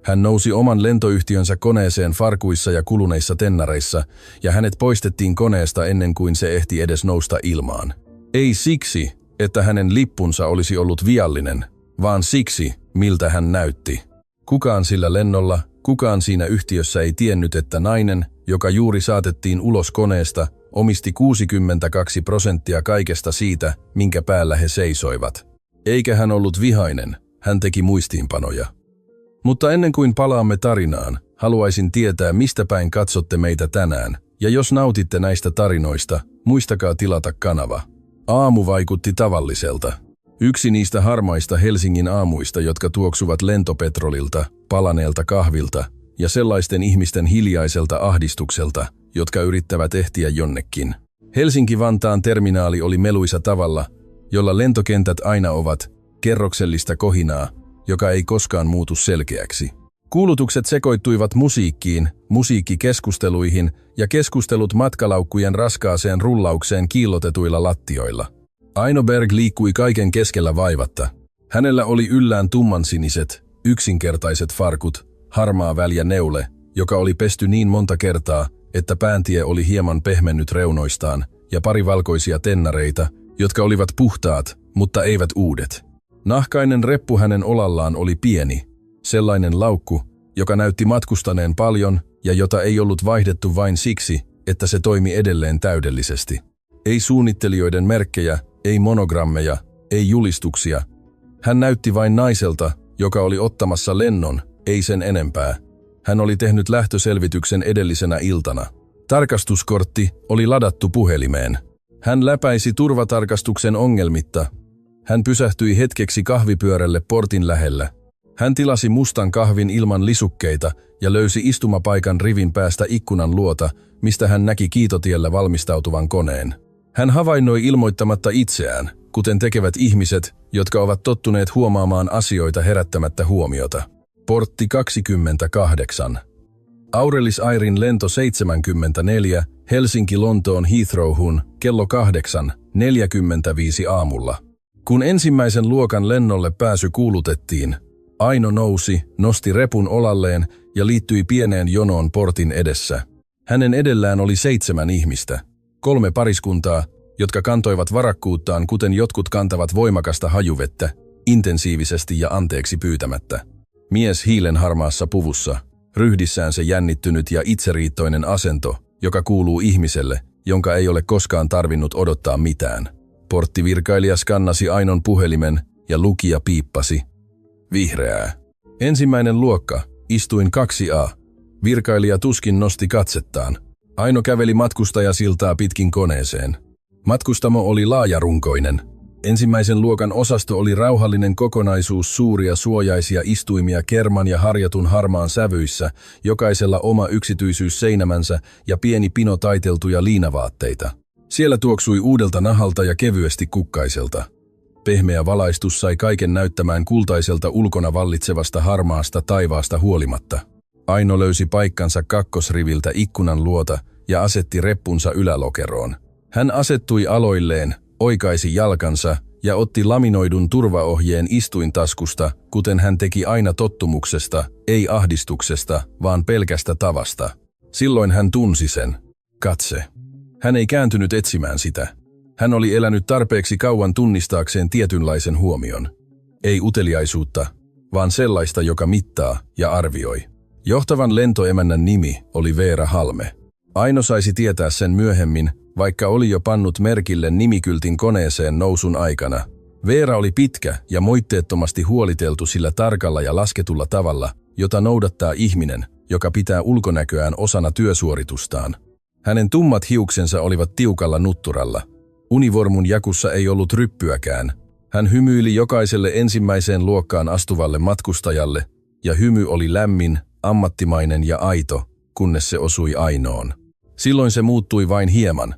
Hän nousi oman lentoyhtiönsä koneeseen farkuissa ja kuluneissa tennareissa, ja hänet poistettiin koneesta ennen kuin se ehti edes nousta ilmaan. Ei siksi, että hänen lippunsa olisi ollut viallinen, vaan siksi, miltä hän näytti. Kukaan sillä lennolla, kukaan siinä yhtiössä ei tiennyt, että nainen, joka juuri saatettiin ulos koneesta, omisti 62% kaikesta siitä, minkä päällä he seisoivat. Eikä hän ollut vihainen, hän teki muistiinpanoja. Mutta ennen kuin palaamme tarinaan, haluaisin tietää, mistä päin katsotte meitä tänään, ja jos nautitte näistä tarinoista, muistakaa tilata kanava. Aamu vaikutti tavalliselta. Yksi niistä harmaista Helsingin aamuista, jotka tuoksuvat lentopetrolilta, palaneelta kahvilta ja sellaisten ihmisten hiljaiselta ahdistukselta, jotka yrittävät ehtiä jonnekin. Helsinki-Vantaan terminaali oli meluisa tavalla, jolla lentokentät aina ovat, kerroksellista kohinaa, joka ei koskaan muutu selkeäksi. Kuulutukset sekoittuivat musiikkiin, musiikkikeskusteluihin ja keskustelut matkalaukkujen raskaaseen rullaukseen kiillotetuilla lattioilla. Aino Berg liikkui kaiken keskellä vaivatta. Hänellä oli yllään tummansiniset, yksinkertaiset farkut, harmaa väljä neule, joka oli pesty niin monta kertaa, että pääntie oli hieman pehmennyt reunoistaan, ja pari valkoisia tennareita, jotka olivat puhtaat, mutta eivät uudet. Nahkainen reppu hänen olallaan oli pieni, sellainen laukku, joka näytti matkustaneen paljon ja jota ei ollut vaihdettu vain siksi, että se toimi edelleen täydellisesti. Ei suunnittelijoiden merkkejä, ei monogrammeja, ei julistuksia. Hän näytti vain naiselta, joka oli ottamassa lennon, ei sen enempää. Hän oli tehnyt lähtöselvityksen edellisenä iltana. Tarkastuskortti oli ladattu puhelimeen. Hän läpäisi turvatarkastuksen ongelmitta. Hän pysähtyi hetkeksi kahvipyörälle portin lähellä. Hän tilasi mustan kahvin ilman lisukkeita ja löysi istumapaikan rivin päästä ikkunan luota, mistä hän näki kiitotiellä valmistautuvan koneen. Hän havainnoi ilmoittamatta itseään, kuten tekevät ihmiset, jotka ovat tottuneet huomaamaan asioita herättämättä huomiota. Portti 28. Aurelis Airin lento 74, Helsinki-Lontoon Heathrowhun, kello 8:45 aamulla. Kun ensimmäisen luokan lennolle pääsy kuulutettiin, Aino nousi, nosti repun olalleen ja liittyi pieneen jonoon portin edessä. Hänen edellään oli 7 ihmistä, 3 pariskuntaa, jotka kantoivat varakkuuttaan, kuten jotkut kantavat voimakasta hajuvettä, intensiivisesti ja anteeksi pyytämättä. Mies hiilenharmaassa puvussa, ryhdissään se jännittynyt ja itseriittoinen asento, joka kuuluu ihmiselle, jonka ei ole koskaan tarvinnut odottaa mitään. Porttivirkailija skannasi Ainon puhelimen ja lukija piippasi. Vihreää. Ensimmäinen luokka, istuin 2A. Virkailija tuskin nosti katsettaan. Aino käveli matkustajasiltaa pitkin koneeseen. Matkustamo oli laajarunkoinen. Ensimmäisen luokan osasto oli rauhallinen kokonaisuus, suuria suojaisia istuimia kerman ja harjatun harmaan sävyissä, jokaisella oma yksityisyysseinämänsä ja pieni pino taiteltuja liinavaatteita. Siellä tuoksui uudelta nahalta ja kevyesti kukkaiselta. Pehmeä valaistus sai kaiken näyttämään kultaiselta ulkona vallitsevasta harmaasta taivaasta huolimatta. Aino löysi paikkansa kakkosriviltä ikkunan luota ja asetti reppunsa ylälokeroon. Hän asettui aloilleen, oikaisi jalkansa ja otti laminoidun turvaohjeen istuintaskusta, kuten hän teki aina tottumuksesta, ei ahdistuksesta, vaan pelkästä tavasta. Silloin hän tunsi sen. Katse. Hän ei kääntynyt etsimään sitä. Hän oli elänyt tarpeeksi kauan tunnistaakseen tietynlaisen huomion. Ei uteliaisuutta, vaan sellaista, joka mittaa ja arvioi. Johtavan lentoemännän nimi oli Veera Halme. Aino saisi tietää sen myöhemmin, vaikka oli jo pannut merkille nimikyltin koneeseen nousun aikana. Veera oli pitkä ja moitteettomasti huoliteltu sillä tarkalla ja lasketulla tavalla, jota noudattaa ihminen, joka pitää ulkonäköään osana työsuoritustaan. Hänen tummat hiuksensa olivat tiukalla nutturalla. Univormun jakussa ei ollut ryppyäkään. Hän hymyili jokaiselle ensimmäiseen luokkaan astuvalle matkustajalle, ja hymy oli lämmin, ammattimainen ja aito, kunnes se osui Ainoon. Silloin se muuttui vain hieman.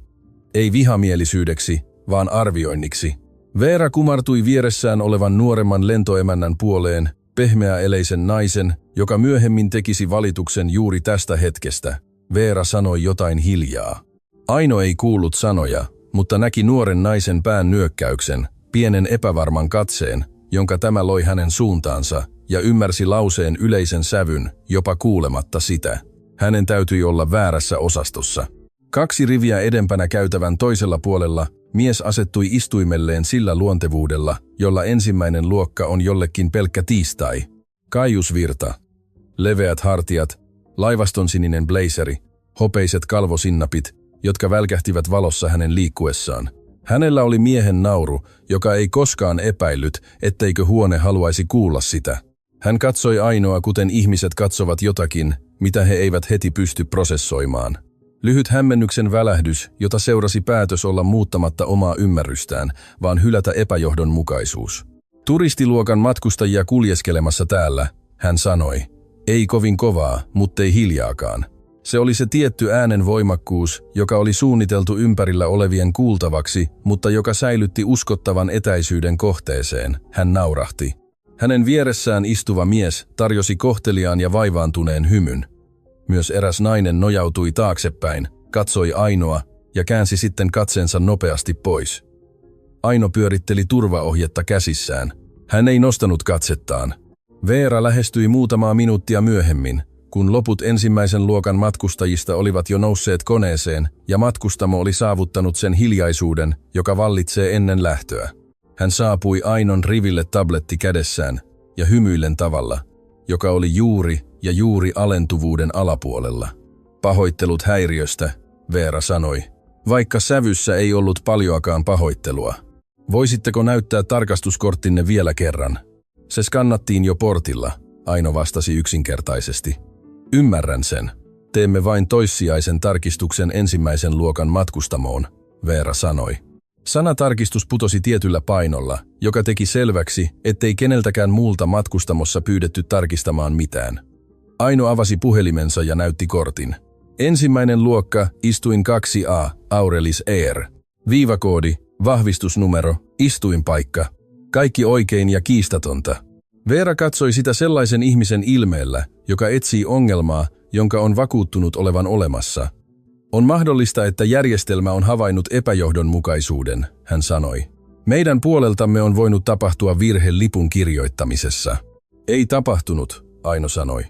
Ei vihamielisyydeksi, vaan arvioinniksi. Veera kumartui vieressään olevan nuoremman lentoemännän puoleen, pehmeäeleisen naisen, joka myöhemmin tekisi valituksen juuri tästä hetkestä. Veera sanoi jotain hiljaa. Aino ei kuullut sanoja, mutta näki nuoren naisen pään nyökkäyksen, pienen epävarman katseen, jonka tämä loi hänen suuntaansa, ja ymmärsi lauseen yleisen sävyn, jopa kuulematta sitä. Hänen täytyi olla väärässä osastossa. 2 riviä edempänä käytävän toisella puolella mies asettui istuimelleen sillä luontevuudella, jolla ensimmäinen luokka on jollekin pelkkä tiistai. Caius Virta. Leveät hartiat, laivastonsininen blazeri, hopeiset kalvosinnapit, jotka välkähtivät valossa hänen liikkuessaan. Hänellä oli miehen nauru, joka ei koskaan epäillyt, etteikö huone haluaisi kuulla sitä. Hän katsoi Ainoa, kuten ihmiset katsovat jotakin, mitä he eivät heti pysty prosessoimaan. Lyhyt hämmennyksen välähdys, jota seurasi päätös olla muuttamatta omaa ymmärrystään, vaan hylätä epäjohdonmukaisuus. Turistiluokan matkustajia kuljeskelemassa täällä, hän sanoi. Ei kovin kovaa, muttei hiljaakaan. Se oli se tietty äänen voimakkuus, joka oli suunniteltu ympärillä olevien kuultavaksi, mutta joka säilytti uskottavan etäisyyden kohteeseen. Hän naurahti. Hänen vieressään istuva mies tarjosi kohteliaan ja vaivaantuneen hymyn. Myös eräs nainen nojautui taaksepäin, katsoi Ainoa ja käänsi sitten katseensa nopeasti pois. Aino pyöritteli turvaohjetta käsissään. Hän ei nostanut katsettaan. Veera lähestyi muutamaa minuuttia myöhemmin, kun loput ensimmäisen luokan matkustajista olivat jo nousseet koneeseen ja matkustamo oli saavuttanut sen hiljaisuuden, joka vallitsee ennen lähtöä. Hän saapui Ainon riville tabletti kädessään ja hymyillen tavalla, joka oli juuri alentuvuuden alapuolella. Pahoittelut häiriöstä, Veera sanoi, vaikka sävyssä ei ollut paljoakaan pahoittelua. Voisitteko näyttää tarkastuskorttinne vielä kerran? Se skannattiin jo portilla, Aino vastasi yksinkertaisesti. Ymmärrän sen. Teemme vain toissijaisen tarkistuksen ensimmäisen luokan matkustamoon, Veera sanoi. Sanatarkistus putosi tietyllä painolla, joka teki selväksi, ettei keneltäkään muulta matkustamossa pyydetty tarkistamaan mitään. Aino avasi puhelimensa ja näytti kortin. Ensimmäinen luokka, istuin 2A, Aurelis Air. Viivakoodi, vahvistusnumero, istuinpaikka. Kaikki oikein ja kiistatonta. Veera katsoi sitä sellaisen ihmisen ilmeellä, joka etsii ongelmaa, jonka on vakuuttunut olevan olemassa. On mahdollista, että järjestelmä on havainnut epäjohdonmukaisuuden, hän sanoi. Meidän puoleltamme on voinut tapahtua virhe lipun kirjoittamisessa. Ei tapahtunut, Aino sanoi.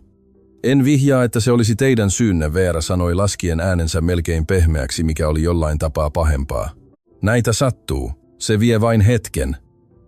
En vihjaa, että se olisi teidän syynne, Veera sanoi laskien äänensä melkein pehmeäksi, mikä oli jollain tapaa pahempaa. Näitä sattuu. Se vie vain hetken.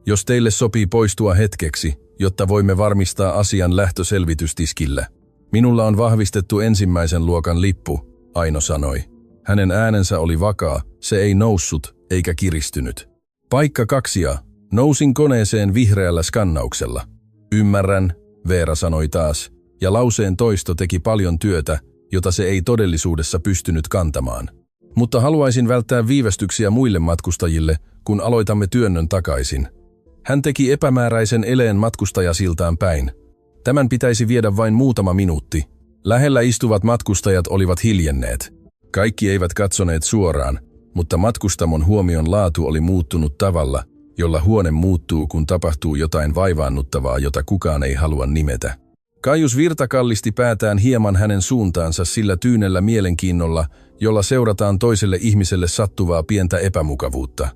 Jos teille sopii poistua hetkeksi, jotta voimme varmistaa asian lähtöselvitystiskillä. Minulla on vahvistettu ensimmäisen luokan lippu, Aino sanoi. Hänen äänensä oli vakaa, se ei noussut eikä kiristynyt. Paikka 2A. Nousin koneeseen vihreällä skannauksella. Ymmärrän, Veera sanoi taas, ja lauseen toisto teki paljon työtä, jota se ei todellisuudessa pystynyt kantamaan. Mutta haluaisin välttää viivästyksiä muille matkustajille, kun aloitamme työnnön takaisin. Hän teki epämääräisen eleen matkustajasiltaan päin. Tämän pitäisi viedä vain muutama minuutti. Lähellä istuvat matkustajat olivat hiljenneet. Kaikki eivät katsoneet suoraan, mutta matkustamon huomion laatu oli muuttunut tavalla, jolla huone muuttuu, kun tapahtuu jotain vaivaannuttavaa, jota kukaan ei halua nimetä. Caius Virta kallisti päätään hieman hänen suuntaansa sillä tyynellä mielenkiinnolla, jolla seurataan toiselle ihmiselle sattuvaa pientä epämukavuutta.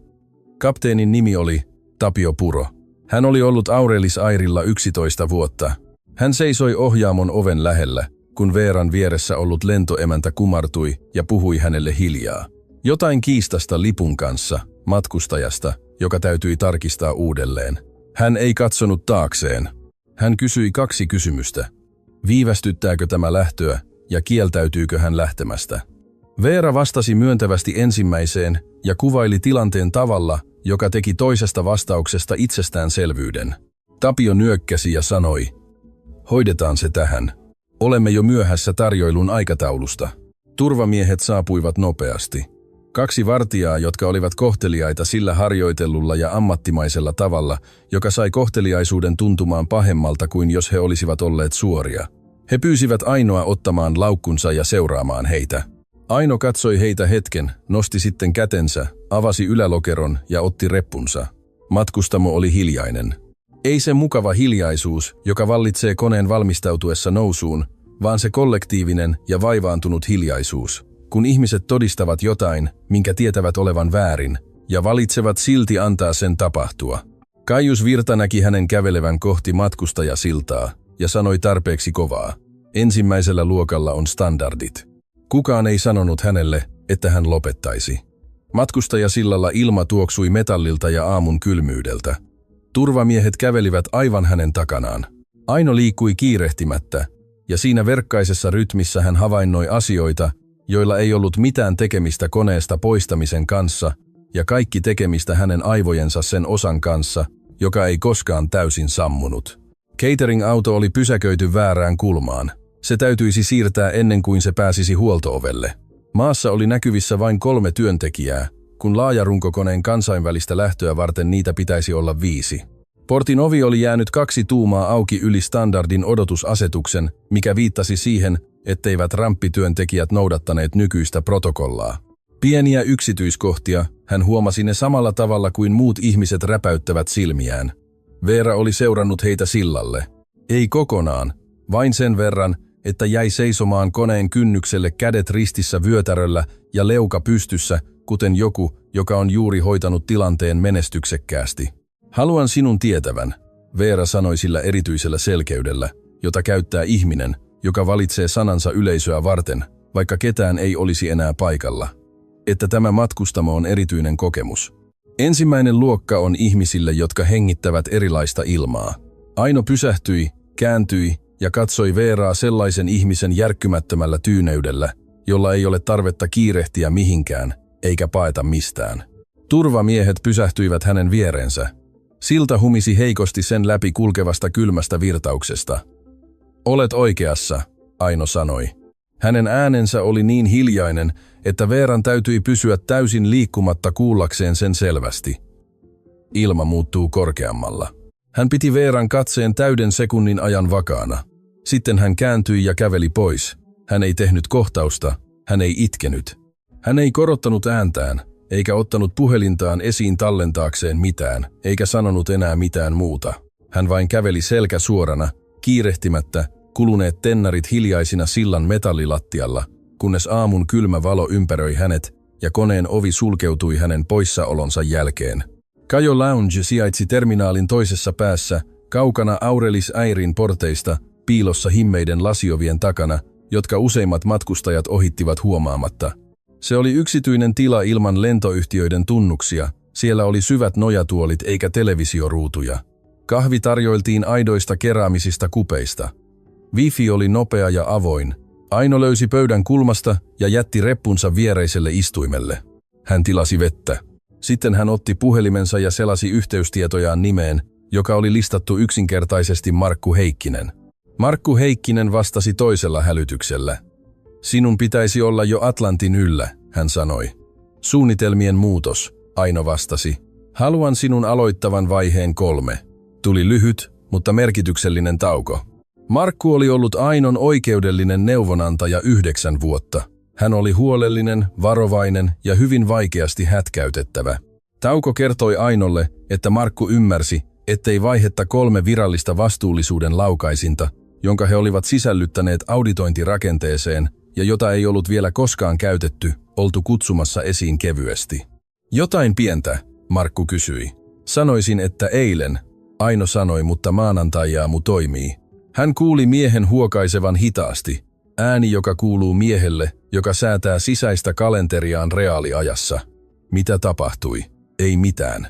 Kapteenin nimi oli Tapio Puro. Hän oli ollut Aurelis Airilla 11 vuotta. Hän seisoi ohjaamon oven lähellä, kun Veeran vieressä ollut lentoemäntä kumartui ja puhui hänelle hiljaa. Jotain kiistasta lipun kanssa, matkustajasta, joka täytyi tarkistaa uudelleen. Hän ei katsonut taakseen. Hän kysyi 2 kysymystä. Viivästyttääkö tämä lähtöä ja kieltäytyykö hän lähtemästä? Veera vastasi myöntävästi ensimmäiseen ja kuvaili tilanteen tavalla, joka teki toisesta vastauksesta itsestäänselvyyden. Tapio nyökkäsi ja sanoi, hoidetaan se tähän. Olemme jo myöhässä tarjoilun aikataulusta. Turvamiehet saapuivat nopeasti. 2 vartijaa, jotka olivat kohteliaita sillä harjoitellulla ja ammattimaisella tavalla, joka sai kohteliaisuuden tuntumaan pahemmalta kuin jos he olisivat olleet suoria. He pyysivät Ainoa ottamaan laukkunsa ja seuraamaan heitä. Aino katsoi heitä hetken, nosti sitten kätensä, avasi ylälokeron ja otti reppunsa. Matkustamo oli hiljainen. Ei se mukava hiljaisuus, joka vallitsee koneen valmistautuessa nousuun, vaan se kollektiivinen ja vaivaantunut hiljaisuus, kun ihmiset todistavat jotain, minkä tietävät olevan väärin, ja valitsevat silti antaa sen tapahtua. Kaius Virta näki hänen kävelevän kohti matkustajasiltaa ja sanoi tarpeeksi kovaa. Ensimmäisellä luokalla on standardit. Kukaan ei sanonut hänelle, että hän lopettaisi. Matkustajasillalla ilma tuoksui metallilta ja aamun kylmyydeltä. Turvamiehet kävelivät aivan hänen takanaan. Aino liikkui kiirehtimättä, ja siinä verkkaisessa rytmissä hän havainnoi asioita, joilla ei ollut mitään tekemistä koneesta poistamisen kanssa, ja kaikki tekemistä hänen aivojensa sen osan kanssa, joka ei koskaan täysin sammunut. Catering-auto oli pysäköity väärään kulmaan. Se täytyisi siirtää ennen kuin se pääsisi huoltoovelle. Maassa oli näkyvissä vain 3 työntekijää, kun laajarunkokoneen kansainvälistä lähtöä varten niitä pitäisi olla 5. Portin ovi oli jäänyt 2 tuumaa auki yli standardin odotusasetuksen, mikä viittasi siihen, etteivät ramppityöntekijät noudattaneet nykyistä protokollaa. Pieniä yksityiskohtia, hän huomasi ne samalla tavalla kuin muut ihmiset räpäyttävät silmiään. Veera oli seurannut heitä sillalle. Ei kokonaan, vain sen verran, että jäi seisomaan koneen kynnykselle kädet ristissä vyötäröllä ja leuka pystyssä, kuten joku, joka on juuri hoitanut tilanteen menestyksekkäästi. Haluan sinun tietävän, Veera sanoi sillä erityisellä selkeydellä, jota käyttää ihminen, joka valitsee sanansa yleisöä varten, vaikka ketään ei olisi enää paikalla. Että tämä matkustamo on erityinen kokemus. Ensimmäinen luokka on ihmisille, jotka hengittävät erilaista ilmaa. Aino pysähtyi, kääntyi ja katsoi Veeraa sellaisen ihmisen järkkymättömällä tyyneydellä, jolla ei ole tarvetta kiirehtiä mihinkään, eikä paeta mistään. Turvamiehet pysähtyivät hänen viereensä. Silta humisi heikosti sen läpi kulkevasta kylmästä virtauksesta. Olet oikeassa, Aino sanoi. Hänen äänensä oli niin hiljainen, että Veeran täytyi pysyä täysin liikkumatta kuullakseen sen selvästi. Ilma muuttuu korkeammalla. Hän piti Veeran katseen täyden sekunnin ajan vakaana. Sitten hän kääntyi ja käveli pois. Hän ei tehnyt kohtausta, hän ei itkenyt. Hän ei korottanut ääntään, eikä ottanut puhelintaan esiin tallentaakseen mitään, eikä sanonut enää mitään muuta. Hän vain käveli selkä suorana, kiirehtimättä, kuluneet tennarit hiljaisina sillan metallilattialla, kunnes aamun kylmä valo ympäröi hänet ja koneen ovi sulkeutui hänen poissaolonsa jälkeen. Kajo Lounge sijaitsi terminaalin toisessa päässä, kaukana Aurelis Airin porteista, piilossa himmeiden lasiovien takana, jotka useimmat matkustajat ohittivat huomaamatta. Se oli yksityinen tila ilman lentoyhtiöiden tunnuksia, siellä oli syvät nojatuolit eikä televisioruutuja. Kahvi tarjoiltiin aidoista keraamisista kupeista. Wifi oli nopea ja avoin. Aino löysi pöydän kulmasta ja jätti reppunsa viereiselle istuimelle. Hän tilasi vettä. Sitten hän otti puhelimensa ja selasi yhteystietojaan nimeen, joka oli listattu yksinkertaisesti Markku Heikkinen. Markku Heikkinen vastasi toisella hälytyksellä. Sinun pitäisi olla jo Atlantin yllä, hän sanoi. Suunnitelmien muutos, Aino vastasi. Haluan sinun aloittavan vaiheen 3. Tuli lyhyt, mutta merkityksellinen tauko. Markku oli ollut Ainon oikeudellinen neuvonantaja 9 vuotta. Hän oli huolellinen, varovainen ja hyvin vaikeasti hätkäytettävä. Tauko kertoi Ainolle, että Markku ymmärsi, ettei vaihetta 3 virallista vastuullisuuden laukaisinta, jonka he olivat sisällyttäneet auditointirakenteeseen ja jota ei ollut vielä koskaan käytetty, oltu kutsumassa esiin kevyesti. Jotain pientä, Markku kysyi. Sanoisin, että eilen, Aino sanoi, mutta maanantai-aamu toimii. Hän kuuli miehen huokaisevan hitaasti, ääni, joka kuuluu miehelle, joka säätää sisäistä kalenteriaan reaaliajassa. Mitä tapahtui? Ei mitään.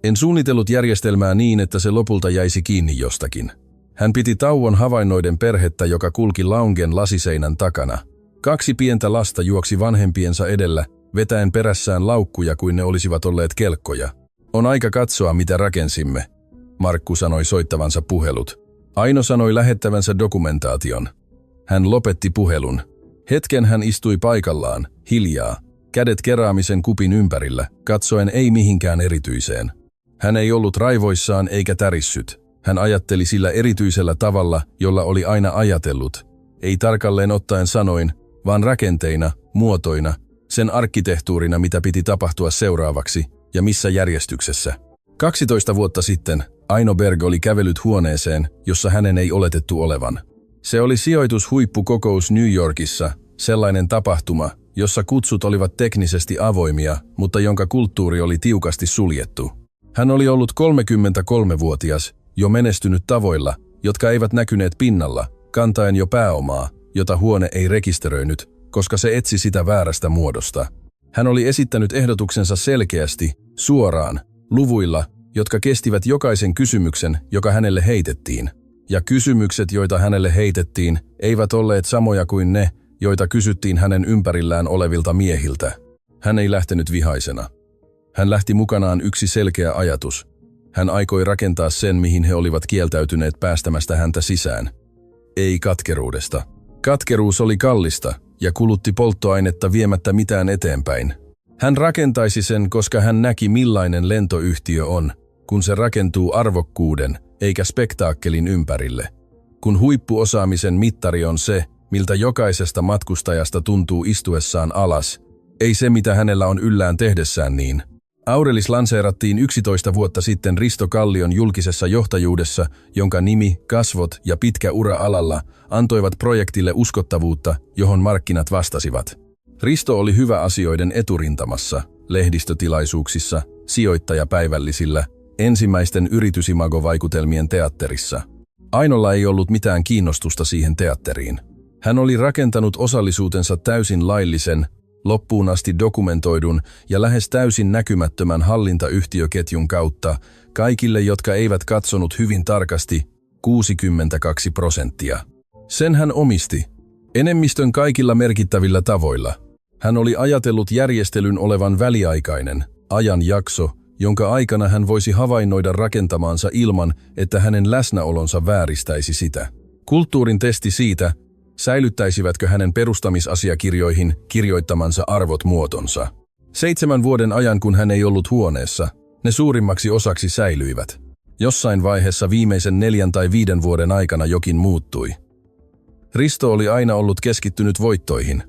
En suunnitellut järjestelmää niin, että se lopulta jäisi kiinni jostakin. Hän piti tauon havainnoiden perhettä, joka kulki loungen lasiseinän takana. 2 pientä lasta juoksi vanhempiensa edellä, vetäen perässään laukkuja kuin ne olisivat olleet kelkkoja. On aika katsoa, mitä rakensimme, Markku sanoi soittavansa puhelut. Aino sanoi lähettävänsä dokumentaation. Hän lopetti puhelun. Hetken hän istui paikallaan, hiljaa, kädet keraamisen kupin ympärillä, katsoen ei mihinkään erityiseen. Hän ei ollut raivoissaan eikä tärissyt. Hän ajatteli sillä erityisellä tavalla, jolla oli aina ajatellut. Ei tarkalleen ottaen sanoin, vaan rakenteina, muotoina, sen arkkitehtuurina, mitä piti tapahtua seuraavaksi ja missä järjestyksessä. 12 vuotta sitten Aino Berg oli kävellyt huoneeseen, jossa hänen ei oletettu olevan. Se oli sijoitushuippukokous New Yorkissa, sellainen tapahtuma, jossa kutsut olivat teknisesti avoimia, mutta jonka kulttuuri oli tiukasti suljettu. Hän oli ollut 33-vuotias, jo menestynyt tavoilla, jotka eivät näkyneet pinnalla, kantaen jo pääomaa, jota huone ei rekisteröinyt, koska se etsi sitä väärästä muodosta. Hän oli esittänyt ehdotuksensa selkeästi, suoraan, luvuilla, jotka kestivät jokaisen kysymyksen, joka hänelle heitettiin. Ja kysymykset, joita hänelle heitettiin, eivät olleet samoja kuin ne, joita kysyttiin hänen ympärillään olevilta miehiltä. Hän ei lähtenyt vihaisena. Hän lähti mukanaan yksi selkeä ajatus. Hän aikoi rakentaa sen, mihin he olivat kieltäytyneet päästämästä häntä sisään. Ei katkeruudesta. Katkeruus oli kallista ja kulutti polttoainetta viemättä mitään eteenpäin. Hän rakentaisi sen, koska hän näki, millainen lentoyhtiö on, kun se rakentuu arvokkuuden eikä spektaakkelin ympärille. Kun huippuosaamisen mittari on se, miltä jokaisesta matkustajasta tuntuu istuessaan alas, ei se, mitä hänellä on yllään tehdessään niin. Aurelis lanseerattiin 11 vuotta sitten Risto Kallion julkisessa johtajuudessa, jonka nimi, kasvot ja pitkä ura alalla antoivat projektille uskottavuutta, johon markkinat vastasivat. Risto oli hyvä asioiden eturintamassa, lehdistötilaisuuksissa, sijoittajapäivällisillä, ensimmäisten yritysimago-vaikutelmien teatterissa. Ainolla ei ollut mitään kiinnostusta siihen teatteriin. Hän oli rakentanut osallisuutensa täysin laillisen, loppuun asti dokumentoidun ja lähes täysin näkymättömän hallintayhtiöketjun kautta kaikille, jotka eivät katsonut hyvin tarkasti, 62%. Sen hän omisti, enemmistön kaikilla merkittävillä tavoilla. Hän oli ajatellut järjestelyn olevan väliaikainen, ajanjakso, jonka aikana hän voisi havainnoida rakentamaansa ilman, että hänen läsnäolonsa vääristäisi sitä. Kulttuurin testi siitä, säilyttäisivätkö hänen perustamisasiakirjoihin kirjoittamansa arvot muotonsa. 7 vuoden ajan, kun hän ei ollut huoneessa, ne suurimmaksi osaksi säilyivät. Jossain vaiheessa viimeisen 4 tai 5 vuoden aikana jokin muuttui. Risto oli aina ollut keskittynyt voittoihin.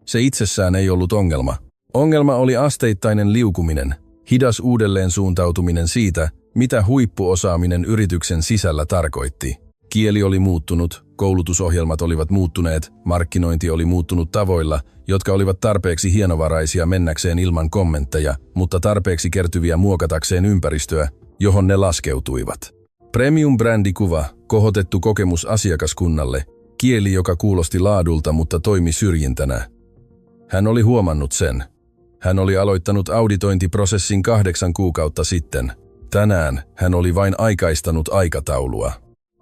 Se itsessään ei ollut ongelma. Ongelma oli asteittainen liukuminen, hidas uudelleen suuntautuminen siitä, mitä huippuosaaminen yrityksen sisällä tarkoitti. Kieli oli muuttunut, koulutusohjelmat olivat muuttuneet, markkinointi oli muuttunut tavoilla, jotka olivat tarpeeksi hienovaraisia mennäkseen ilman kommentteja, mutta tarpeeksi kertyviä muokatakseen ympäristöä, johon ne laskeutuivat. Premium-brändikuva, kohotettu kokemus asiakaskunnalle, kieli, joka kuulosti laadulta, mutta toimi syrjintänä. Hän oli huomannut sen. Hän oli aloittanut auditointiprosessin 8 kuukautta sitten. Tänään hän oli vain aikaistanut aikataulua.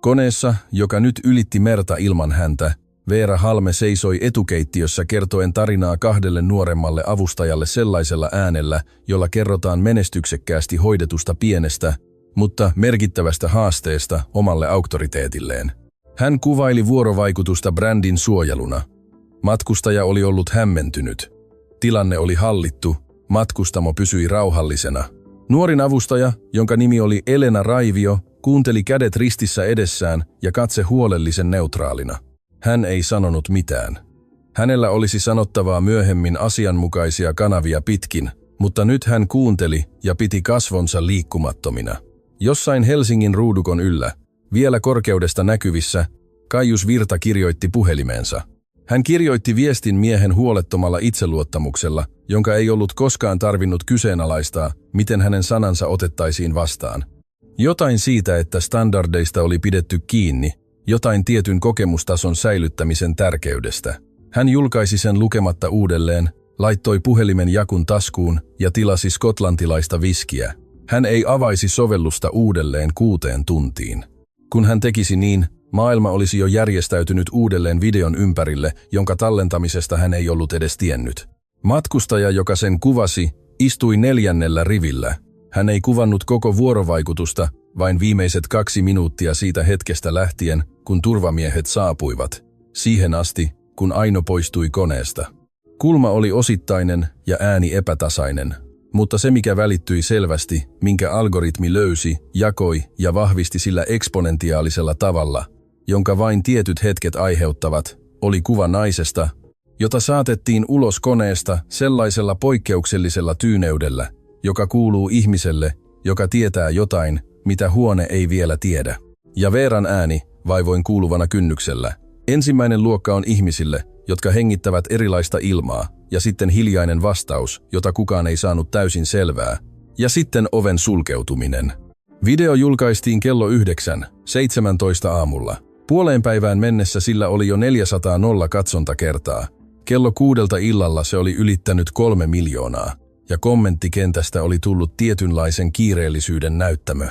Koneessa, joka nyt ylitti merta ilman häntä, Veera Halme seisoi etukeittiössä kertoen tarinaa 2 nuoremmalle avustajalle sellaisella äänellä, jolla kerrotaan menestyksekkäästi hoidetusta pienestä, mutta merkittävästä haasteesta omalle auktoriteetilleen. Hän kuvaili vuorovaikutusta brändin suojeluna. Matkustaja oli ollut hämmentynyt. Tilanne oli hallittu, matkustamo pysyi rauhallisena. Nuorin avustaja, jonka nimi oli Elena Raivio, kuunteli kädet ristissä edessään ja katse huolellisen neutraalina. Hän ei sanonut mitään. Hänellä olisi sanottavaa myöhemmin asianmukaisia kanavia pitkin, mutta nyt hän kuunteli ja piti kasvonsa liikkumattomina. Jossain Helsingin ruudukon yllä, vielä korkeudesta näkyvissä, Kaius Virta kirjoitti puhelimeensa. Hän kirjoitti viestin miehen huolettomalla itseluottamuksella, jonka ei ollut koskaan tarvinnut kyseenalaistaa, miten hänen sanansa otettaisiin vastaan. Jotain siitä, että standardeista oli pidetty kiinni, jotain tietyn kokemustason säilyttämisen tärkeydestä. Hän julkaisi sen lukematta uudelleen, laittoi puhelimen jakun taskuun ja tilasi skotlantilaista viskiä. Hän ei avaisi sovellusta uudelleen 6 tuntiin. Kun hän tekisi niin, maailma olisi jo järjestäytynyt uudelleen videon ympärille, jonka tallentamisesta hän ei ollut edes tiennyt. Matkustaja, joka sen kuvasi, istui 4. rivillä. Hän ei kuvannut koko vuorovaikutusta, vain viimeiset 2 minuuttia siitä hetkestä lähtien, kun turvamiehet saapuivat. Siihen asti, kun Aino poistui koneesta. Kulma oli osittainen ja ääni epätasainen, mutta se mikä välittyi selvästi, minkä algoritmi löysi, jakoi ja vahvisti sillä eksponentiaalisella tavalla, jonka vain tietyt hetket aiheuttavat, oli kuva naisesta, jota saatettiin ulos koneesta sellaisella poikkeuksellisella tyyneydellä, joka kuuluu ihmiselle, joka tietää jotain, mitä huone ei vielä tiedä. Ja Veeran ääni, vaivoin kuuluvana kynnyksellä. Ensimmäinen luokka on ihmisille, jotka hengittävät erilaista ilmaa, ja sitten hiljainen vastaus, jota kukaan ei saanut täysin selvää. Ja sitten oven sulkeutuminen. Video julkaistiin kello 9:17 aamulla. Puoleen päivään mennessä sillä oli jo 400 katsontakertaa. Kello 6 illalla se oli ylittänyt 3 miljoonaa. Ja kommenttikentästä oli tullut tietynlaisen kiireellisyyden näyttämö.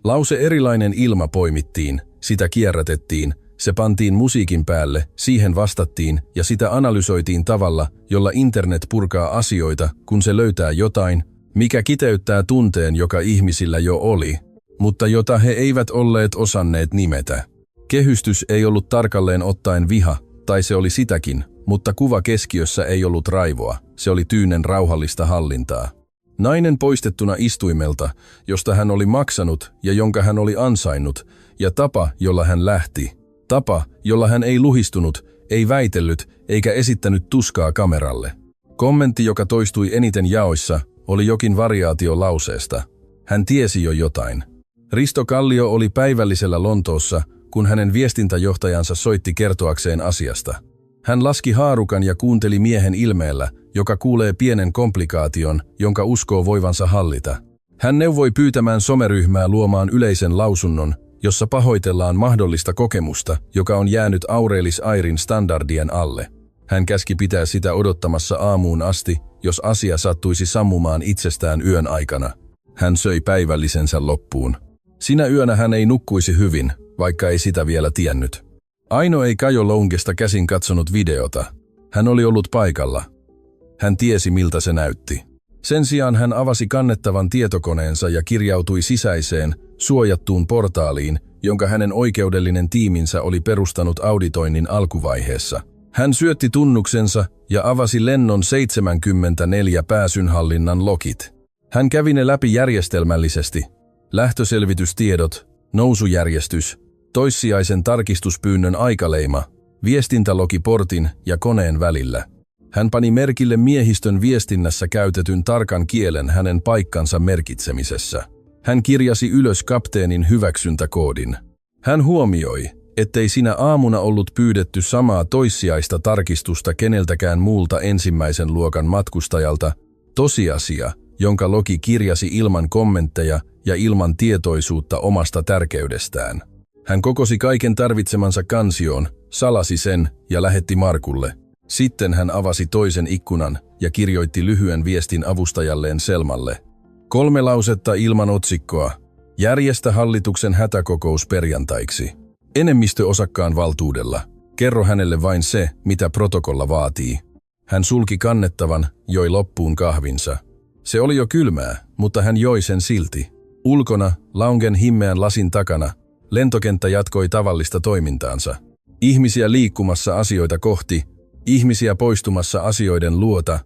Lause erilainen ilma poimittiin, sitä kierrätettiin, se pantiin musiikin päälle, siihen vastattiin ja sitä analysoitiin tavalla, jolla internet purkaa asioita, kun se löytää jotain, mikä kiteyttää tunteen, joka ihmisillä jo oli, mutta jota he eivät olleet osanneet nimetä. Kehystys ei ollut tarkalleen ottaen viha, tai se oli sitäkin, mutta kuva keskiössä ei ollut raivoa, se oli tyynen rauhallista hallintaa. Nainen poistettuna istuimelta, josta hän oli maksanut ja jonka hän oli ansainnut, ja tapa, jolla hän lähti. Tapa, jolla hän ei luhistunut, ei väitellyt eikä esittänyt tuskaa kameralle. Kommentti, joka toistui eniten jaoissa, oli jokin variaatio lauseesta. Hän tiesi jo jotain. Risto Kallio oli päivällisellä Lontoossa, kun hänen viestintäjohtajansa soitti kertoakseen asiasta. Hän laski haarukan ja kuunteli miehen ilmeellä, joka kuulee pienen komplikaation, jonka uskoo voivansa hallita. Hän neuvoi pyytämään someryhmää luomaan yleisen lausunnon, jossa pahoitellaan mahdollista kokemusta, joka on jäänyt Aurelis Airin standardien alle. Hän käski pitää sitä odottamassa aamuun asti, jos asia sattuisi sammumaan itsestään yön aikana. Hän söi päivällisensä loppuun. Sinä yönä hän ei nukkuisi hyvin, vaikka ei sitä vielä tiennyt. Aino ei Kajo Loungesta käsin katsonut videota. Hän oli ollut paikalla. Hän tiesi, miltä se näytti. Sen sijaan hän avasi kannettavan tietokoneensa ja kirjautui sisäiseen, suojattuun portaaliin, jonka hänen oikeudellinen tiiminsä oli perustanut auditoinnin alkuvaiheessa. Hän syötti tunnuksensa ja avasi lennon 74 pääsynhallinnan logit. Hän kävi ne läpi järjestelmällisesti. Lähtöselvitystiedot, nousujärjestys, toissijaisen tarkistuspyynnön aikaleima, viestintälogiportin ja koneen välillä. Hän pani merkille miehistön viestinnässä käytetyn tarkan kielen hänen paikkansa merkitsemisessä. Hän kirjasi ylös kapteenin hyväksyntäkoodin. Hän huomioi, ettei sinä aamuna ollut pyydetty samaa toissijaista tarkistusta keneltäkään muulta ensimmäisen luokan matkustajalta, tosiasia, jonka logi kirjasi ilman kommentteja ja ilman tietoisuutta omasta tärkeydestään. Hän kokosi kaiken tarvitsemansa kansioon, salasi sen ja lähetti Markulle. Sitten hän avasi toisen ikkunan ja kirjoitti lyhyen viestin avustajalleen Selmalle. 3 lausetta ilman otsikkoa. Järjestä hallituksen hätäkokous perjantaiksi. Enemmistöosakkaan valtuudella. Kerro hänelle vain se, mitä protokolla vaatii. Hän sulki kannettavan, joi loppuun kahvinsa. Se oli jo kylmää, mutta hän joi sen silti. Ulkona, Loungen himmeän lasin takana, lentokenttä jatkoi tavallista toimintaansa. Ihmisiä liikkumassa asioita kohti, ihmisiä poistumassa asioiden luota,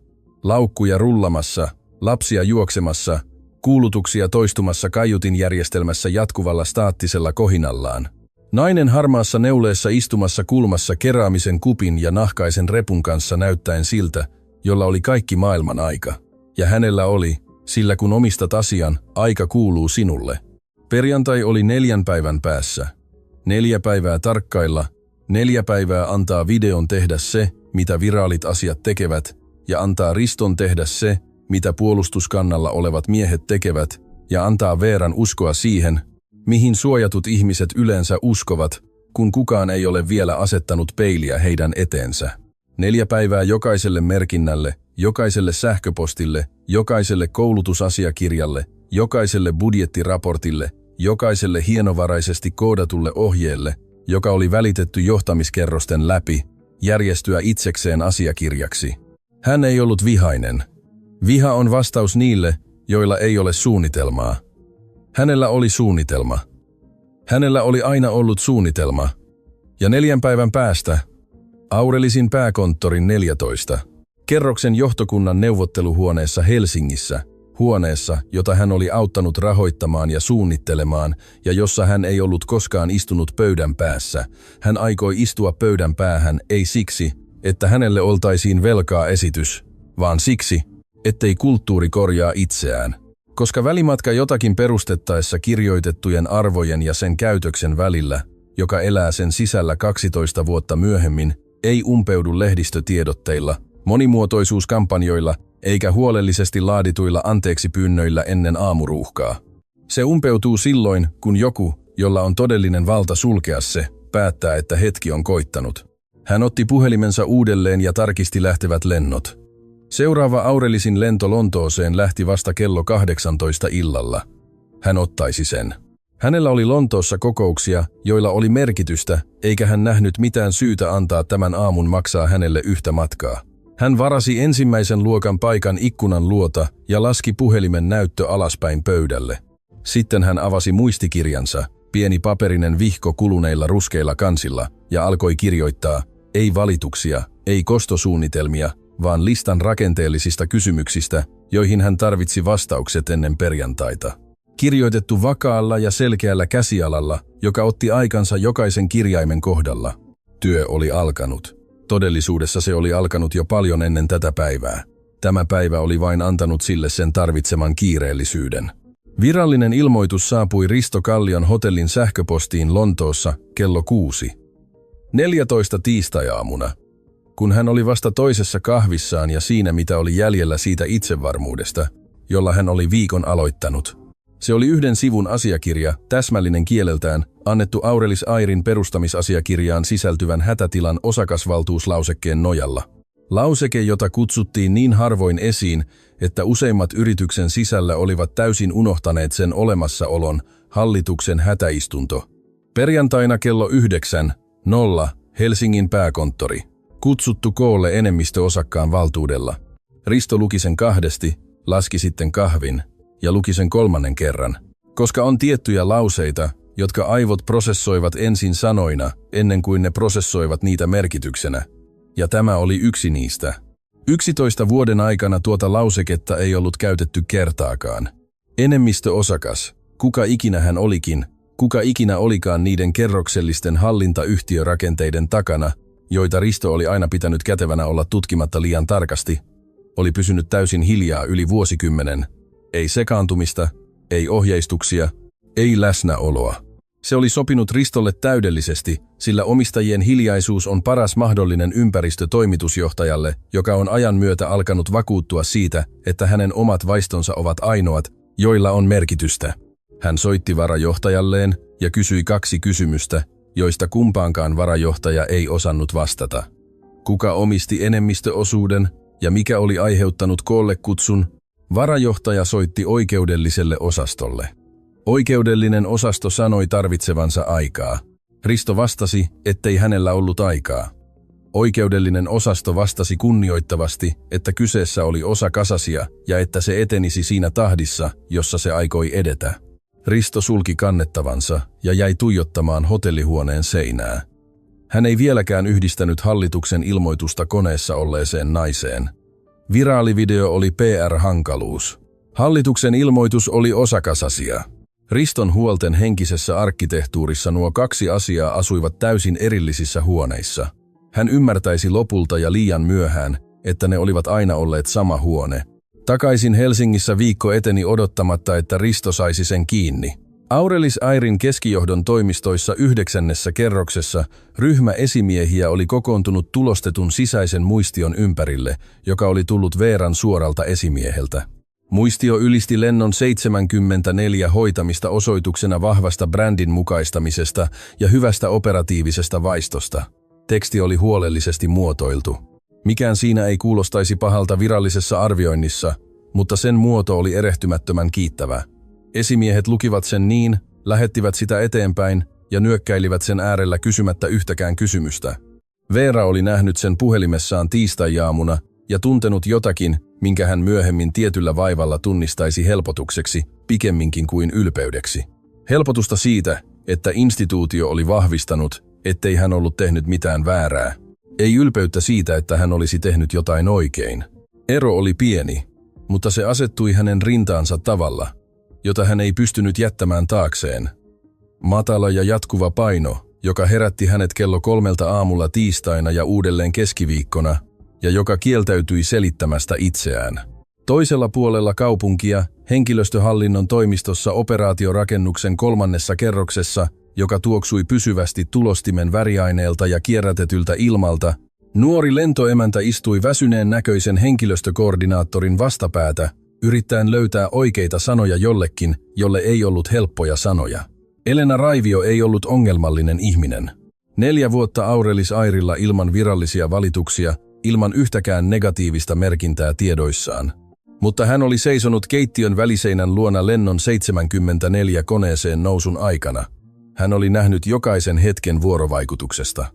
laukkuja rullamassa, lapsia juoksemassa, kuulutuksia toistumassa kaiutinjärjestelmässä jatkuvalla staattisella kohinallaan. Nainen harmaassa neuleessa istumassa kulmassa keraamisen kupin ja nahkaisen repun kanssa näyttäen siltä, jolla oli kaikki maailman aika. Ja hänellä oli, sillä kun omistat asian, aika kuuluu sinulle. Perjantai oli 4 päivän päässä. 4 päivää tarkkailla, 4 päivää antaa videon tehdä se, mitä viraalit asiat tekevät, ja antaa Riston tehdä se, mitä puolustuskannalla olevat miehet tekevät, ja antaa Veeran uskoa siihen, mihin suojatut ihmiset yleensä uskovat, kun kukaan ei ole vielä asettanut peiliä heidän eteensä. 4 päivää jokaiselle merkinnälle, jokaiselle sähköpostille, jokaiselle koulutusasiakirjalle, jokaiselle budjettiraportille, jokaiselle hienovaraisesti koodatulle ohjeelle, joka oli välitetty johtamiskerrosten läpi, järjestyä itsekseen asiakirjaksi. Hän ei ollut vihainen. Viha on vastaus niille, joilla ei ole suunnitelmaa. Hänellä oli suunnitelma. Hänellä oli aina ollut suunnitelma. Ja 4 päivän päästä, Aurelisin pääkonttorin 14, kerroksen johtokunnan neuvotteluhuoneessa Helsingissä, huoneessa, jota hän oli auttanut rahoittamaan ja suunnittelemaan, ja jossa hän ei ollut koskaan istunut pöydän päässä. Hän aikoi istua pöydän päähän ei siksi, että hänelle oltaisiin velkaa esitys, vaan siksi, ettei kulttuuri korjaa itseään. Koska välimatka jotakin perustettaessa kirjoitettujen arvojen ja sen käytöksen välillä, joka elää sen sisällä 12 vuotta myöhemmin, ei umpeudu lehdistötiedotteilla, monimuotoisuuskampanjoilla eikä huolellisesti laadituilla anteeksipyynnöillä ennen aamuruuhkaa. Se umpeutuu silloin, kun joku, jolla on todellinen valta sulkea se, päättää, että hetki on koittanut. Hän otti puhelimensa uudelleen ja tarkisti lähtevät lennot. Seuraava Aurelisin lento Lontooseen lähti vasta kello 18 illalla. Hän ottaisi sen. Hänellä oli Lontoossa kokouksia, joilla oli merkitystä, eikä hän nähnyt mitään syytä antaa tämän aamun maksaa hänelle yhtä matkaa. Hän varasi ensimmäisen luokan paikan ikkunan luota ja laski puhelimen näyttö alaspäin pöydälle. Sitten hän avasi muistikirjansa, pieni paperinen vihko kuluneilla ruskeilla kansilla, ja alkoi kirjoittaa, ei valituksia, ei kostosuunnitelmia, vaan listan rakenteellisista kysymyksistä, joihin hän tarvitsi vastaukset ennen perjantaita. Kirjoitettu vakaalla ja selkeällä käsialalla, joka otti aikansa jokaisen kirjaimen kohdalla. Työ oli alkanut. Todellisuudessa se oli alkanut jo paljon ennen tätä päivää. Tämä päivä oli vain antanut sille sen tarvitseman kiireellisyyden. Virallinen ilmoitus saapui Risto Kallion hotellin sähköpostiin Lontoossa kello 6:14 tiistai-aamuna. Kun hän oli vasta toisessa kahvissaan ja siinä mitä oli jäljellä siitä itsevarmuudesta, jolla hän oli viikon aloittanut. Se oli 1 sivun asiakirja, täsmällinen kieleltään, annettu Aurelis Airin perustamisasiakirjaan sisältyvän hätätilan osakasvaltuuslausekkeen nojalla. Lauseke, jota kutsuttiin niin harvoin esiin, että useimmat yrityksen sisällä olivat täysin unohtaneet sen olemassaolon, hallituksen hätäistunto. Perjantaina kello 9:00 Helsingin pääkonttori. Kutsuttu koolle enemmistöosakkaan valtuudella. Risto luki sen 2, laski sitten kahvin ja luki sen 3. kerran. Koska on tiettyjä lauseita, jotka aivot prosessoivat ensin sanoina ennen kuin ne prosessoivat niitä merkityksenä. Ja tämä oli yksi niistä. 11 vuoden aikana tuota lauseketta ei ollut käytetty kertaakaan. Enemmistöosakas, kuka ikinä hän olikin, kuka ikinä olikaan niiden kerroksellisten hallintayhtiörakenteiden takana, joita Risto oli aina pitänyt kätevänä olla tutkimatta liian tarkasti, oli pysynyt täysin hiljaa yli vuosikymmenen. Ei sekaantumista, ei ohjeistuksia, ei läsnäoloa. Se oli sopinut Ristolle täydellisesti, sillä omistajien hiljaisuus on paras mahdollinen ympäristö toimitusjohtajalle, joka on ajan myötä alkanut vakuuttua siitä, että hänen omat vaistonsa ovat ainoat, joilla on merkitystä. Hän soitti varajohtajalleen ja kysyi 2 kysymystä, joista kumpaankaan varajohtaja ei osannut vastata. Kuka omisti enemmistöosuuden ja mikä oli aiheuttanut koolle kutsun? Varajohtaja soitti oikeudelliselle osastolle. Oikeudellinen osasto sanoi tarvitsevansa aikaa. Risto vastasi, ettei hänellä ollut aikaa. Oikeudellinen osasto vastasi kunnioittavasti, että kyseessä oli osa kasasia ja että se etenisi siinä tahdissa, jossa se aikoi edetä. Risto sulki kannettavansa ja jäi tuijottamaan hotellihuoneen seinää. Hän ei vieläkään yhdistänyt hallituksen ilmoitusta koneessa olleeseen naiseen. Viraalivideo oli PR-hankaluus. Hallituksen ilmoitus oli osakasasia. Riston huolten henkisessä arkkitehtuurissa nuo 2 asiaa asuivat täysin erillisissä huoneissa. Hän ymmärtäisi lopulta ja liian myöhään, että ne olivat aina olleet sama huone. Takaisin Helsingissä viikko eteni odottamatta, että Risto saisi sen kiinni. Aurelis Airin keskijohdon toimistoissa 9. kerroksessa ryhmä esimiehiä oli kokoontunut tulostetun sisäisen muistion ympärille, joka oli tullut Veeran suoralta esimieheltä. Muistio ylisti lennon 74 hoitamista osoituksena vahvasta brändin mukaistamisesta ja hyvästä operatiivisesta vaistosta. Teksti oli huolellisesti muotoiltu. Mikään siinä ei kuulostaisi pahalta virallisessa arvioinnissa, mutta sen muoto oli erehtymättömän kiittävä. Esimiehet lukivat sen niin, lähettivät sitä eteenpäin ja nyökkäilivät sen äärellä kysymättä yhtäkään kysymystä. Veera oli nähnyt sen puhelimessaan tiistai-aamuna ja tuntenut jotakin, minkä hän myöhemmin tietyllä vaivalla tunnistaisi helpotukseksi, pikemminkin kuin ylpeydeksi. Helpotusta siitä, että instituutio oli vahvistanut, ettei hän ollut tehnyt mitään väärää. Ei ylpeyttä siitä, että hän olisi tehnyt jotain oikein. Ero oli pieni, mutta se asettui hänen rintaansa tavalla, jota hän ei pystynyt jättämään taakseen. Matala ja jatkuva paino, joka herätti hänet kello 3 aamulla tiistaina ja uudelleen keskiviikkona, ja joka kieltäytyi selittämästä itseään. Toisella puolella kaupunkia, henkilöstöhallinnon toimistossa operaatiorakennuksen 3. kerroksessa, joka tuoksui pysyvästi tulostimen väriaineelta ja kierrätetyltä ilmalta, Nuori lentoemäntä istui väsyneen näköisen henkilöstökoordinaattorin vastapäätä, yrittäen löytää oikeita sanoja jollekin, jolle ei ollut helppoja sanoja. Elena Raivio ei ollut ongelmallinen ihminen. 4 vuotta Aurelis Airilla ilman virallisia valituksia, ilman yhtäkään negatiivista merkintää tiedoissaan. Mutta hän oli seisonut keittiön väliseinän luona lennon 74 koneeseen nousun aikana. Hän oli nähnyt jokaisen hetken vuorovaikutuksesta.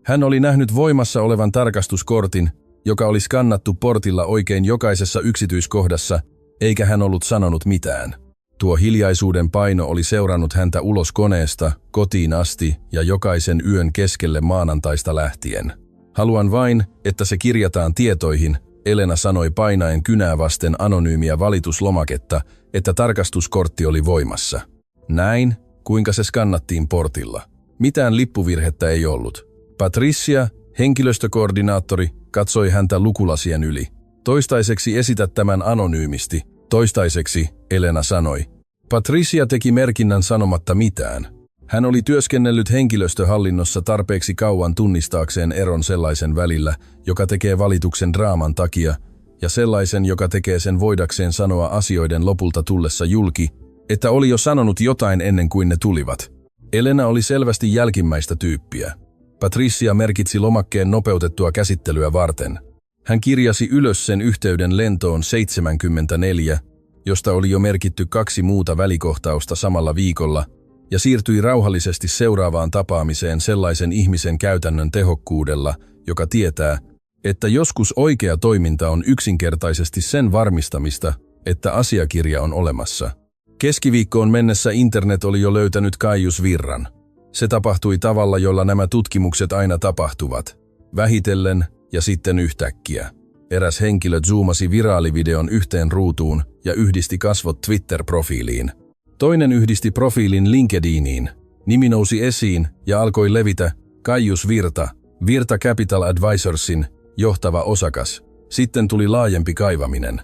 Hän oli nähnyt voimassa olevan tarkastuskortin, joka oli skannattu portilla oikein jokaisessa yksityiskohdassa, eikä hän ollut sanonut mitään. Tuo hiljaisuuden paino oli seurannut häntä ulos koneesta, kotiin asti ja jokaisen yön keskelle maanantaista lähtien. Haluan vain, että se kirjataan tietoihin, Elena sanoi painaen kynää vasten anonyymiä valituslomaketta, että tarkastuskortti oli voimassa. Näin, kuinka se skannattiin portilla. Mitään lippuvirhettä ei ollut. Patricia, henkilöstökoordinaattori, katsoi häntä lukulasien yli. Toistaiseksi esitä tämän anonyymisti. Toistaiseksi, Elena sanoi. Patricia teki merkinnän sanomatta mitään. Hän oli työskennellyt henkilöstöhallinnossa tarpeeksi kauan tunnistaakseen eron sellaisen välillä, joka tekee valituksen draaman takia, ja sellaisen, joka tekee sen voidakseen sanoa asioiden lopulta tullessa julki, että oli jo sanonut jotain ennen kuin ne tulivat. Elena oli selvästi jälkimmäistä tyyppiä. Patricia merkitsi lomakkeen nopeutettua käsittelyä varten. Hän kirjasi ylös sen yhteyden lentoon 74, josta oli jo merkitty 2 muuta välikohtausta samalla viikolla, ja siirtyi rauhallisesti seuraavaan tapaamiseen sellaisen ihmisen käytännön tehokkuudella, joka tietää, että joskus oikea toiminta on yksinkertaisesti sen varmistamista, että asiakirja on olemassa. Keskiviikkoon mennessä internet oli jo löytänyt Caius Virran. Se tapahtui tavalla, jolla nämä tutkimukset aina tapahtuvat. Vähitellen ja sitten yhtäkkiä. Eräs henkilö zoomasi viraalivideon yhteen ruutuun ja yhdisti kasvot Twitter-profiiliin. Toinen yhdisti profiilin LinkedIniin. Nimi nousi esiin ja alkoi levitä Caius Virta, Virta Capital Advisorsin johtava osakas. Sitten tuli laajempi kaivaminen.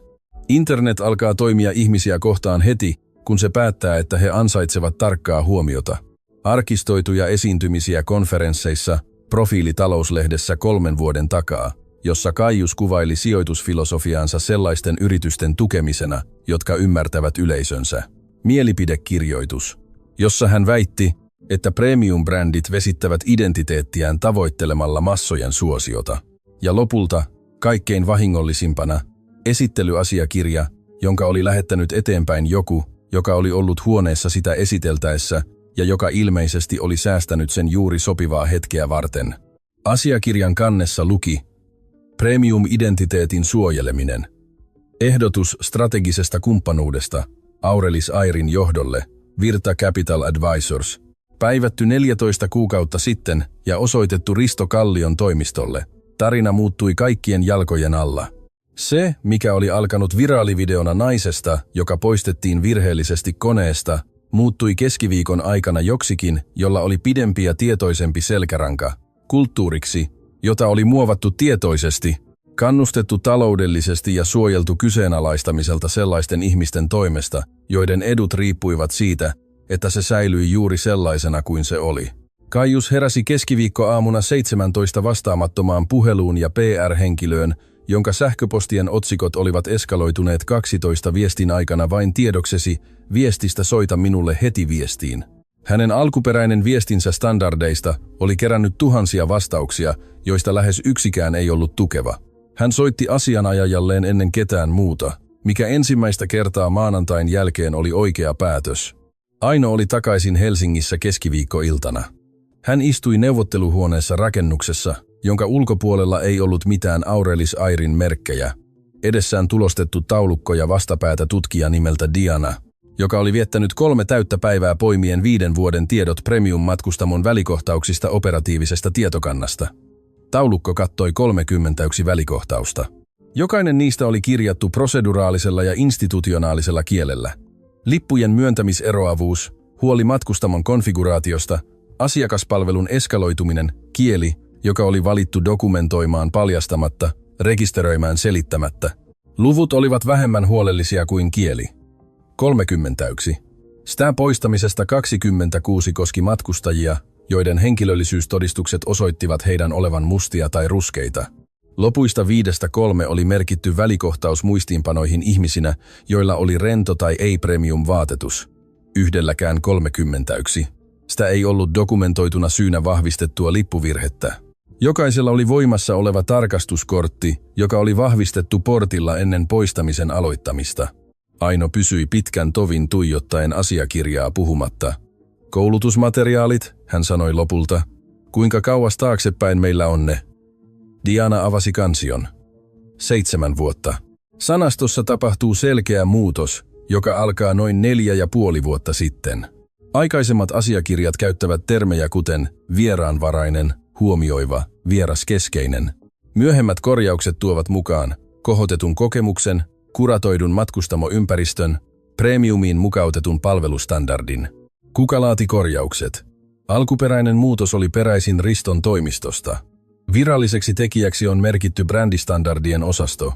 Internet alkaa toimia ihmisiä kohtaan heti, kun se päättää, että he ansaitsevat tarkkaa huomiota. Arkistoituja esiintymisiä konferensseissa, profiilitalouslehdessä 3 vuoden takaa, jossa Caius kuvaili sijoitusfilosofiaansa sellaisten yritysten tukemisena, jotka ymmärtävät yleisönsä. Mielipidekirjoitus, jossa hän väitti, että premium-brändit vesittävät identiteettiään tavoittelemalla massojen suosiota. Ja lopulta, kaikkein vahingollisimpana, esittelyasiakirja, jonka oli lähettänyt eteenpäin joku, joka oli ollut huoneessa sitä esiteltäessä ja joka ilmeisesti oli säästänyt sen juuri sopivaa hetkeä varten. Asiakirjan kannessa luki Premium-identiteetin suojeleminen. Ehdotus strategisesta kumppanuudesta Aurelis Airin johdolle, Virta Capital Advisors, päivätty 14 kuukautta sitten ja osoitettu Risto Kallion toimistolle. Tarina muuttui kaikkien jalkojen alla. Se, mikä oli alkanut viraalivideona naisesta, joka poistettiin virheellisesti koneesta, muuttui keskiviikon aikana joksikin, jolla oli pidempi ja tietoisempi selkäranka, kulttuuriksi, jota oli muovattu tietoisesti, kannustettu taloudellisesti ja suojeltu kyseenalaistamiselta sellaisten ihmisten toimesta, joiden edut riippuivat siitä, että se säilyi juuri sellaisena kuin se oli. Caius heräsi keskiviikkoaamuna 17 vastaamattomaan puheluun ja PR-henkilöön, jonka sähköpostien otsikot olivat eskaloituneet 12 viestin aikana vain tiedoksesi, viestistä soita minulle heti viestiin. Hänen alkuperäinen viestinsä standardeista oli kerännyt tuhansia vastauksia, joista lähes yksikään ei ollut tukeva. Hän soitti asianajajalleen ennen ketään muuta, mikä ensimmäistä kertaa maanantain jälkeen oli oikea päätös. Aino oli takaisin Helsingissä keskiviikkoiltana. Hän istui neuvotteluhuoneessa rakennuksessa, jonka ulkopuolella ei ollut mitään Aurelis Airin merkkejä. Edessään tulostettu taulukko ja vastapäätä tutkija nimeltä Diana, joka oli viettänyt 3 täyttä päivää poimien 5 vuoden tiedot Premium-matkustamon välikohtauksista operatiivisesta tietokannasta. Taulukko kattoi 31 välikohtausta. Jokainen niistä oli kirjattu proseduraalisella ja institutionaalisella kielellä. Lippujen myöntämiseroavuus, huoli matkustamon konfiguraatiosta, asiakaspalvelun eskaloituminen, kieli, joka oli valittu dokumentoimaan paljastamatta, rekisteröimään selittämättä. Luvut olivat vähemmän huolellisia kuin kieli. 31. Stää poistamisesta 26 koski matkustajia, joiden henkilöllisyystodistukset osoittivat heidän olevan mustia tai ruskeita. Lopuista 5-3 oli merkitty välikohtaus muistiinpanoihin ihmisinä, joilla oli rento tai ei-premium-vaatetus. Yhdelläkään 31. Sitä ei ollut dokumentoituna syynä vahvistettua lippuvirhettä. Jokaisella oli voimassa oleva tarkastuskortti, joka oli vahvistettu portilla ennen poistamisen aloittamista. Aino pysyi pitkän tovin tuijottaen asiakirjaa puhumatta. Koulutusmateriaalit, hän sanoi lopulta. Kuinka kauas taaksepäin meillä on ne? Diana avasi kansion. 7 vuotta. Sanastossa tapahtuu selkeä muutos, joka alkaa noin 4,5 vuotta sitten. Aikaisemmat asiakirjat käyttävät termejä kuten vieraanvarainen, huomioiva, vieraskeskeinen. Myöhemmät korjaukset tuovat mukaan kohotetun kokemuksen, kuratoidun matkustamoympäristön, premiumiin mukautetun palvelustandardin. Kuka laati korjaukset? Alkuperäinen muutos oli peräisin Riston toimistosta. Viralliseksi tekijäksi on merkitty brändistandardien osasto.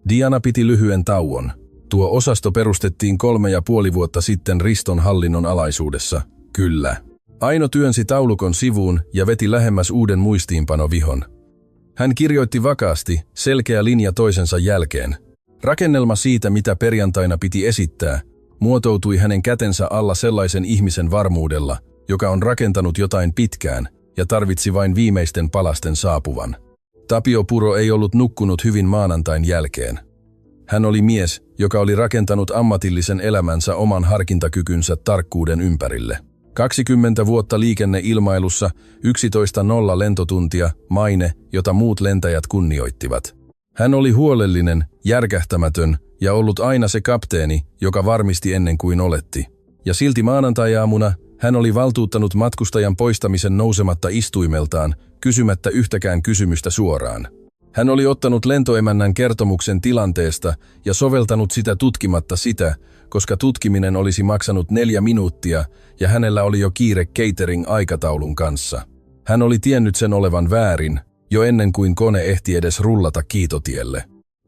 Diana piti lyhyen tauon. Tuo osasto perustettiin 3,5 vuotta sitten Riston hallinnon alaisuudessa. Kyllä. Aino työnsi taulukon sivuun ja veti lähemmäs uuden muistiinpanovihon. Hän kirjoitti vakaasti, selkeä linja toisensa jälkeen. Rakennelma siitä, mitä perjantaina piti esittää, muotoutui hänen kätensä alla sellaisen ihmisen varmuudella, joka on rakentanut jotain pitkään ja tarvitsi vain viimeisten palasten saapuvan. Tapio Puro ei ollut nukkunut hyvin maanantain jälkeen. Hän oli mies, joka oli rakentanut ammatillisen elämänsä oman harkintakykynsä tarkkuuden ympärille. 20 vuotta liikenneilmailussa, 11.0 lentotuntia, maine, jota muut lentäjät kunnioittivat. Hän oli huolellinen, järkähtämätön ja ollut aina se kapteeni, joka varmisti ennen kuin oletti. Ja silti maanantai-aamuna hän oli valtuuttanut matkustajan poistamisen nousematta istuimeltaan, kysymättä yhtäkään kysymystä suoraan. Hän oli ottanut lentoemännän kertomuksen tilanteesta ja soveltanut sitä tutkimatta sitä, koska tutkiminen olisi maksanut 4 minuuttia ja hänellä oli jo kiire catering-aikataulun kanssa. Hän oli tiennyt sen olevan väärin, jo ennen kuin kone ehti edes rullata kiitotielle.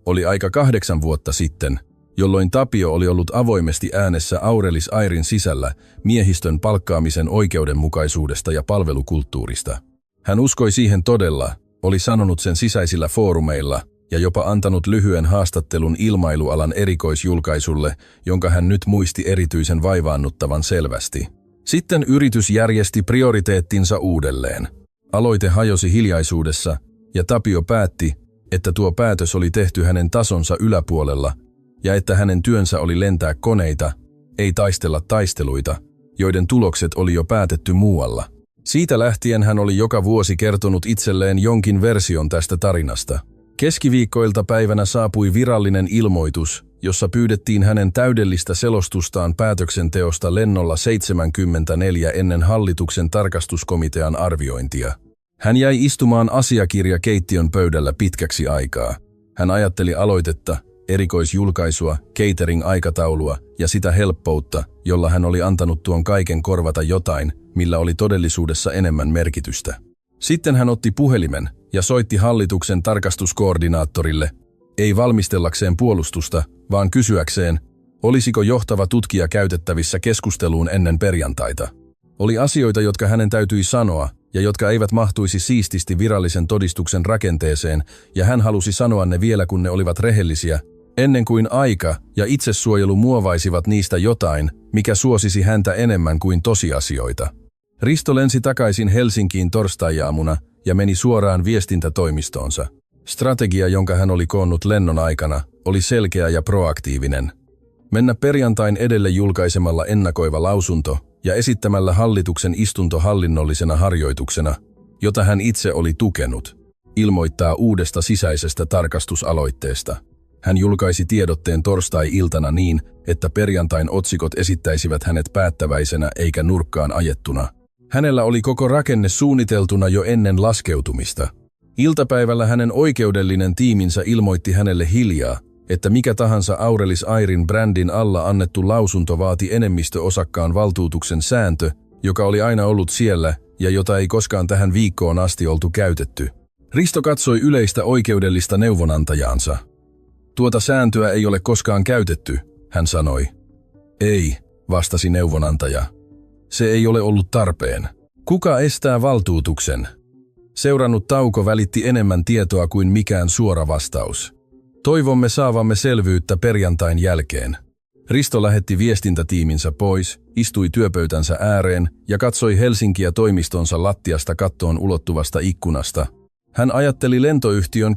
Oli aika 8 vuotta sitten, jolloin Tapio oli ollut avoimesti äänessä Aurelis Airin sisällä miehistön palkkaamisen oikeudenmukaisuudesta ja palvelukulttuurista. Hän uskoi siihen todella, oli sanonut sen sisäisillä foorumeilla ja jopa antanut lyhyen haastattelun ilmailualan erikoisjulkaisulle, jonka hän nyt muisti erityisen vaivaannuttavan selvästi. Sitten yritys järjesti prioriteettinsa uudelleen. Aloite hajosi hiljaisuudessa ja Tapio päätti, että tuo päätös oli tehty hänen tasonsa yläpuolella ja että hänen työnsä oli lentää koneita, ei taistella taisteluita, joiden tulokset oli jo päätetty muualla. Siitä lähtien hän oli joka vuosi kertonut itselleen jonkin version tästä tarinasta. Keskiviikkoilta päivänä saapui virallinen ilmoitus, jossa pyydettiin hänen täydellistä selostustaan päätöksenteosta lennolla 74 ennen hallituksen tarkastuskomitean arviointia. Hän jäi istumaan asiakirjakeittiön pöydällä pitkäksi aikaa. Hän ajatteli aloitetta, erikoisjulkaisua, catering-aikataulua ja sitä helppoutta, jolla hän oli antanut tuon kaiken korvata jotain, millä oli todellisuudessa enemmän merkitystä. Sitten hän otti puhelimen ja soitti hallituksen tarkastuskoordinaattorille, ei valmistellakseen puolustusta, vaan kysyäkseen, olisiko johtava tutkija käytettävissä keskusteluun ennen perjantaita. Oli asioita, jotka hänen täytyi sanoa ja jotka eivät mahtuisi siististi virallisen todistuksen rakenteeseen, ja hän halusi sanoa ne vielä, kun ne olivat rehellisiä, ennen kuin aika ja itsesuojelu muovaisivat niistä jotain, mikä suosisi häntä enemmän kuin tosiasioita. Risto lensi takaisin Helsinkiin torstai-aamuna ja meni suoraan viestintätoimistoonsa. Strategia, jonka hän oli koonnut lennon aikana, oli selkeä ja proaktiivinen. Mennä perjantain edelle julkaisemalla ennakoiva lausunto ja esittämällä hallituksen istunto hallinnollisena harjoituksena, jota hän itse oli tukenut. Ilmoittaa uudesta sisäisestä tarkastusaloitteesta. Hän julkaisi tiedotteen torstai-iltana niin, että perjantain otsikot esittäisivät hänet päättäväisenä eikä nurkkaan ajettuna. Hänellä oli koko rakenne suunniteltuna jo ennen laskeutumista. Iltapäivällä hänen oikeudellinen tiiminsä ilmoitti hänelle hiljaa, että mikä tahansa Aurelis Airin brändin alla annettu lausunto vaati enemmistöosakkaan valtuutuksen sääntö, joka oli aina ollut siellä ja jota ei koskaan tähän viikkoon asti oltu käytetty. Risto katsoi yleistä oikeudellista neuvonantajaansa. Tuota sääntöä ei ole koskaan käytetty, hän sanoi. Ei, vastasi neuvonantaja. Se ei ole ollut tarpeen. Kuka estää valtuutuksen? Seurannut tauko välitti enemmän tietoa kuin mikään suora vastaus. Toivomme saavamme selvyyttä perjantain jälkeen. Risto lähetti viestintätiiminsä pois, istui työpöytänsä ääreen ja katsoi Helsinkiä toimistonsa lattiasta kattoon ulottuvasta ikkunasta. Hän ajatteli lentoyhtiön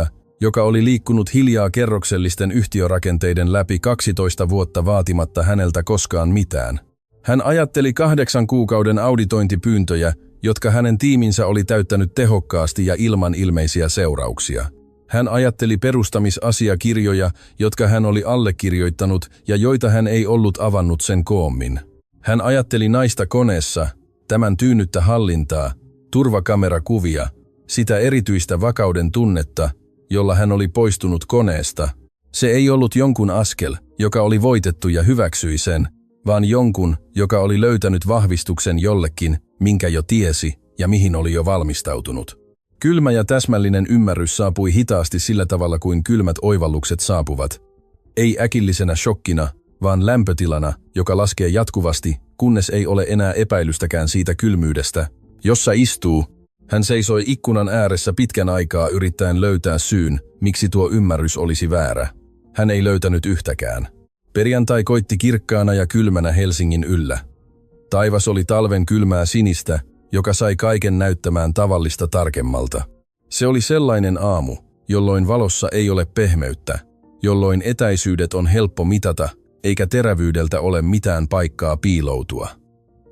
62%, joka oli liikkunut hiljaa kerroksellisten yhtiörakenteiden läpi 12 vuotta vaatimatta häneltä koskaan mitään. Hän ajatteli 8 kuukauden auditointipyyntöjä, jotka hänen tiiminsä oli täyttänyt tehokkaasti ja ilman ilmeisiä seurauksia. Hän ajatteli perustamisasiakirjoja, jotka hän oli allekirjoittanut ja joita hän ei ollut avannut sen koommin. Hän ajatteli naista koneessa, tämän tyynnyttä hallintaa, turvakamerakuvia, sitä erityistä vakauden tunnetta, jolla hän oli poistunut koneesta. Se ei ollut jonkun askel, joka oli voitettu ja hyväksyi sen, vaan jonkun, joka oli löytänyt vahvistuksen jollekin, minkä jo tiesi ja mihin oli jo valmistautunut. Kylmä ja täsmällinen ymmärrys saapui hitaasti sillä tavalla kuin kylmät oivallukset saapuvat. Ei äkillisenä shokkina, vaan lämpötilana, joka laskee jatkuvasti, kunnes ei ole enää epäilystäkään siitä kylmyydestä, jossa istuu. Hän seisoi ikkunan ääressä pitkän aikaa yrittäen löytää syyn, miksi tuo ymmärrys olisi väärä. Hän ei löytänyt yhtäkään. Perjantai koitti kirkkaana ja kylmänä Helsingin yllä. Taivas oli talven kylmää sinistä, joka sai kaiken näyttämään tavallista tarkemmalta. Se oli sellainen aamu, jolloin valossa ei ole pehmeyttä, jolloin etäisyydet on helppo mitata, eikä terävyydeltä ole mitään paikkaa piiloutua.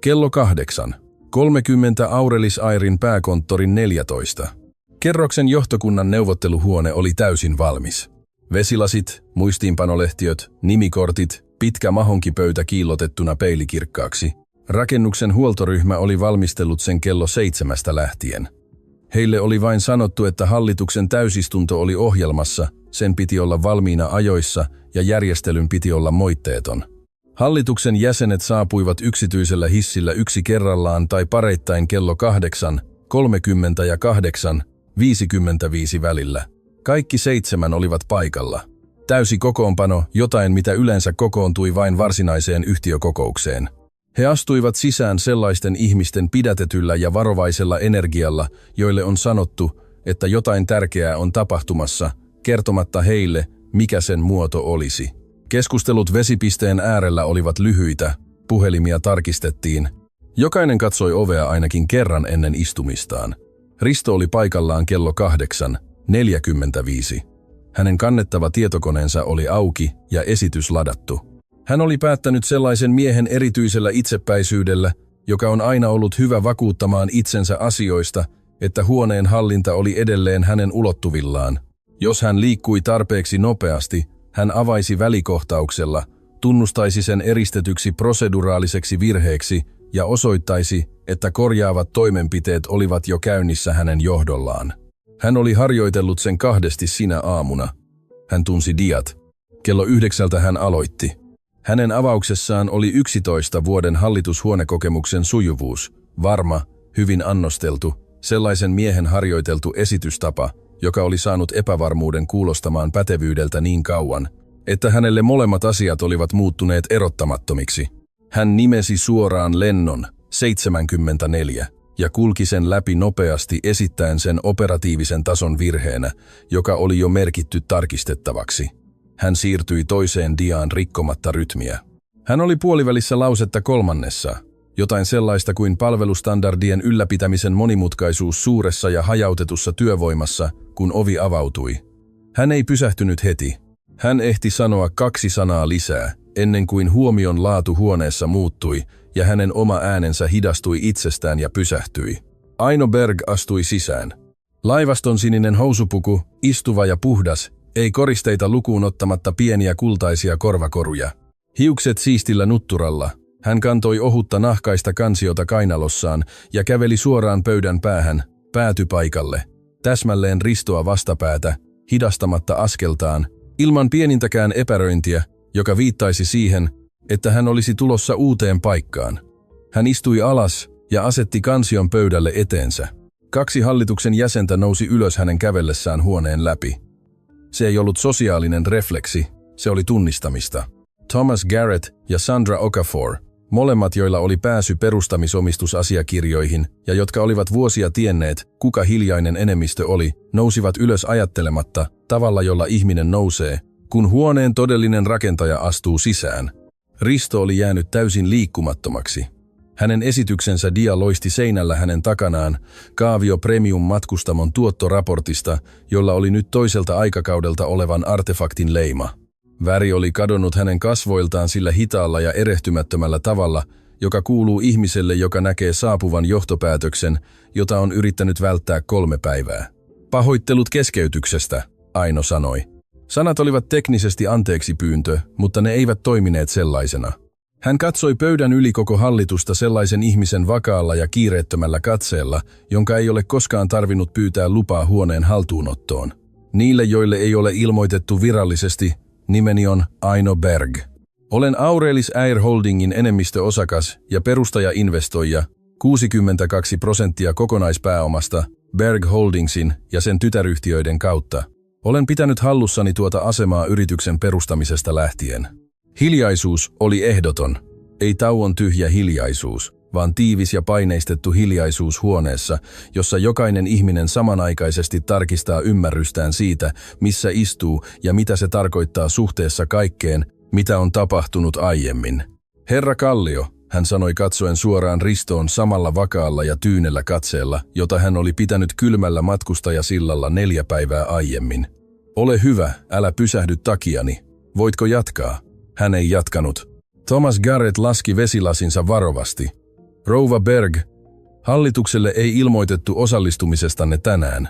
Kello 8:30 Aurelis Airin pääkonttorin 14. Kerroksen johtokunnan neuvotteluhuone oli täysin valmis. Vesilasit, muistiinpanolehtiöt, nimikortit, pitkä mahonkipöytä kiillotettuna peilikirkkaaksi. Rakennuksen huoltoryhmä oli valmistellut sen kello 7 lähtien. Heille oli vain sanottu, että hallituksen täysistunto oli ohjelmassa, sen piti olla valmiina ajoissa ja järjestelyn piti olla moitteeton. Hallituksen jäsenet saapuivat yksityisellä hissillä yksi kerrallaan tai pareittain kello 8:30 ja 8:55 välillä. Kaikki 7 olivat paikalla. Täysi kokoonpano, jotain mitä yleensä kokoontui vain varsinaiseen yhtiökokoukseen. He astuivat sisään sellaisten ihmisten pidätetyllä ja varovaisella energialla, joille on sanottu, että jotain tärkeää on tapahtumassa, kertomatta heille, mikä sen muoto olisi. Keskustelut vesipisteen äärellä olivat lyhyitä, puhelimia tarkistettiin. Jokainen katsoi ovea ainakin kerran ennen istumistaan. Risto oli paikallaan kello 8:45. Hänen kannettava tietokoneensa oli auki ja esitys ladattu. Hän oli päättänyt sellaisen miehen erityisellä itsepäisyydellä, joka on aina ollut hyvä vakuuttamaan itsensä asioista, että huoneen hallinta oli edelleen hänen ulottuvillaan. Jos hän liikkui tarpeeksi nopeasti, hän avaisi välikohtauksella, tunnustaisi sen eristetyksi proseduraaliseksi virheeksi ja osoittaisi, että korjaavat toimenpiteet olivat jo käynnissä hänen johdollaan. Hän oli harjoitellut sen kahdesti sinä aamuna. Hän tunsi diat. Kello 9 hän aloitti. Hänen avauksessaan oli 11 vuoden hallitushuonekokemuksen sujuvuus, varma, hyvin annosteltu, sellaisen miehen harjoiteltu esitystapa, joka oli saanut epävarmuuden kuulostamaan pätevyydeltä niin kauan, että hänelle molemmat asiat olivat muuttuneet erottamattomiksi. Hän nimesi suoraan lennon 74 ja kulki sen läpi nopeasti esittäen sen operatiivisen tason virheenä, joka oli jo merkitty tarkistettavaksi. Hän siirtyi toiseen diaan rikkomatta rytmiä. Hän oli puolivälissä lausetta 3. Jotain sellaista kuin palvelustandardien ylläpitämisen monimutkaisuus suuressa ja hajautetussa työvoimassa, kun ovi avautui. Hän ei pysähtynyt heti. Hän ehti sanoa 2 sanaa lisää, ennen kuin huomion laatu huoneessa muuttui ja hänen oma äänensä hidastui itsestään ja pysähtyi. Aino Berg astui sisään. Laivaston sininen housupuku, istuva ja puhdas, ei koristeita lukuun ottamatta pieniä kultaisia korvakoruja. Hiukset siistillä nutturalla. Hän kantoi ohutta nahkaista kansiota kainalossaan ja käveli suoraan pöydän päähän, päätypaikalle. Täsmälleen Ristoa vastapäätä, hidastamatta askeltaan, ilman pienintäkään epäröintiä, joka viittaisi siihen, että hän olisi tulossa uuteen paikkaan. Hän istui alas ja asetti kansion pöydälle eteensä. 2 hallituksen jäsentä nousi ylös hänen kävellessään huoneen läpi. Se ei ollut sosiaalinen refleksi, se oli tunnistamista. Thomas Garrett ja Sandra Okafor, Molemmat, joilla oli pääsy perustamisomistusasiakirjoihin ja jotka olivat vuosia tienneet, kuka hiljainen enemmistö oli, nousivat ylös ajattelematta tavalla, jolla ihminen nousee, kun huoneen todellinen rakentaja astuu sisään. Risto oli jäänyt täysin liikkumattomaksi. Hänen esityksensä dia loisti seinällä hänen takanaan kaavio Premium-matkustamon tuottoraportista, jolla oli nyt toiselta aikakaudelta olevan artefaktin leima. Väri oli kadonnut hänen kasvoiltaan sillä hitaalla ja erehtymättömällä tavalla, joka kuuluu ihmiselle, joka näkee saapuvan johtopäätöksen, jota on yrittänyt välttää 3 päivää. Pahoittelut keskeytyksestä, Aino sanoi. Sanat olivat teknisesti anteeksipyyntö, mutta ne eivät toimineet sellaisena. Hän katsoi pöydän yli koko hallitusta sellaisen ihmisen vakaalla ja kiireettömällä katseella, jonka ei ole koskaan tarvinnut pyytää lupaa huoneen haltuunottoon. Niille, joille ei ole ilmoitettu virallisesti, nimeni on Aino Berg. Olen Aurelis Air Holdingin enemmistöosakas ja perustaja-investoija, 62% kokonaispääomasta, Berg Holdingsin ja sen tytäryhtiöiden kautta. Olen pitänyt hallussani tuota asemaa yrityksen perustamisesta lähtien. Hiljaisuus oli ehdoton. Ei tauon tyhjä hiljaisuus, vaan tiivis ja paineistettu hiljaisuus huoneessa, jossa jokainen ihminen samanaikaisesti tarkistaa ymmärrystään siitä, missä istuu ja mitä se tarkoittaa suhteessa kaikkeen, mitä on tapahtunut aiemmin. Herra Kallio, hän sanoi katsoen suoraan Ristoon samalla vakaalla ja tyynellä katseella, jota hän oli pitänyt kylmällä matkustajasillalla 4 päivää aiemmin. Ole hyvä, älä pysähdy takiani. Voitko jatkaa? Hän ei jatkanut. Thomas Garrett laski vesilasinsa varovasti. Rouva Berg, hallitukselle ei ilmoitettu osallistumisestanne tänään.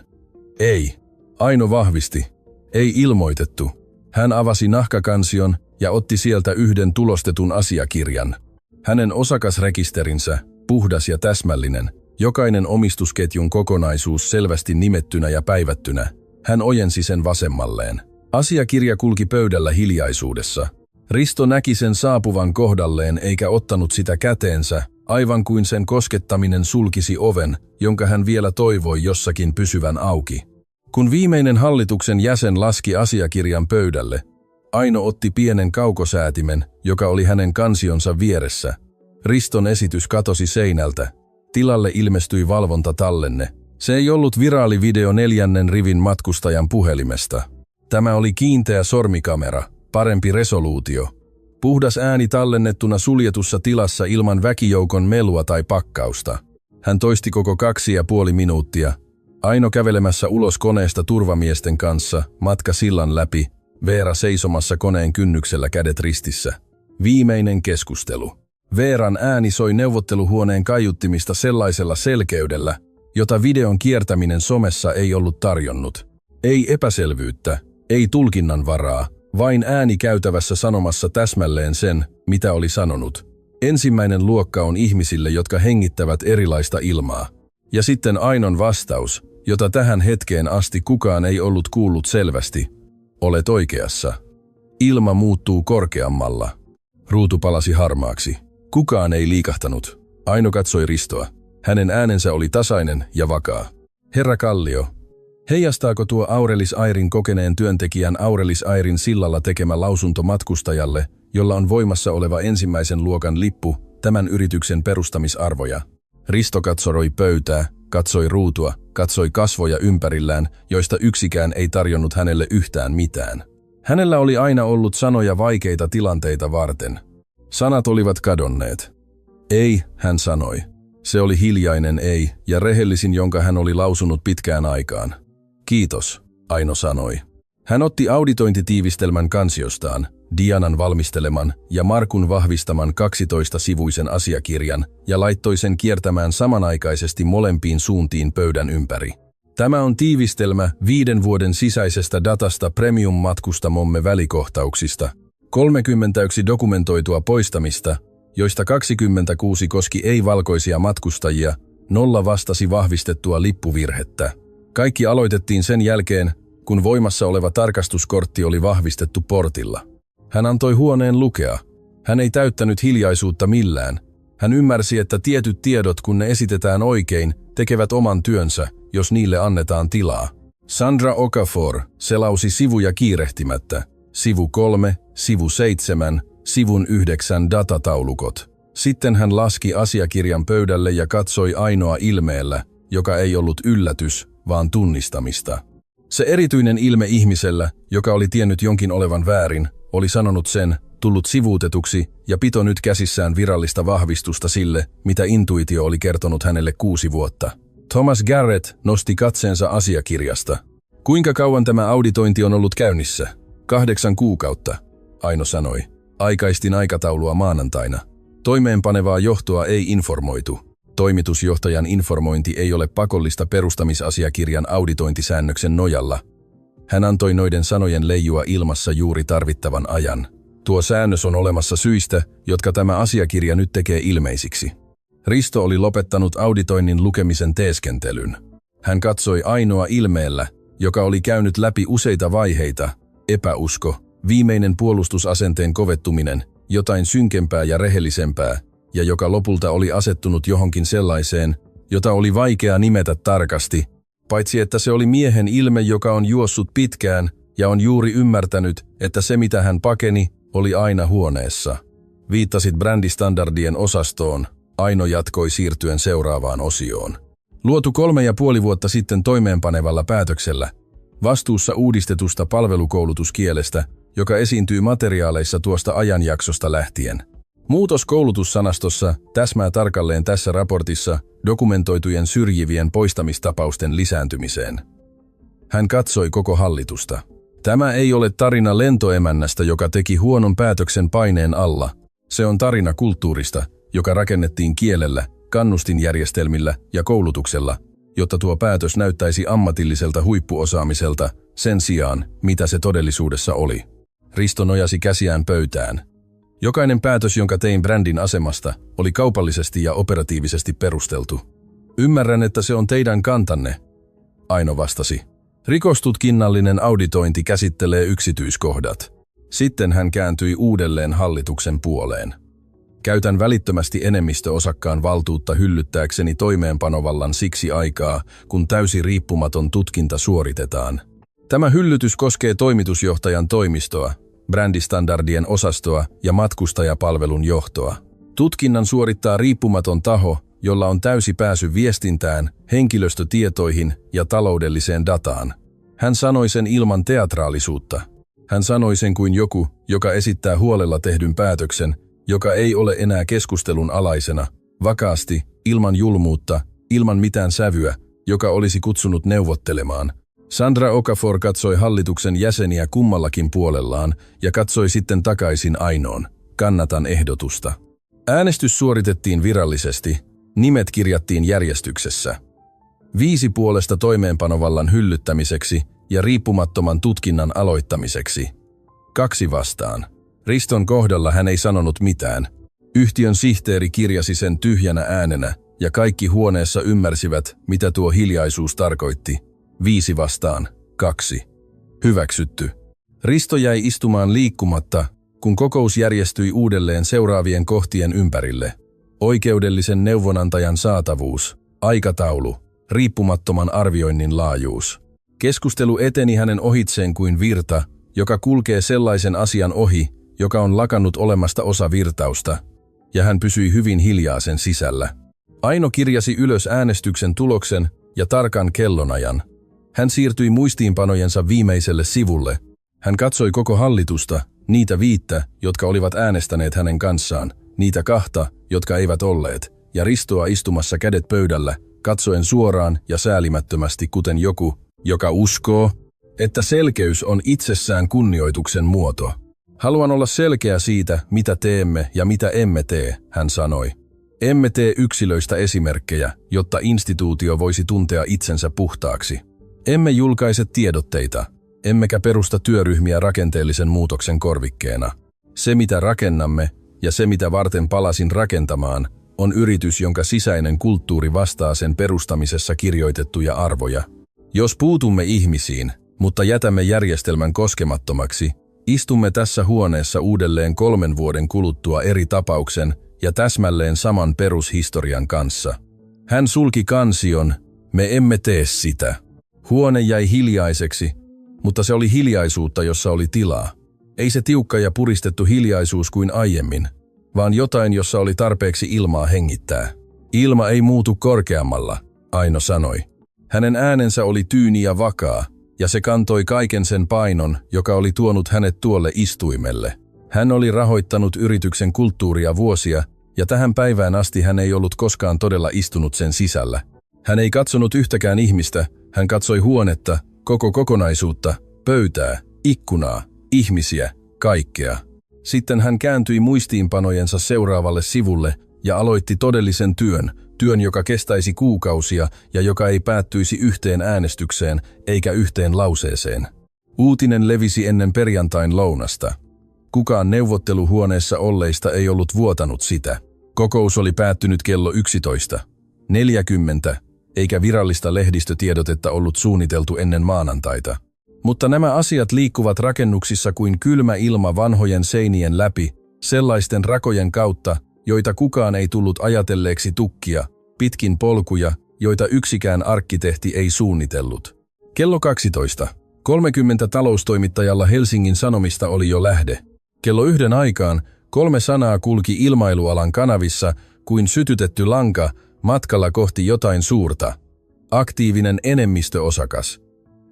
Ei. Aino vahvisti. Ei ilmoitettu. Hän avasi nahkakansion ja otti sieltä yhden tulostetun asiakirjan. Hänen osakasrekisterinsä, puhdas ja täsmällinen, jokainen omistusketjun kokonaisuus selvästi nimettynä ja päivättynä. Hän ojensi sen vasemmalleen. Asiakirja kulki pöydällä hiljaisuudessa. Risto näki sen saapuvan kohdalleen eikä ottanut sitä käteensä, aivan kuin sen koskettaminen sulkisi oven, jonka hän vielä toivoi jossakin pysyvän auki. Kun viimeinen hallituksen jäsen laski asiakirjan pöydälle, Aino otti pienen kaukosäätimen, joka oli hänen kansionsa vieressä. Riston esitys katosi seinältä. Tilalle ilmestyi valvontatallenne. Se ei ollut viraalivideo 4. rivin matkustajan puhelimesta. Tämä oli kiinteä sormikamera, parempi resoluutio. Puhdas ääni tallennettuna suljetussa tilassa ilman väkijoukon melua tai pakkausta. Hän toisti koko 2,5 minuuttia. Aino kävelemässä ulos koneesta turvamiesten kanssa, matka sillan läpi, Veera seisomassa koneen kynnyksellä kädet ristissä. Viimeinen keskustelu. Veeran ääni soi neuvotteluhuoneen kaiuttimista sellaisella selkeydellä, jota videon kiertäminen somessa ei ollut tarjonnut. Ei epäselvyyttä, ei tulkinnan varaa, vain ääni käytävässä sanomassa täsmälleen sen, mitä oli sanonut. Ensimmäinen luokka on ihmisille, jotka hengittävät erilaista ilmaa. Ja sitten Ainon vastaus, jota tähän hetkeen asti kukaan ei ollut kuullut selvästi. Olet oikeassa. Ilma muuttuu korkeammalla. Ruutu palasi harmaaksi. Kukaan ei liikahtanut. Aino katsoi Ristoa. Hänen äänensä oli tasainen ja vakaa. Herra Kallio, heijastaako tuo Aurelis Airin kokeneen työntekijän Aurelis Airin sillalla tekemä lausunto matkustajalle, jolla on voimassa oleva ensimmäisen luokan lippu, tämän yrityksen perustamisarvoja? Risto katsoi pöytää, katsoi ruutua, katsoi kasvoja ympärillään, joista yksikään ei tarjonnut hänelle yhtään mitään. Hänellä oli aina ollut sanoja vaikeita tilanteita varten. Sanat olivat kadonneet. Ei, hän sanoi. Se oli hiljainen ei ja rehellisin, jonka hän oli lausunut pitkään aikaan. Kiitos, Aino sanoi. Hän otti auditointitiivistelmän kansiostaan, Dianan valmisteleman ja Markun vahvistaman 12-sivuisen asiakirjan ja laittoi sen kiertämään samanaikaisesti molempiin suuntiin pöydän ympäri. Tämä on tiivistelmä 5 vuoden sisäisestä datasta Premium-matkustamomme välikohtauksista, 31 dokumentoitua poistamista, joista 26 koski ei-valkoisia matkustajia, 0 vastasi vahvistettua lippuvirhettä. Kaikki aloitettiin sen jälkeen, kun voimassa oleva tarkastuskortti oli vahvistettu portilla. Hän antoi huoneen lukea. Hän ei täyttänyt hiljaisuutta millään. Hän ymmärsi, että tietyt tiedot, kun ne esitetään oikein, tekevät oman työnsä, jos niille annetaan tilaa. Sandra Okafor selausi sivuja kiirehtimättä. Sivu 3, sivu 7, sivun 9 datataulukot. Sitten hän laski asiakirjan pöydälle ja katsoi Ainoa ilmeellä, joka ei ollut yllätys, vaan tunnistamista. Se erityinen ilme ihmisellä, joka oli tiennyt jonkin olevan väärin, oli sanonut sen, tullut sivuutetuksi ja pito nyt käsissään virallista vahvistusta sille, mitä intuitio oli kertonut hänelle 6 vuotta. Thomas Garrett nosti katseensa asiakirjasta. Kuinka kauan tämä auditointi on ollut käynnissä? 8 kuukautta, Aino sanoi. Aikaistin aikataulua maanantaina. Toimeenpanevaa johtoa ei informoitu. Toimitusjohtajan informointi ei ole pakollista perustamisasiakirjan auditointisäännöksen nojalla. Hän antoi noiden sanojen leijua ilmassa juuri tarvittavan ajan. Tuo säännös on olemassa syistä, jotka tämä asiakirja nyt tekee ilmeisiksi. Risto oli lopettanut auditoinnin lukemisen teeskentelyn. Hän katsoi Ainoa ilmeellä, joka oli käynyt läpi useita vaiheita, epäusko, viimeinen puolustusasenteen kovettuminen, jotain synkempää ja rehellisempää, ja joka lopulta oli asettunut johonkin sellaiseen, jota oli vaikea nimetä tarkasti, paitsi että se oli miehen ilme, joka on juossut pitkään ja on juuri ymmärtänyt, että se mitä hän pakeni, oli aina huoneessa. Viittasit brändistandardien osastoon, Aino jatkoi siirtyen seuraavaan osioon. Luotu 3,5 vuotta sitten toimeenpanevalla päätöksellä, vastuussa uudistetusta palvelukoulutuskielestä, joka esiintyy materiaaleissa tuosta ajanjaksosta lähtien. Muutos koulutussanastossa täsmää tarkalleen tässä raportissa dokumentoitujen syrjivien poistamistapausten lisääntymiseen. Hän katsoi koko hallitusta. Tämä ei ole tarina lentoemännästä, joka teki huonon päätöksen paineen alla. Se on tarina kulttuurista, joka rakennettiin kielellä, kannustinjärjestelmillä ja koulutuksella, jotta tuo päätös näyttäisi ammatilliselta huippuosaamiselta sen sijaan, mitä se todellisuudessa oli. Risto nojasi käsiään pöytään. Jokainen päätös, jonka tein brändin asemasta, oli kaupallisesti ja operatiivisesti perusteltu. Ymmärrän, että se on teidän kantanne, Aino vastasi. Rikostutkinnallinen auditointi käsittelee yksityiskohdat. Sitten hän kääntyi uudelleen hallituksen puoleen. Käytän välittömästi enemmistöosakkaan valtuutta hyllyttääkseni toimeenpanovallan siksi aikaa, kun täysi riippumaton tutkinta suoritetaan. Tämä hyllytys koskee toimitusjohtajan toimistoa, brändistandardien osastoa ja matkustajapalvelun johtoa. Tutkinnan suorittaa riippumaton taho, jolla on täysi pääsy viestintään, henkilöstötietoihin ja taloudelliseen dataan. Hän sanoi sen ilman teatraalisuutta. Hän sanoi sen kuin joku, joka esittää huolella tehdyn päätöksen, joka ei ole enää keskustelun alaisena, vakaasti, ilman julmuutta, ilman mitään sävyä, joka olisi kutsunut neuvottelemaan. Sandra Okafor katsoi hallituksen jäseniä kummallakin puolellaan ja katsoi sitten takaisin Ainoon. Kannatan ehdotusta. Äänestys suoritettiin virallisesti. Nimet kirjattiin järjestyksessä. 5 puolesta toimeenpanovallan hyllyttämiseksi ja riippumattoman tutkinnan aloittamiseksi. 2 vastaan. Riston kohdalla hän ei sanonut mitään. Yhtiön sihteeri kirjasi sen tyhjänä äänenä, ja kaikki huoneessa ymmärsivät, mitä tuo hiljaisuus tarkoitti. 5 vastaan, 2. Hyväksytty. Risto jäi istumaan liikkumatta, kun kokous järjestyi uudelleen seuraavien kohtien ympärille. Oikeudellisen neuvonantajan saatavuus, aikataulu, riippumattoman arvioinnin laajuus. Keskustelu eteni hänen ohitseen kuin virta, joka kulkee sellaisen asian ohi, joka on lakannut olemasta osa virtausta, ja hän pysyi hyvin hiljaa sen sisällä. Aino kirjasi ylös äänestyksen tuloksen ja tarkan kellonajan. Hän siirtyi muistiinpanojensa viimeiselle sivulle. Hän katsoi koko hallitusta, niitä 5, jotka olivat äänestäneet hänen kanssaan, niitä 2, jotka eivät olleet, ja Ristoa istumassa kädet pöydällä, katsoen suoraan ja säälimättömästi kuten joku, joka uskoo, että selkeys on itsessään kunnioituksen muoto. Haluan olla selkeä siitä, mitä teemme ja mitä emme tee, hän sanoi. Emme tee yksilöistä esimerkkejä, jotta instituutio voisi tuntea itsensä puhtaaksi. Emme julkaise tiedotteita, emmekä perusta työryhmiä rakenteellisen muutoksen korvikkeena. Se, mitä rakennamme, ja se, mitä varten palasin rakentamaan, on yritys, jonka sisäinen kulttuuri vastaa sen perustamisessa kirjoitettuja arvoja. Jos puutumme ihmisiin, mutta jätämme järjestelmän koskemattomaksi, istumme tässä huoneessa uudelleen 3 vuoden kuluttua eri tapauksen ja täsmälleen saman perushistorian kanssa. Hän sulki kansion, me emme tee sitä. Huone jäi hiljaiseksi, mutta se oli hiljaisuutta, jossa oli tilaa. Ei se tiukka ja puristettu hiljaisuus kuin aiemmin, vaan jotain, jossa oli tarpeeksi ilmaa hengittää. Ilma ei muutu korkeammalla, Aino sanoi. Hänen äänensä oli tyyni ja vakaa, ja se kantoi kaiken sen painon, joka oli tuonut hänet tuolle istuimelle. Hän oli rahoittanut yrityksen kulttuuria vuosia, ja tähän päivään asti hän ei ollut koskaan todella istunut sen sisällä. Hän ei katsonut yhtäkään ihmistä, hän katsoi huonetta, koko kokonaisuutta, pöytää, ikkunaa, ihmisiä, kaikkea. Sitten hän kääntyi muistiinpanojensa seuraavalle sivulle ja aloitti todellisen työn, joka kestäisi kuukausia ja joka ei päättyisi yhteen äänestykseen eikä yhteen lauseeseen. Uutinen levisi ennen perjantain lounasta. Kukaan neuvotteluhuoneessa olleista ei ollut vuotanut sitä. Kokous oli päättynyt kello 11:40, eikä virallista lehdistötiedotetta ollut suunniteltu ennen maanantaita. Mutta nämä asiat liikkuvat rakennuksissa kuin kylmä ilma vanhojen seinien läpi, sellaisten rakojen kautta, joita kukaan ei tullut ajatelleeksi tukkia, pitkin polkuja, joita yksikään arkkitehti ei suunnitellut. Kello 12:30 taloustoimittajalla Helsingin Sanomista oli jo lähde. Kello 1 aikaan 3 sanaa kulki ilmailualan kanavissa kuin sytytetty lanka matkalla kohti jotain suurta. Aktiivinen enemmistöosakas.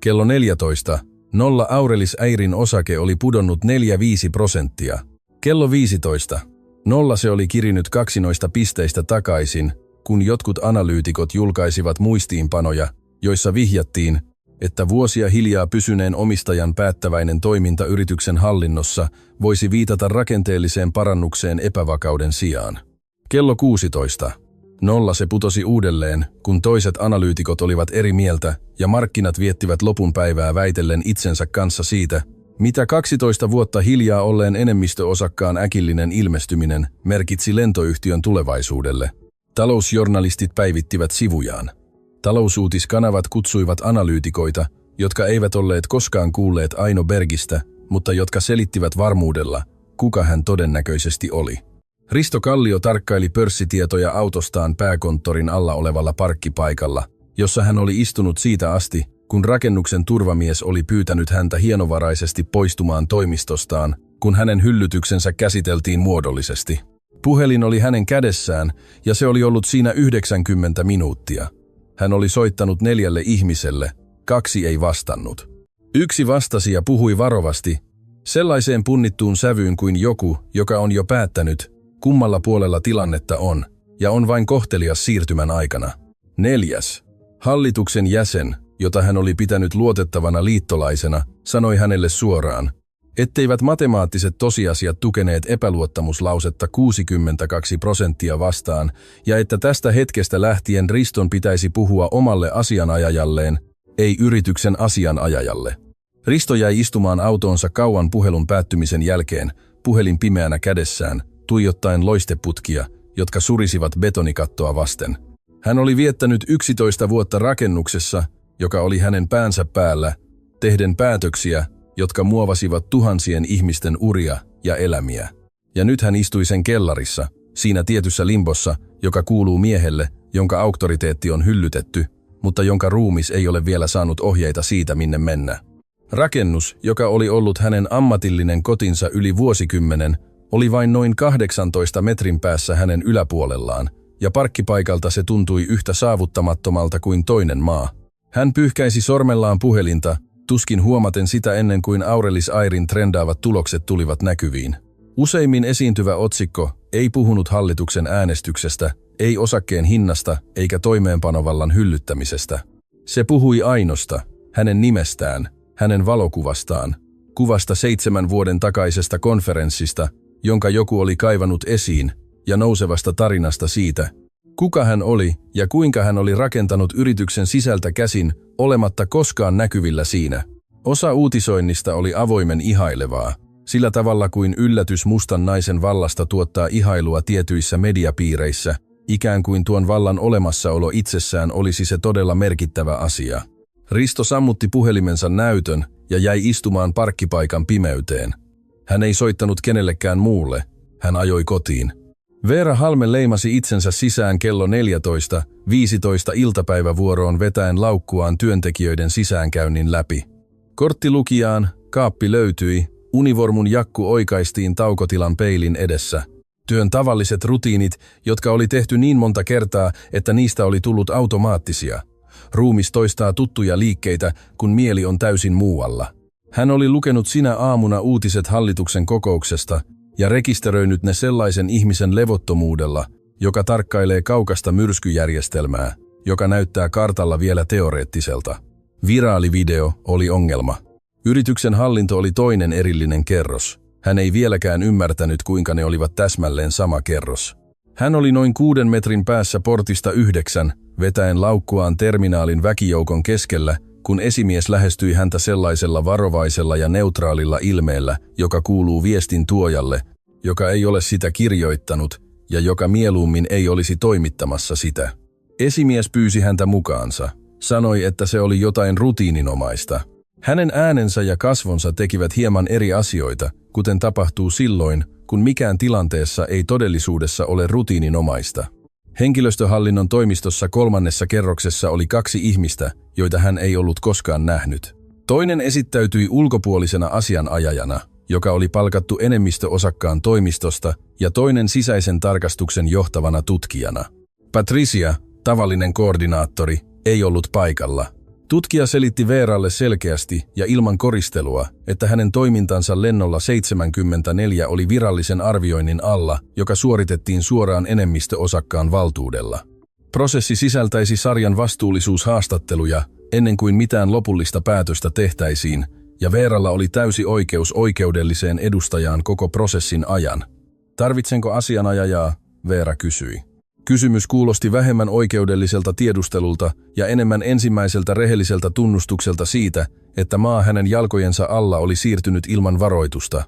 Kello 14:00 Aurelis Äirin osake oli pudonnut 4–5%. Kello 15:00 se oli kirinyt 2 noista pisteistä takaisin, kun jotkut analyytikot julkaisivat muistiinpanoja, joissa vihjattiin, että vuosia hiljaa pysyneen omistajan päättäväinen toiminta yrityksen hallinnossa voisi viitata rakenteelliseen parannukseen epävakauden sijaan. Kello 16:00 se putosi uudelleen, kun toiset analyytikot olivat eri mieltä ja markkinat viettivät lopun päivää väitellen itsensä kanssa siitä, mitä 12 vuotta hiljaa olleen enemmistöosakkaan äkillinen ilmestyminen merkitsi lentoyhtiön tulevaisuudelle. Talousjournalistit päivittivät sivujaan. Talousuutiskanavat kutsuivat analyytikoita, jotka eivät olleet koskaan kuulleet Aino Bergistä, mutta jotka selittivät varmuudella, kuka hän todennäköisesti oli. Risto Kallio tarkkaili pörssitietoja autostaan pääkonttorin alla olevalla parkkipaikalla, jossa hän oli istunut siitä asti, kun rakennuksen turvamies oli pyytänyt häntä hienovaraisesti poistumaan toimistostaan, kun hänen hyllytyksensä käsiteltiin muodollisesti. Puhelin oli hänen kädessään, ja se oli ollut siinä 90 minuuttia. Hän oli soittanut 4 ihmiselle, 2 ei vastannut. 1 vastasi ja puhui varovasti, sellaiseen punnittuun sävyyn kuin joku, joka on jo päättänyt, kummalla puolella tilannetta on, ja on vain kohtelias siirtymän aikana. 4. Hallituksen jäsen, jota hän oli pitänyt luotettavana liittolaisena, sanoi hänelle suoraan, etteivät matemaattiset tosiasiat tukeneet epäluottamuslausetta 62% vastaan, ja että tästä hetkestä lähtien Riston pitäisi puhua omalle asianajajalleen, ei yrityksen asianajajalle. Risto jäi istumaan autoonsa kauan puhelun päättymisen jälkeen, puhelin pimeänä kädessään, tuijottaen loisteputkia, jotka surisivat betonikattoa vasten. Hän oli viettänyt 11 vuotta rakennuksessa, joka oli hänen päänsä päällä, tehden päätöksiä, jotka muovasivat tuhansien ihmisten uria ja elämiä. Ja nyt hän istui sen kellarissa, siinä tietyssä limbossa, joka kuuluu miehelle, jonka auktoriteetti on hyllytetty, mutta jonka ruumis ei ole vielä saanut ohjeita siitä, minne mennä. Rakennus, joka oli ollut hänen ammatillinen kotinsa yli vuosikymmenen, oli vain noin 18 metrin päässä hänen yläpuolellaan, ja parkkipaikalta se tuntui yhtä saavuttamattomalta kuin toinen maa. Hän pyyhkäisi sormellaan puhelinta, tuskin huomaten sitä ennen kuin Aurelis Äirin trendaavat tulokset tulivat näkyviin. Useimmin esiintyvä otsikko ei puhunut hallituksen äänestyksestä, ei osakkeen hinnasta eikä toimeenpanovallan hyllyttämisestä. Se puhui Ainosta, hänen nimestään, hänen valokuvastaan, kuvasta 7 vuoden takaisesta konferenssista, jonka joku oli kaivannut esiin, ja nousevasta tarinasta siitä, kuka hän oli ja kuinka hän oli rakentanut yrityksen sisältä käsin, olematta koskaan näkyvillä siinä. Osa uutisoinnista oli avoimen ihailevaa, sillä tavalla kuin yllätys mustan naisen vallasta tuottaa ihailua tietyissä mediapiireissä, ikään kuin tuon vallan olemassaolo itsessään olisi se todella merkittävä asia. Risto sammutti puhelimensa näytön ja jäi istumaan parkkipaikan pimeyteen. Hän ei soittanut kenellekään muulle, hän ajoi kotiin. Veera Halme leimasi itsensä sisään kello 14:15 iltapäivävuoroon vetäen laukkuaan työntekijöiden sisäänkäynnin läpi. Kortti lukijaan, kaappi löytyi, univormun jakku oikaistiin taukotilan peilin edessä. Työn tavalliset rutiinit, jotka oli tehty niin monta kertaa, että niistä oli tullut automaattisia. Ruumis toistaa tuttuja liikkeitä, kun mieli on täysin muualla. Hän oli lukenut sinä aamuna uutiset hallituksen kokouksesta ja rekisteröinyt ne sellaisen ihmisen levottomuudella, joka tarkkailee kaukasta myrskyjärjestelmää, joka näyttää kartalla vielä teoreettiselta. Viraalivideo oli ongelma. Yrityksen hallinto oli toinen erillinen kerros. Hän ei vieläkään ymmärtänyt, kuinka ne olivat täsmälleen sama kerros. Hän oli noin 6 metrin päässä portista 9, vetäen laukkuaan terminaalin väkijoukon keskellä, kun esimies lähestyi häntä sellaisella varovaisella ja neutraalilla ilmeellä, joka kuuluu viestin tuojalle, joka ei ole sitä kirjoittanut ja joka mieluummin ei olisi toimittamassa sitä. Esimies pyysi häntä mukaansa. Sanoi, että se oli jotain rutiininomaista. Hänen äänensä ja kasvonsa tekivät hieman eri asioita, kuten tapahtuu silloin, kun mikään tilanteessa ei todellisuudessa ole rutiininomaista. Henkilöstöhallinnon toimistossa 3. kerroksessa oli 2 ihmistä, joita hän ei ollut koskaan nähnyt. Toinen esittäytyi ulkopuolisena asianajajana, joka oli palkattu enemmistöosakkaan toimistosta, ja toinen sisäisen tarkastuksen johtavana tutkijana. Patricia, tavallinen koordinaattori, ei ollut paikalla. Tutkija selitti Veeralle selkeästi ja ilman koristelua, että hänen toimintansa lennolla 74 oli virallisen arvioinnin alla, joka suoritettiin suoraan enemmistöosakkaan valtuudella. Prosessi sisältäisi sarjan vastuullisuushaastatteluja ennen kuin mitään lopullista päätöstä tehtäisiin, ja Veeralla oli täysi oikeus oikeudelliseen edustajaan koko prosessin ajan. Tarvitsenko asianajajaa? Veera kysyi. Kysymys kuulosti vähemmän oikeudelliselta tiedustelulta ja enemmän ensimmäiseltä rehelliseltä tunnustukselta siitä, että maa hänen jalkojensa alla oli siirtynyt ilman varoitusta.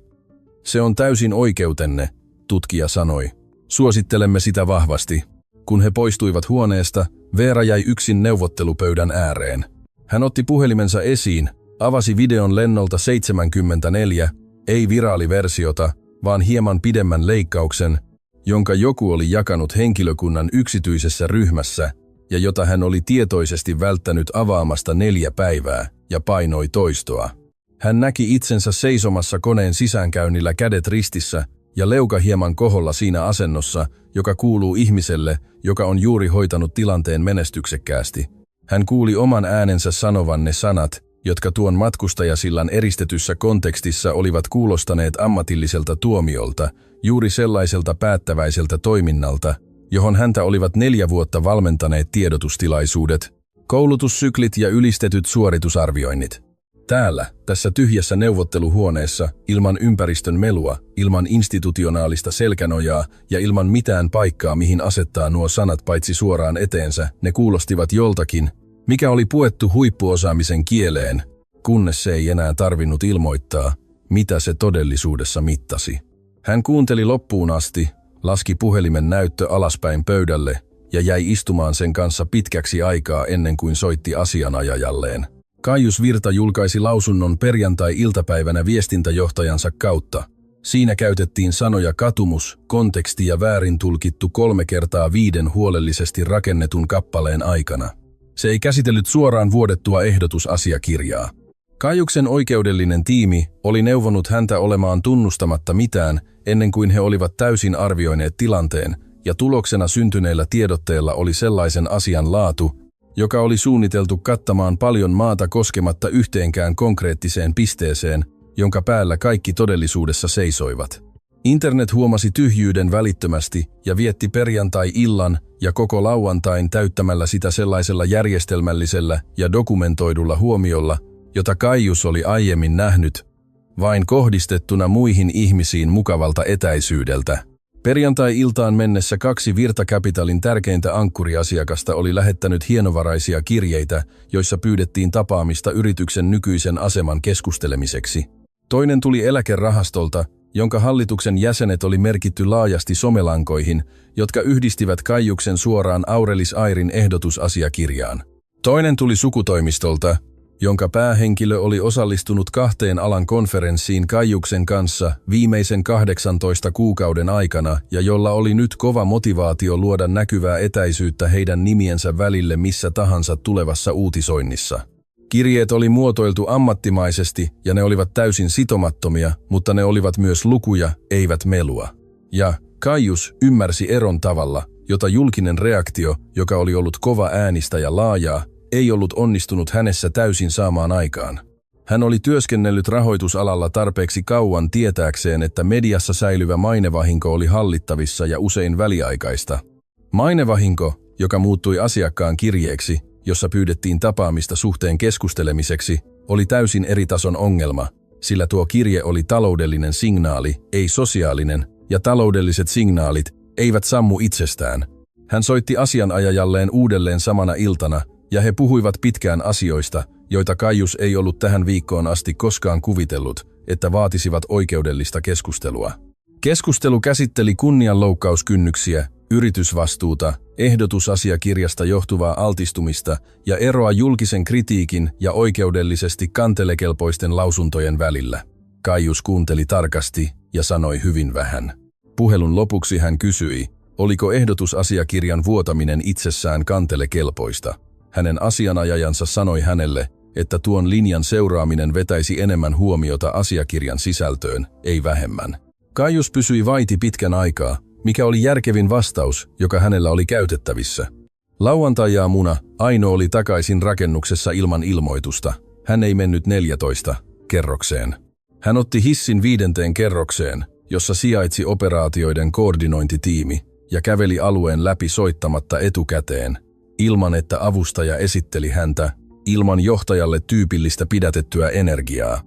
Se on täysin oikeutenne, tutkija sanoi. Suosittelemme sitä vahvasti. Kun he poistuivat huoneesta, Veera jäi yksin neuvottelupöydän ääreen. Hän otti puhelimensa esiin, avasi videon lennolta 74, ei viraaliversiota, vaan hieman pidemmän leikkauksen, jonka joku oli jakanut henkilökunnan yksityisessä ryhmässä ja jota hän oli tietoisesti välttänyt avaamasta 4 päivää ja painoi toistoa. Hän näki itsensä seisomassa koneen sisäänkäynnillä kädet ristissä ja leuka hieman koholla siinä asennossa, joka kuuluu ihmiselle, joka on juuri hoitanut tilanteen menestyksekkäästi. Hän kuuli oman äänensä sanovan ne sanat, jotka tuon matkustajasillan eristetyssä kontekstissa olivat kuulostaneet ammatilliselta tuomiolta, juuri sellaiselta päättäväiseltä toiminnalta, johon häntä olivat 4 vuotta valmentaneet tiedotustilaisuudet, koulutussyklit ja ylistetyt suoritusarvioinnit. Täällä, tässä tyhjässä neuvotteluhuoneessa, ilman ympäristön melua, ilman institutionaalista selkänojaa ja ilman mitään paikkaa, mihin asettaa nuo sanat paitsi suoraan eteensä, ne kuulostivat joltakin, mikä oli puettu huippuosaamisen kieleen, kunnes se ei enää tarvinnut ilmoittaa, mitä se todellisuudessa mittasi. Hän kuunteli loppuun asti, laski puhelimen näyttö alaspäin pöydälle ja jäi istumaan sen kanssa pitkäksi aikaa ennen kuin soitti asianajajalleen. Kaius Virta julkaisi lausunnon perjantai-iltapäivänä viestintäjohtajansa kautta. Siinä käytettiin sanoja katumus, konteksti ja väärin tulkittu 3x5 huolellisesti rakennetun kappaleen aikana. Se ei käsitellyt suoraan vuodettua ehdotusasiakirjaa. Kaiuksen oikeudellinen tiimi oli neuvonut häntä olemaan tunnustamatta mitään ennen kuin he olivat täysin arvioineet tilanteen, ja tuloksena syntyneellä tiedotteella oli sellaisen asian laatu, joka oli suunniteltu kattamaan paljon maata koskematta yhteenkään konkreettiseen pisteeseen, jonka päällä kaikki todellisuudessa seisoivat. Internet huomasi tyhjyyden välittömästi ja vietti perjantai-illan ja koko lauantain täyttämällä sitä sellaisella järjestelmällisellä ja dokumentoidulla huomiolla, jota Kaius oli aiemmin nähnyt, vain kohdistettuna muihin ihmisiin mukavalta etäisyydeltä. Perjantai-iltaan mennessä 2 Virta Capitalin tärkeintä ankkuriasiakasta oli lähettänyt hienovaraisia kirjeitä, joissa pyydettiin tapaamista yrityksen nykyisen aseman keskustelemiseksi. Toinen tuli eläkerahastolta, jonka hallituksen jäsenet oli merkitty laajasti somelankoihin, jotka yhdistivät Kaiuksen suoraan Aurelis Airin ehdotusasiakirjaan. Toinen tuli sukutoimistolta, jonka päähenkilö oli osallistunut 2 alan konferenssiin Kaiuksen kanssa viimeisen 18 kuukauden aikana ja jolla oli nyt kova motivaatio luoda näkyvää etäisyyttä heidän nimiensä välille missä tahansa tulevassa uutisoinnissa. Kirjeet oli muotoiltu ammattimaisesti ja ne olivat täysin sitomattomia, mutta ne olivat myös lukuja, eivät melua. Ja Caius ymmärsi eron tavalla, jota julkinen reaktio, joka oli ollut kova äänistä ja laajaa, ei ollut onnistunut hänessä täysin saamaan aikaan. Hän oli työskennellyt rahoitusalalla tarpeeksi kauan tietääkseen, että mediassa säilyvä mainevahinko oli hallittavissa ja usein väliaikaista. Mainevahinko, joka muuttui asiakkaan kirjeeksi, jossa pyydettiin tapaamista suhteen keskustelemiseksi, oli täysin eri tason ongelma, sillä tuo kirje oli taloudellinen signaali, ei sosiaalinen, ja taloudelliset signaalit eivät sammu itsestään. Hän soitti asianajajalleen uudelleen samana iltana, ja he puhuivat pitkään asioista, joita Caius ei ollut tähän viikkoon asti koskaan kuvitellut, että vaatisivat oikeudellista keskustelua. Keskustelu käsitteli kunnianloukkauskynnyksiä, yritysvastuuta, ehdotusasiakirjasta johtuvaa altistumista ja eroa julkisen kritiikin ja oikeudellisesti kantelekelpoisten lausuntojen välillä. Caius kuunteli tarkasti ja sanoi hyvin vähän. Puhelun lopuksi hän kysyi, oliko ehdotusasiakirjan vuotaminen itsessään kantelekelpoista. Hänen asianajajansa sanoi hänelle, että tuon linjan seuraaminen vetäisi enemmän huomiota asiakirjan sisältöön, ei vähemmän. Caius pysyi vaiti pitkän aikaa, mikä oli järkevin vastaus, joka hänellä oli käytettävissä. Lauantai-aamuna Aino oli takaisin rakennuksessa ilman ilmoitusta. Hän ei mennyt 14 kerrokseen. Hän otti hissin 5. kerrokseen, jossa sijaitsi operaatioiden koordinointitiimi, ja käveli alueen läpi soittamatta etukäteen, ilman että avustaja esitteli häntä, ilman johtajalle tyypillistä pidätettyä energiaa.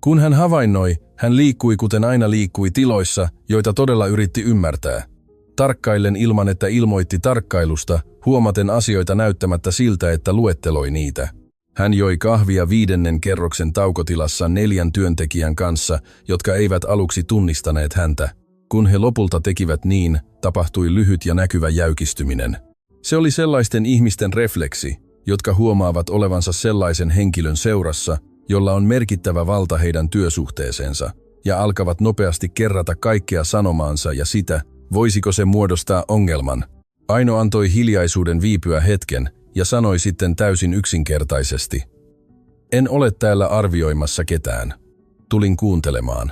Kun hän havainnoi, hän liikkui kuten aina liikkui tiloissa, joita todella yritti ymmärtää. Tarkkaillen ilman että ilmoitti tarkkailusta, huomaten asioita näyttämättä siltä, että luetteloi niitä. Hän joi kahvia 5. kerroksen taukotilassa 4 työntekijän kanssa, jotka eivät aluksi tunnistaneet häntä. Kun he lopulta tekivät niin, tapahtui lyhyt ja näkyvä jäykistyminen. Se oli sellaisten ihmisten refleksi, jotka huomaavat olevansa sellaisen henkilön seurassa, jolla on merkittävä valta heidän työsuhteeseensa, ja alkavat nopeasti kerrata kaikkea sanomaansa ja sitä, voisiko se muodostaa ongelman. Aino antoi hiljaisuuden viipyä hetken ja sanoi sitten täysin yksinkertaisesti. En ole täällä arvioimassa ketään. Tulin kuuntelemaan.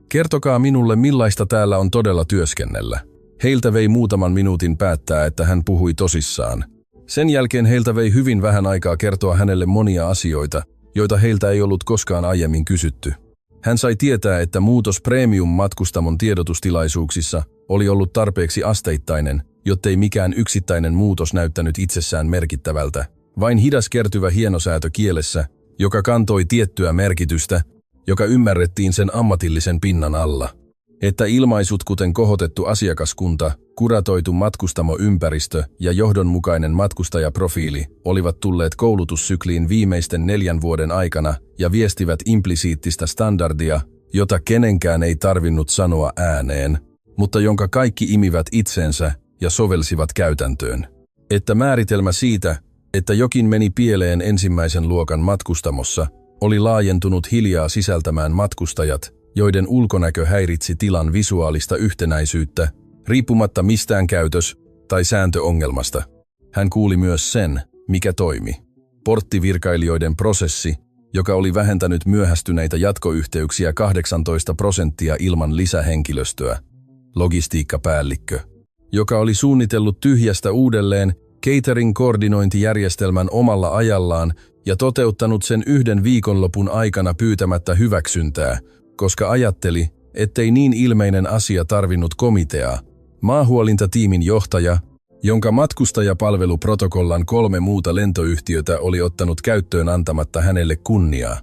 Kertokaa minulle, millaista täällä on todella työskennellä. Heiltä vei muutaman minuutin päättää, että hän puhui tosissaan. Sen jälkeen heiltä vei hyvin vähän aikaa kertoa hänelle monia asioita, joita heiltä ei ollut koskaan aiemmin kysytty. Hän sai tietää, että muutos Premium-matkustamon tiedotustilaisuuksissa oli ollut tarpeeksi asteittainen, jottei mikään yksittäinen muutos näyttänyt itsessään merkittävältä. Vain hidas kertyvä hienosäätö kielessä, joka kantoi tiettyä merkitystä, joka ymmärrettiin sen ammatillisen pinnan alla. Että ilmaisut kuten kohotettu asiakaskunta, kuratoitu matkustamoympäristö ja johdonmukainen matkustajaprofiili olivat tulleet koulutussykliin viimeisten 4 vuoden aikana ja viestivät implisiittistä standardia, jota kenenkään ei tarvinnut sanoa ääneen, mutta jonka kaikki imivät itseensä ja sovelsivat käytäntöön. Että määritelmä siitä, että jokin meni pieleen ensimmäisen luokan matkustamossa, oli laajentunut hiljaa sisältämään matkustajat, joiden ulkonäkö häiritsi tilan visuaalista yhtenäisyyttä, riippumatta mistään käytös- tai sääntöongelmasta. Hän kuuli myös sen, mikä toimi. Porttivirkailijoiden prosessi, joka oli vähentänyt myöhästyneitä jatkoyhteyksiä 18% ilman lisähenkilöstöä. Logistiikkapäällikkö, joka oli suunnitellut tyhjästä uudelleen catering-koordinointijärjestelmän omalla ajallaan ja toteuttanut sen 1 viikonlopun aikana pyytämättä hyväksyntää, koska ajatteli, ettei niin ilmeinen asia tarvinnut komiteaa. Maahuolintatiimin johtaja, jonka matkustajapalveluprotokollan 3 muuta lentoyhtiötä oli ottanut käyttöön antamatta hänelle kunniaa.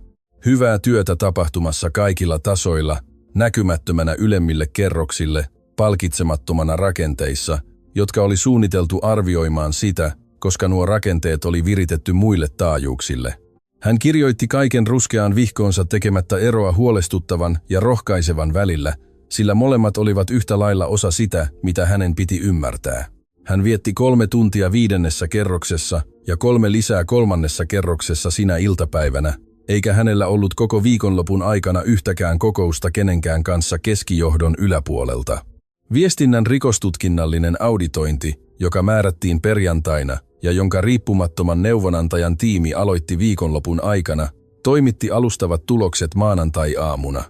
Hyvää työtä tapahtumassa kaikilla tasoilla, näkymättömänä ylemmille kerroksille, palkitsemattomana rakenteissa, jotka oli suunniteltu arvioimaan sitä, koska nuo rakenteet oli viritetty muille taajuuksille. Hän kirjoitti kaiken ruskeaan vihkoonsa tekemättä eroa huolestuttavan ja rohkaisevan välillä, sillä molemmat olivat yhtä lailla osa sitä, mitä hänen piti ymmärtää. Hän vietti 3 tuntia 5. kerroksessa ja 3 lisää 3. kerroksessa sinä iltapäivänä, eikä hänellä ollut koko viikonlopun aikana yhtäkään kokousta kenenkään kanssa keskijohdon yläpuolelta. Viestinnän rikostutkinnallinen auditointi, joka määrättiin perjantaina ja jonka riippumattoman neuvonantajan tiimi aloitti viikonlopun aikana, toimitti alustavat tulokset maanantai-aamuna.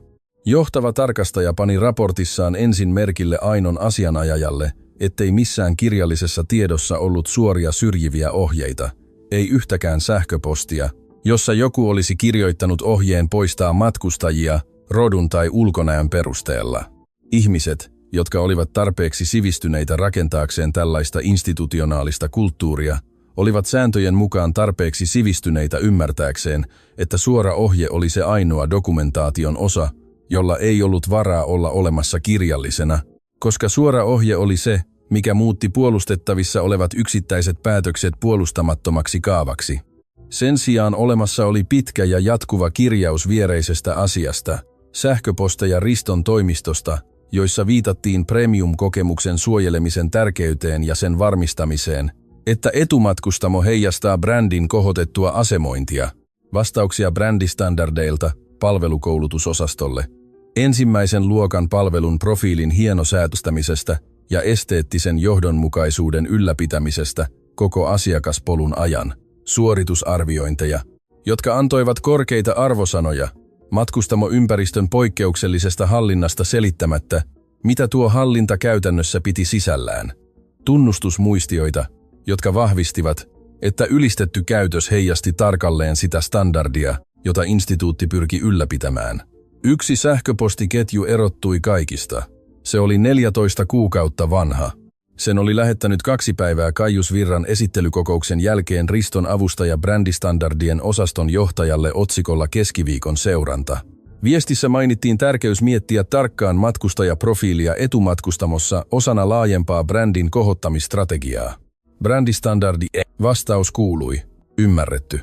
Johtava tarkastaja pani raportissaan ensin merkille Ainon asianajajalle, ettei missään kirjallisessa tiedossa ollut suoria syrjiviä ohjeita, ei yhtäkään sähköpostia, jossa joku olisi kirjoittanut ohjeen poistaa matkustajia rodun tai ulkonäön perusteella. Ihmiset, jotka olivat tarpeeksi sivistyneitä rakentaakseen tällaista institutionaalista kulttuuria, olivat sääntöjen mukaan tarpeeksi sivistyneitä ymmärtääkseen, että suora ohje oli se ainoa dokumentaation osa, jolla ei ollut varaa olla olemassa kirjallisena, koska suora ohje oli se, mikä muutti puolustettavissa olevat yksittäiset päätökset puolustamattomaksi kaavaksi. Sen sijaan olemassa oli pitkä ja jatkuva kirjaus viereisestä asiasta, sähköposteja Riston toimistosta, joissa viitattiin premium-kokemuksen suojelemisen tärkeyteen ja sen varmistamiseen, että etumatkustamo heijastaa brändin kohotettua asemointia, vastauksia brändistandardeilta palvelukoulutusosastolle, ensimmäisen luokan palvelun profiilin hienosäätöstämisestä ja esteettisen johdonmukaisuuden ylläpitämisestä koko asiakaspolun ajan, suoritusarviointeja, jotka antoivat korkeita arvosanoja matkustamoympäristön poikkeuksellisesta hallinnasta selittämättä, mitä tuo hallinta käytännössä piti sisällään, tunnustusmuistioita, jotka vahvistivat, että ylistetty käytös heijasti tarkalleen sitä standardia, jota instituutti pyrki ylläpitämään. Yksi sähköpostiketju erottui kaikista. Se oli 14 kuukautta vanha. Sen oli lähettänyt 2 päivää Caius Virran esittelykokouksen jälkeen Riston avustaja brändistandardien osaston johtajalle otsikolla Keskiviikon seuranta. Viestissä mainittiin tärkeys miettiä tarkkaan matkustajaprofiilia etumatkustamossa osana laajempaa brändin kohottamistrategiaa. Brändistandardi vastaus kuului, ymmärretty.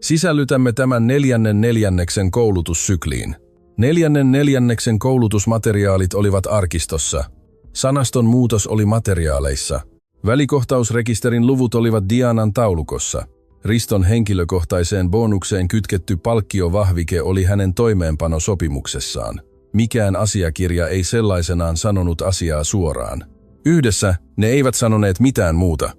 Sisällytämme tämän 4. neljänneksen koulutussykliin. 4. neljänneksen koulutusmateriaalit olivat arkistossa. Sanaston muutos oli materiaaleissa. Välikohtausrekisterin luvut olivat Dianan taulukossa. Riston henkilökohtaiseen bonukseen kytketty palkkiovahvike oli hänen toimeenpanosopimuksessaan. Mikään asiakirja ei sellaisenaan sanonut asiaa suoraan. Yhdessä ne eivät sanoneet mitään muuta.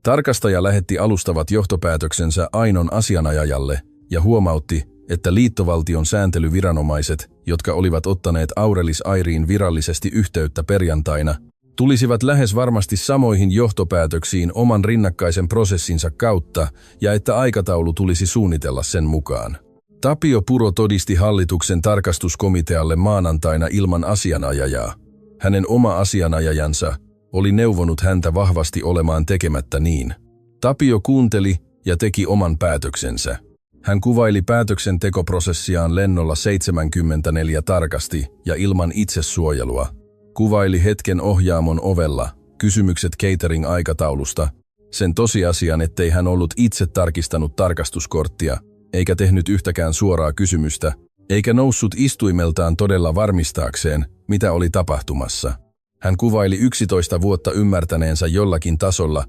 Tarkastaja lähetti alustavat johtopäätöksensä Ainon asianajajalle ja huomautti, että liittovaltion sääntelyviranomaiset, jotka olivat ottaneet Aurelis Airiin virallisesti yhteyttä perjantaina, tulisivat lähes varmasti samoihin johtopäätöksiin oman rinnakkaisen prosessinsa kautta ja että aikataulu tulisi suunnitella sen mukaan. Tapio Puro todisti hallituksen tarkastuskomitealle maanantaina ilman asianajajaa. Hänen oma asianajajansa oli neuvonut häntä vahvasti olemaan tekemättä niin. Tapio kuunteli ja teki oman päätöksensä. Hän kuvaili päätöksentekoprosessiaan lennolla 74 tarkasti ja ilman itsesuojelua. Kuvaili hetken ohjaamon ovella, kysymykset catering-aikataulusta, sen tosiasian, ettei hän ollut itse tarkistanut tarkastuskorttia, eikä tehnyt yhtäkään suoraa kysymystä, eikä noussut istuimeltaan todella varmistaakseen, mitä oli tapahtumassa. Hän kuvaili 11 vuotta ymmärtäneensä jollakin tasolla,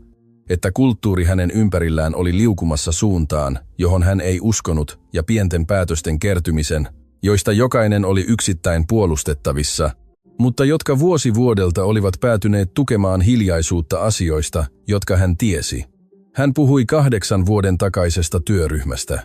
että kulttuuri hänen ympärillään oli liukumassa suuntaan, johon hän ei uskonut, ja pienten päätösten kertymisen, joista jokainen oli yksittäin puolustettavissa, mutta jotka vuosi vuodelta olivat päätyneet tukemaan hiljaisuutta asioista, jotka hän tiesi. Hän puhui 8 vuoden takaisesta työryhmästä.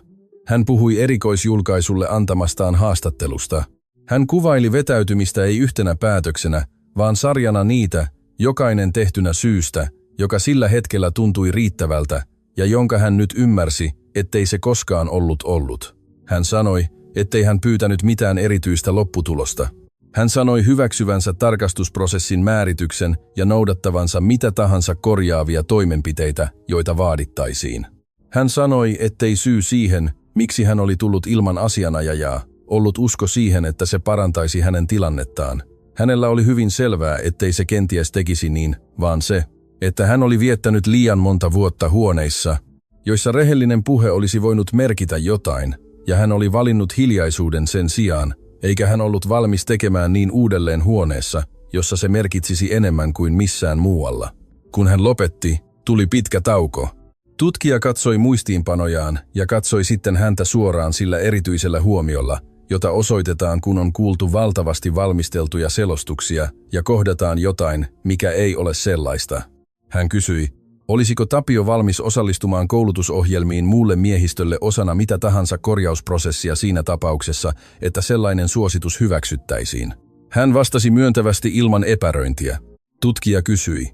Hän puhui erikoisjulkaisulle antamastaan haastattelusta. Hän kuvaili vetäytymistä ei yhtenä päätöksenä, vaan sarjana niitä, jokainen tehtynä syystä, joka sillä hetkellä tuntui riittävältä ja jonka hän nyt ymmärsi, ettei se koskaan ollut. Hän sanoi, ettei hän pyytänyt mitään erityistä lopputulosta. Hän sanoi hyväksyvänsä tarkastusprosessin määrityksen ja noudattavansa mitä tahansa korjaavia toimenpiteitä, joita vaadittaisiin. Hän sanoi, ettei syy siihen, miksi hän oli tullut ilman asianajajaa, ollut usko siihen, että se parantaisi hänen tilannettaan. Hänellä oli hyvin selvää, ettei se kenties tekisi niin, vaan se, että hän oli viettänyt liian monta vuotta huoneissa, joissa rehellinen puhe olisi voinut merkitä jotain, ja hän oli valinnut hiljaisuuden sen sijaan, eikä hän ollut valmis tekemään niin uudelleen huoneessa, jossa se merkitsisi enemmän kuin missään muualla. Kun hän lopetti, tuli pitkä tauko. Tutkija katsoi muistiinpanojaan ja katsoi sitten häntä suoraan sillä erityisellä huomiolla, jota osoitetaan, kun on kuultu valtavasti valmisteltuja selostuksia ja kohdataan jotain, mikä ei ole sellaista. Hän kysyi, Olisiko Tapio valmis osallistumaan koulutusohjelmiin muulle miehistölle osana mitä tahansa korjausprosessia siinä tapauksessa, että sellainen suositus hyväksyttäisiin? Hän vastasi myöntävästi ilman epäröintiä. Tutkija kysyi,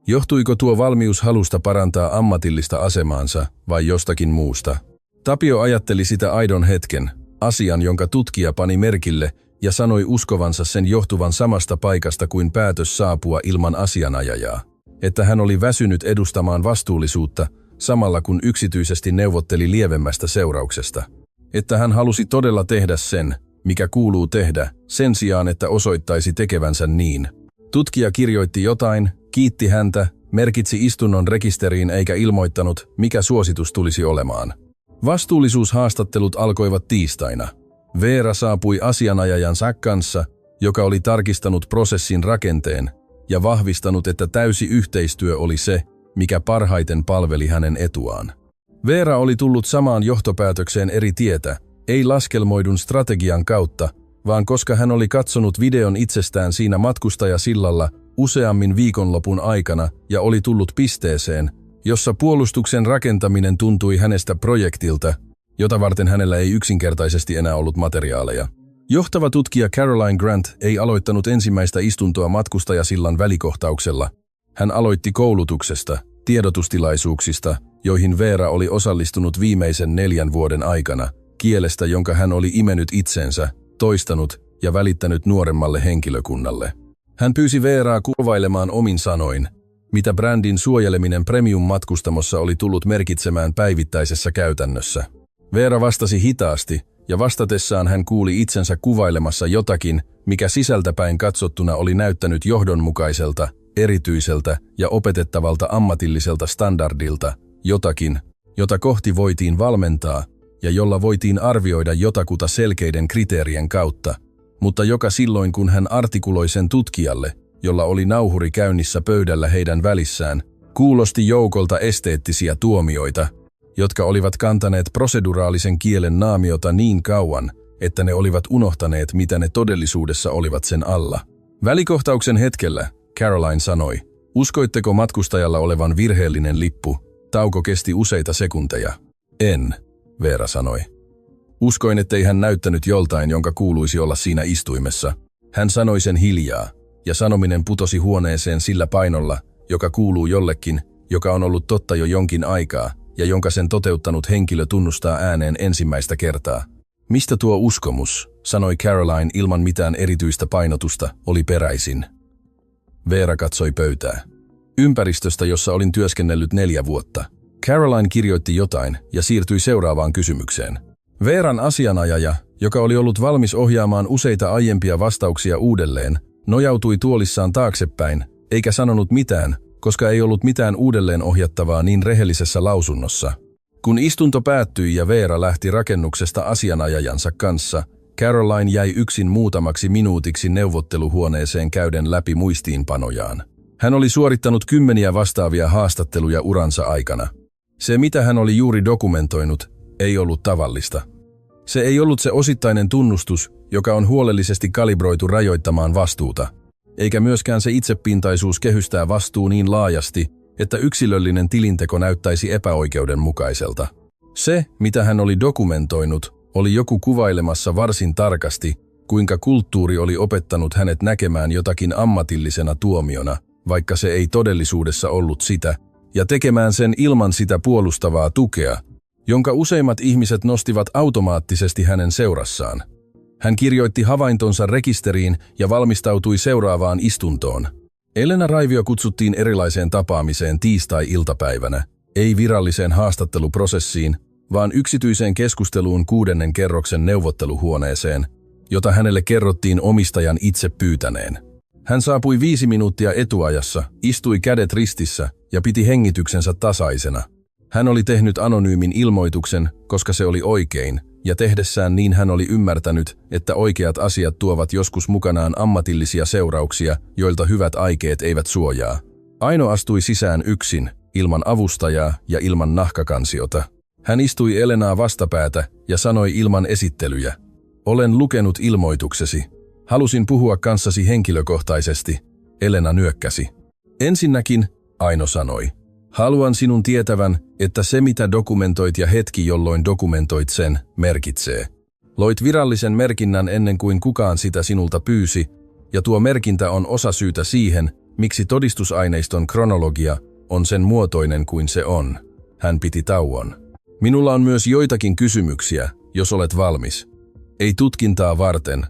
johtuiko tuo valmius halusta parantaa ammatillista asemaansa vai jostakin muusta? Tapio ajatteli sitä aidon hetken, asian jonka tutkija pani merkille ja sanoi uskovansa sen johtuvan samasta paikasta kuin päätös saapua ilman asianajajaa. Että hän oli väsynyt edustamaan vastuullisuutta samalla kun yksityisesti neuvotteli lievemmästä seurauksesta. Että hän halusi todella tehdä sen, mikä kuuluu tehdä, sen sijaan että osoittaisi tekevänsä niin. Tutkija kirjoitti jotain, kiitti häntä, merkitsi istunnon rekisteriin eikä ilmoittanut, mikä suositus tulisi olemaan. Vastuullisuushaastattelut alkoivat tiistaina. Veera saapui asianajajansa kanssa, joka oli tarkistanut prosessin rakenteen ja vahvistanut, että täysi yhteistyö oli se, mikä parhaiten palveli hänen etuaan. Veera oli tullut samaan johtopäätökseen eri tietä, ei laskelmoidun strategian kautta, vaan koska hän oli katsonut videon itsestään siinä matkustajasillalla useammin viikonlopun aikana ja oli tullut pisteeseen, jossa puolustuksen rakentaminen tuntui hänestä projektilta, jota varten hänellä ei yksinkertaisesti enää ollut materiaaleja. Johtava tutkija Caroline Grant ei aloittanut ensimmäistä istuntoa matkustajasillan välikohtauksella. Hän aloitti koulutuksesta, tiedotustilaisuuksista, joihin Veera oli osallistunut viimeisen 4 vuoden aikana, kielestä, jonka hän oli imennyt itsensä, toistanut ja välittänyt nuoremmalle henkilökunnalle. Hän pyysi Veeraa kuvailemaan omin sanoin, mitä brändin suojeleminen premium-matkustamossa oli tullut merkitsemään päivittäisessä käytännössä. Veera vastasi hitaasti, ja vastatessaan hän kuuli itsensä kuvailemassa jotakin, mikä sisältäpäin katsottuna oli näyttänyt johdonmukaiselta, erityiseltä ja opetettavalta ammatilliselta standardilta, jotakin, jota kohti voitiin valmentaa ja jolla voitiin arvioida jotakuta selkeiden kriteerien kautta, mutta joka silloin kun hän artikuloi sen tutkijalle, jolla oli nauhuri käynnissä pöydällä heidän välissään, kuulosti joukolta esteettisiä tuomioita, jotka olivat kantaneet proseduraalisen kielen naamiota niin kauan, että ne olivat unohtaneet, mitä ne todellisuudessa olivat sen alla. Välikohtauksen hetkellä Caroline sanoi, uskoitteko matkustajalla olevan virheellinen lippu? Tauko kesti useita sekunteja. En, Veera sanoi. Uskoin, ettei hän näyttänyt joltain, jonka kuuluisi olla siinä istuimessa. Hän sanoi sen hiljaa, ja sanominen putosi huoneeseen sillä painolla, joka kuuluu jollekin, joka on ollut totta jo jonkin aikaa, ja jonka sen toteuttanut henkilö tunnustaa ääneen ensimmäistä kertaa. Mistä tuo uskomus, sanoi Caroline ilman mitään erityistä painotusta, oli peräisin. Veera katsoi pöytää. Ympäristöstä, jossa olin työskennellyt 4 vuotta. Caroline kirjoitti jotain ja siirtyi seuraavaan kysymykseen. Veeran asianajaja, joka oli ollut valmis ohjaamaan useita aiempia vastauksia uudelleen, nojautui tuolissaan taaksepäin, eikä sanonut mitään, koska ei ollut mitään uudelleen ohjattavaa niin rehellisessä lausunnossa. Kun istunto päättyi ja Veera lähti rakennuksesta asianajajansa kanssa, Caroline jäi yksin muutamaksi minuutiksi neuvotteluhuoneeseen käyden läpi muistiinpanojaan. Hän oli suorittanut 10 vastaavia haastatteluja uransa aikana. Se, mitä hän oli juuri dokumentoinut, ei ollut tavallista. Se ei ollut se osittainen tunnustus, joka on huolellisesti kalibroitu rajoittamaan vastuuta, eikä myöskään se itsepintaisuus kehystää vastuu niin laajasti, että yksilöllinen tilinteko näyttäisi epäoikeudenmukaiselta. Se, mitä hän oli dokumentoinut, oli joku kuvailemassa varsin tarkasti, kuinka kulttuuri oli opettanut hänet näkemään jotakin ammatillisena tuomiona, vaikka se ei todellisuudessa ollut sitä, ja tekemään sen ilman sitä puolustavaa tukea, jonka useimmat ihmiset nostivat automaattisesti hänen seurassaan. Hän kirjoitti havaintonsa rekisteriin ja valmistautui seuraavaan istuntoon. Elena Raivio kutsuttiin erilaiseen tapaamiseen tiistai-iltapäivänä, ei viralliseen haastatteluprosessiin, vaan yksityiseen keskusteluun 6. kerroksen neuvotteluhuoneeseen, jota hänelle kerrottiin omistajan itse pyytäneen. Hän saapui 5 minuuttia etuajassa, istui kädet ristissä ja piti hengityksensä tasaisena. Hän oli tehnyt anonyymin ilmoituksen, koska se oli oikein, ja tehdessään niin hän oli ymmärtänyt, että oikeat asiat tuovat joskus mukanaan ammatillisia seurauksia, joilta hyvät aikeet eivät suojaa. Aino astui sisään yksin, ilman avustajaa ja ilman nahkakansiota. Hän istui Elenaa vastapäätä ja sanoi ilman esittelyjä. Olen lukenut ilmoituksesi. Halusin puhua kanssasi henkilökohtaisesti. Elena nyökkäsi. Ensinnäkin, Aino sanoi. Haluan sinun tietävän, että se mitä dokumentoit ja hetki jolloin dokumentoit sen, merkitsee. Loit virallisen merkinnän ennen kuin kukaan sitä sinulta pyysi, ja tuo merkintä on osa syytä siihen, miksi todistusaineiston kronologia on sen muotoinen kuin se on. Hän piti tauon. Minulla on myös joitakin kysymyksiä, jos olet valmis. Ei tutkintaa varten,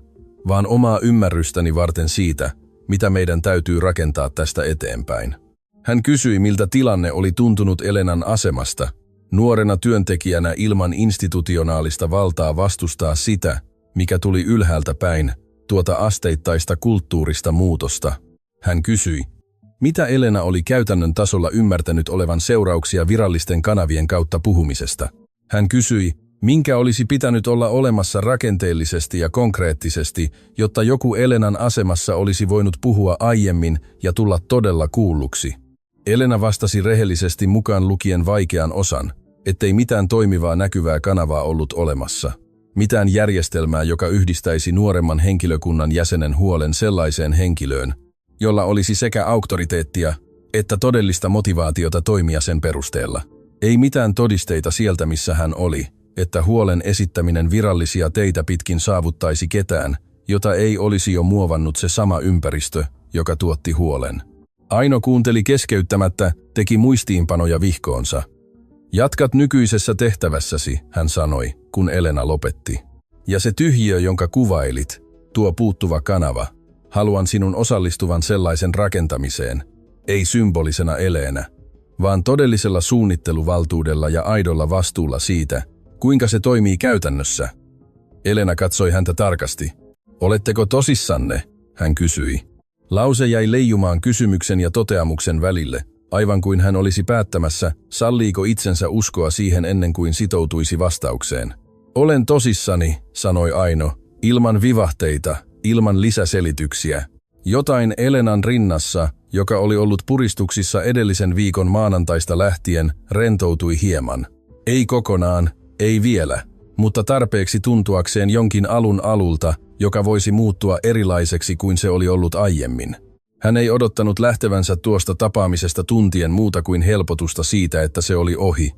vaan omaa ymmärrystäni varten siitä, mitä meidän täytyy rakentaa tästä eteenpäin. Hän kysyi, miltä tilanne oli tuntunut Elenan asemasta, nuorena työntekijänä ilman institutionaalista valtaa vastustaa sitä, mikä tuli ylhäältä päin, tuota asteittaista kulttuurista muutosta. Hän kysyi, mitä Elena oli käytännön tasolla ymmärtänyt olevan seurauksia virallisten kanavien kautta puhumisesta. Hän kysyi, minkä olisi pitänyt olla olemassa rakenteellisesti ja konkreettisesti, jotta joku Elenan asemassa olisi voinut puhua aiemmin ja tulla todella kuulluksi. Elena vastasi rehellisesti mukaan lukien vaikean osan, ettei mitään toimivaa näkyvää kanavaa ollut olemassa. Mitään järjestelmää, joka yhdistäisi nuoremman henkilökunnan jäsenen huolen sellaiseen henkilöön, jolla olisi sekä auktoriteettia että todellista motivaatiota toimia sen perusteella. Ei mitään todisteita sieltä, missä hän oli, että huolen esittäminen virallisia teitä pitkin saavuttaisi ketään, jota ei olisi jo muovannut se sama ympäristö, joka tuotti huolen. Aino kuunteli keskeyttämättä, teki muistiinpanoja vihkoonsa. Jatkat nykyisessä tehtävässäsi, hän sanoi, kun Elena lopetti. Ja se tyhjiö, jonka kuvailit, tuo puuttuva kanava, haluan sinun osallistuvan sellaisen rakentamiseen, ei symbolisena eleenä, vaan todellisella suunnitteluvaltuudella ja aidolla vastuulla siitä, kuinka se toimii käytännössä. Elena katsoi häntä tarkasti. Oletteko tosissanne? Hän kysyi. Lause jäi leijumaan kysymyksen ja toteamuksen välille, aivan kuin hän olisi päättämässä, salliiko itsensä uskoa siihen ennen kuin sitoutuisi vastaukseen. Olen tosissani, sanoi Aino, ilman vivahteita, ilman lisäselityksiä. Jotain Elenan rinnassa, joka oli ollut puristuksissa edellisen viikon maanantaista lähtien, rentoutui hieman. Ei kokonaan, ei vielä, mutta tarpeeksi tuntuakseen jonkin alulta, joka voisi muuttua erilaiseksi kuin se oli ollut aiemmin. Hän ei odottanut lähtevänsä tuosta tapaamisesta tuntien muuta kuin helpotusta siitä, että se oli ohi.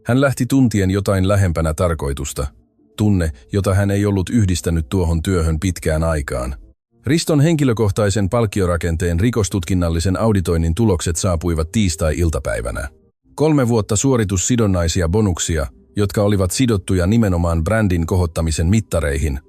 Hän lähti tuntien jotain lähempänä tarkoitusta. Tunne, jota hän ei ollut yhdistänyt tuohon työhön pitkään aikaan. Riston henkilökohtaisen palkkiorakenteen rikostutkinnallisen auditoinnin tulokset saapuivat tiistai-iltapäivänä. 3 vuotta suoritussidonnaisia bonuksia, jotka olivat sidottuja nimenomaan brändin kohottamisen mittareihin.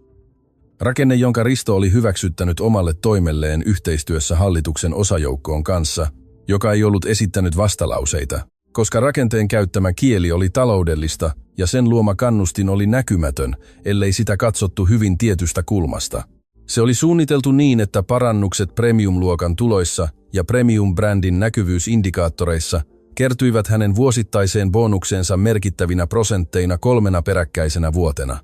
Rakenne, jonka Risto oli hyväksyttänyt omalle toimelleen yhteistyössä hallituksen osajoukkoon kanssa, joka ei ollut esittänyt vastalauseita, koska rakenteen käyttämä kieli oli taloudellista ja sen luoma kannustin oli näkymätön, ellei sitä katsottu hyvin tietystä kulmasta. Se oli suunniteltu niin, että parannukset premium-luokan tuloissa ja premium-brändin näkyvyysindikaattoreissa kertyivät hänen vuosittaiseen bonukseensa merkittävinä prosentteina 3 peräkkäisenä vuotena.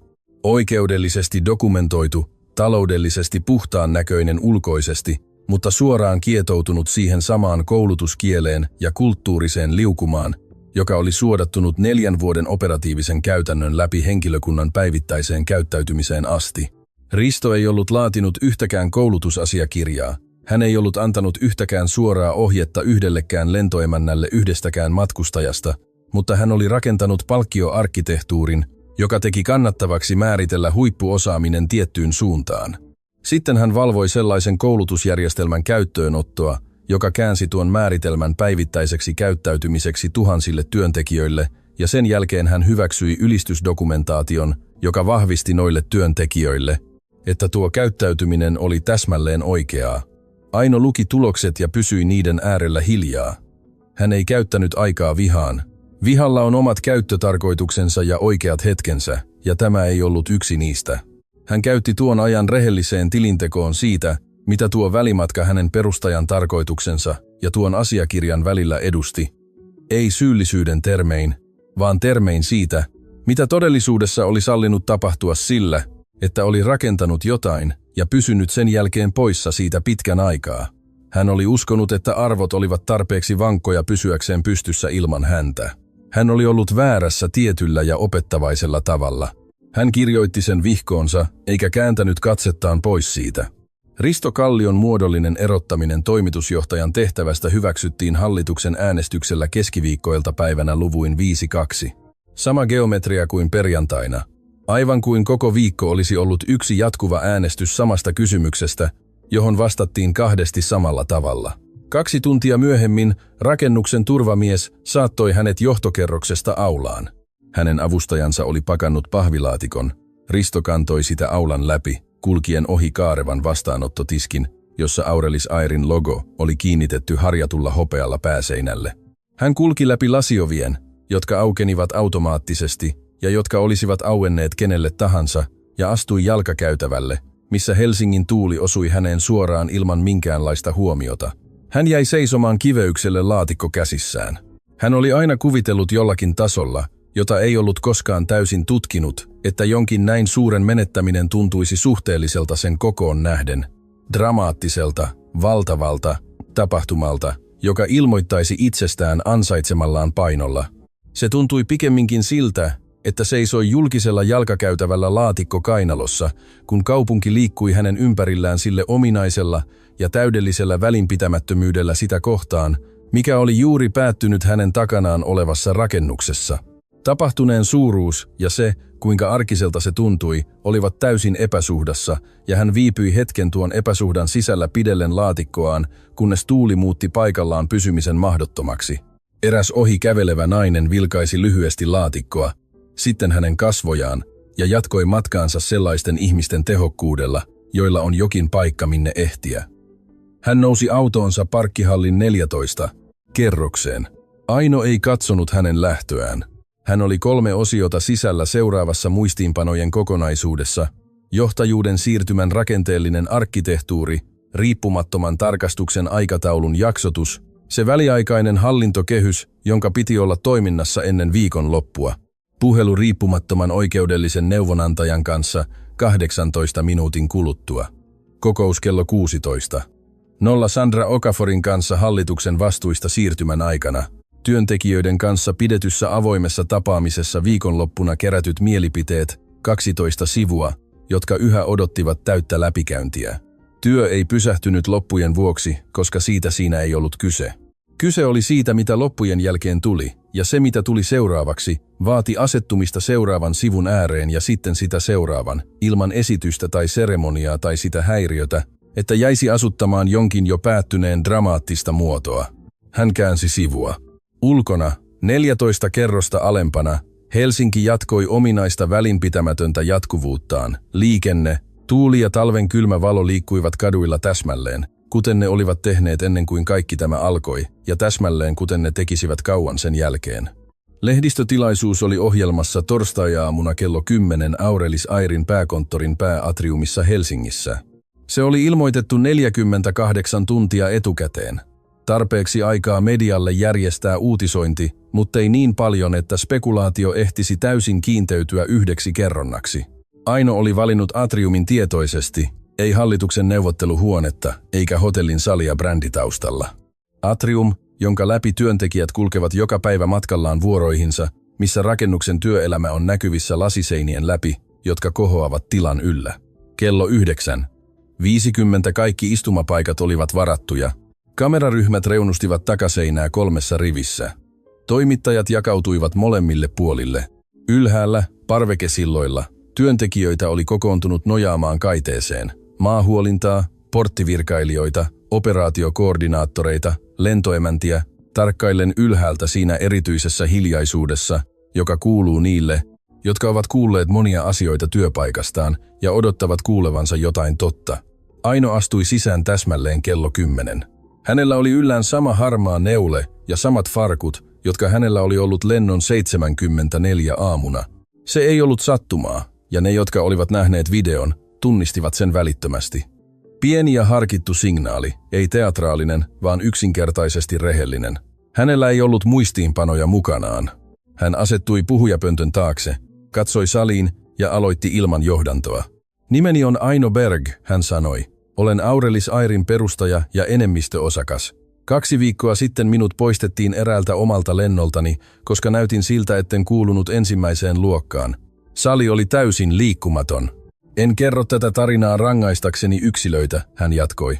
Oikeudellisesti dokumentoitu, taloudellisesti puhtaan näköinen ulkoisesti, mutta suoraan kietoutunut siihen samaan koulutuskieleen ja kulttuuriseen liukumaan, joka oli suodattunut 4 vuoden operatiivisen käytännön läpi henkilökunnan päivittäiseen käyttäytymiseen asti. Risto ei ollut laatinut yhtäkään koulutusasiakirjaa. Hän ei ollut antanut yhtäkään suoraa ohjetta yhdellekään lentoemännälle yhdestäkään matkustajasta, mutta hän oli rakentanut palkkioarkkitehtuurin, joka teki kannattavaksi määritellä huippuosaaminen tiettyyn suuntaan. Sitten hän valvoi sellaisen koulutusjärjestelmän käyttöönottoa, joka käänsi tuon määritelmän päivittäiseksi käyttäytymiseksi tuhansille työntekijöille, ja sen jälkeen hän hyväksyi ylistysdokumentaation, joka vahvisti noille työntekijöille, että tuo käyttäytyminen oli täsmälleen oikeaa. Aino luki tulokset ja pysyi niiden äärellä hiljaa. Hän ei käyttänyt aikaa vihaan. Vihalla on omat käyttötarkoituksensa ja oikeat hetkensä, ja tämä ei ollut yksi niistä. Hän käytti tuon ajan rehelliseen tilintekoon siitä, mitä tuo välimatka hänen perustajan tarkoituksensa ja tuon asiakirjan välillä edusti. Ei syyllisyyden termein, vaan termein siitä, mitä todellisuudessa oli sallinut tapahtua sillä, että oli rakentanut jotain ja pysynyt sen jälkeen poissa siitä pitkän aikaa. Hän oli uskonut, että arvot olivat tarpeeksi vankkoja pysyäkseen pystyssä ilman häntä. Hän oli ollut väärässä tietyllä ja opettavaisella tavalla. Hän kirjoitti sen vihkoonsa, eikä kääntänyt katsettaan pois siitä. Risto Kallion muodollinen erottaminen toimitusjohtajan tehtävästä hyväksyttiin hallituksen äänestyksellä keskiviikkoiltapäivänä luvuin 5-2. Sama geometria kuin perjantaina. Aivan kuin koko viikko olisi ollut yksi jatkuva äänestys samasta kysymyksestä, johon vastattiin kahdesti samalla tavalla. 2 tuntia myöhemmin rakennuksen turvamies saattoi hänet johtokerroksesta aulaan. Hänen avustajansa oli pakannut pahvilaatikon. Risto kantoi sitä aulan läpi, kulkien ohi kaarevan vastaanottotiskin, jossa Aurelis Airin logo oli kiinnitetty harjatulla hopealla pääseinälle. Hän kulki läpi lasiovien, jotka aukenivat automaattisesti ja jotka olisivat auenneet kenelle tahansa, ja astui jalkakäytävälle, missä Helsingin tuuli osui häneen suoraan ilman minkäänlaista huomiota. Hän jäi seisomaan kiveykselle laatikko käsissään. Hän oli aina kuvitellut jollakin tasolla, jota ei ollut koskaan täysin tutkinut, että jonkin näin suuren menettäminen tuntuisi suhteelliselta sen kokoon nähden, dramaattiselta, valtavalta tapahtumalta, joka ilmoittaisi itsestään ansaitsemallaan painolla. Se tuntui pikemminkin siltä, että seisoi julkisella jalkakäytävällä laatikko kainalossa, kun kaupunki liikkui hänen ympärillään sille ominaisella ja täydellisellä välinpitämättömyydellä sitä kohtaan, mikä oli juuri päättynyt hänen takanaan olevassa rakennuksessa. Tapahtuneen suuruus ja se, kuinka arkiselta se tuntui, olivat täysin epäsuhdassa, ja hän viipyi hetken tuon epäsuhdan sisällä pidellen laatikkoaan, kunnes tuuli muutti paikallaan pysymisen mahdottomaksi. Eräs ohi kävelevä nainen vilkaisi lyhyesti laatikkoa, sitten hänen kasvojaan, ja jatkoi matkaansa sellaisten ihmisten tehokkuudella, joilla on jokin paikka minne ehtiä. Hän nousi autoonsa parkkihallin 14 kerrokseen. Aino ei katsonut hänen lähtöään. Hän oli 3 osiota sisällä seuraavassa muistiinpanojen kokonaisuudessa: johtajuuden siirtymän rakenteellinen arkkitehtuuri, riippumattoman tarkastuksen aikataulun jaksotus, se väliaikainen hallintokehys, jonka piti olla toiminnassa ennen viikon loppua, puhelu riippumattoman oikeudellisen neuvonantajan kanssa 18 minuutin kuluttua, kokous kello 16, 0 Sandra Okaforin kanssa hallituksen vastuista siirtymän aikana, työntekijöiden kanssa pidetyssä avoimessa tapaamisessa viikonloppuna kerätyt mielipiteet, 12 sivua, jotka yhä odottivat täyttä läpikäyntiä. Työ ei pysähtynyt loppujen vuoksi, koska siitä siinä ei ollut kyse. Kyse oli siitä, mitä loppujen jälkeen tuli, ja se, mitä tuli seuraavaksi, vaati asettumista seuraavan sivun ääreen ja sitten sitä seuraavan, ilman esitystä tai seremoniaa tai sitä häiriötä, että jäisi asuttamaan jonkin jo päättyneen dramaattista muotoa. Hän käänsi sivua. Ulkona, 14 kerrosta alempana, Helsinki jatkoi ominaista välinpitämätöntä jatkuvuuttaan. Liikenne, tuuli ja talven kylmä valo liikkuivat kaduilla täsmälleen, kuten ne olivat tehneet ennen kuin kaikki tämä alkoi, ja täsmälleen kuten ne tekisivät kauan sen jälkeen. Lehdistötilaisuus oli ohjelmassa torstai-aamuna kello 10 Aurelis Airin pääkonttorin pääatriumissa Helsingissä. Se oli ilmoitettu 48 tuntia etukäteen. Tarpeeksi aikaa medialle järjestää uutisointi, muttei niin paljon, että spekulaatio ehtisi täysin kiinteytyä yhdeksi kerronnaksi. Aino oli valinnut atriumin tietoisesti, ei hallituksen neuvotteluhuonetta eikä hotellin salia bränditaustalla. Atrium, jonka läpi työntekijät kulkevat joka päivä matkallaan vuoroihinsa, missä rakennuksen työelämä on näkyvissä lasiseinien läpi, jotka kohoavat tilan yllä. Kello 9:50 kaikki istumapaikat olivat varattuja. Kameraryhmät reunustivat takaseinää 3 rivissä. Toimittajat jakautuivat molemmille puolille. Ylhäällä, parvekesilloilla, työntekijöitä oli kokoontunut nojaamaan kaiteeseen. Maahuolintaa, porttivirkailijoita, operaatiokoordinaattoreita, lentoemäntiä, tarkkaillen ylhäältä siinä erityisessä hiljaisuudessa, joka kuuluu niille, jotka ovat kuulleet monia asioita työpaikastaan ja odottavat kuulevansa jotain totta. Aino astui sisään täsmälleen kello 10. Hänellä oli yllään sama harmaa neule ja samat farkut, jotka hänellä oli ollut lennon 74 aamuna. Se ei ollut sattumaa, ja ne, jotka olivat nähneet videon, tunnistivat sen välittömästi. Pieni ja harkittu signaali, ei teatraalinen, vaan yksinkertaisesti rehellinen. Hänellä ei ollut muistiinpanoja mukanaan. Hän asettui puhujapöntön taakse, katsoi saliin ja aloitti ilman johdantoa. Nimeni on Aino Berg, hän sanoi. Olen Aurelis Airin perustaja ja enemmistöosakas. 2 viikkoa sitten minut poistettiin eräältä omalta lennoltani, koska näytin siltä, etten kuulunut ensimmäiseen luokkaan. Sali oli täysin liikkumaton. En kerro tätä tarinaa rangaistakseni yksilöitä, hän jatkoi.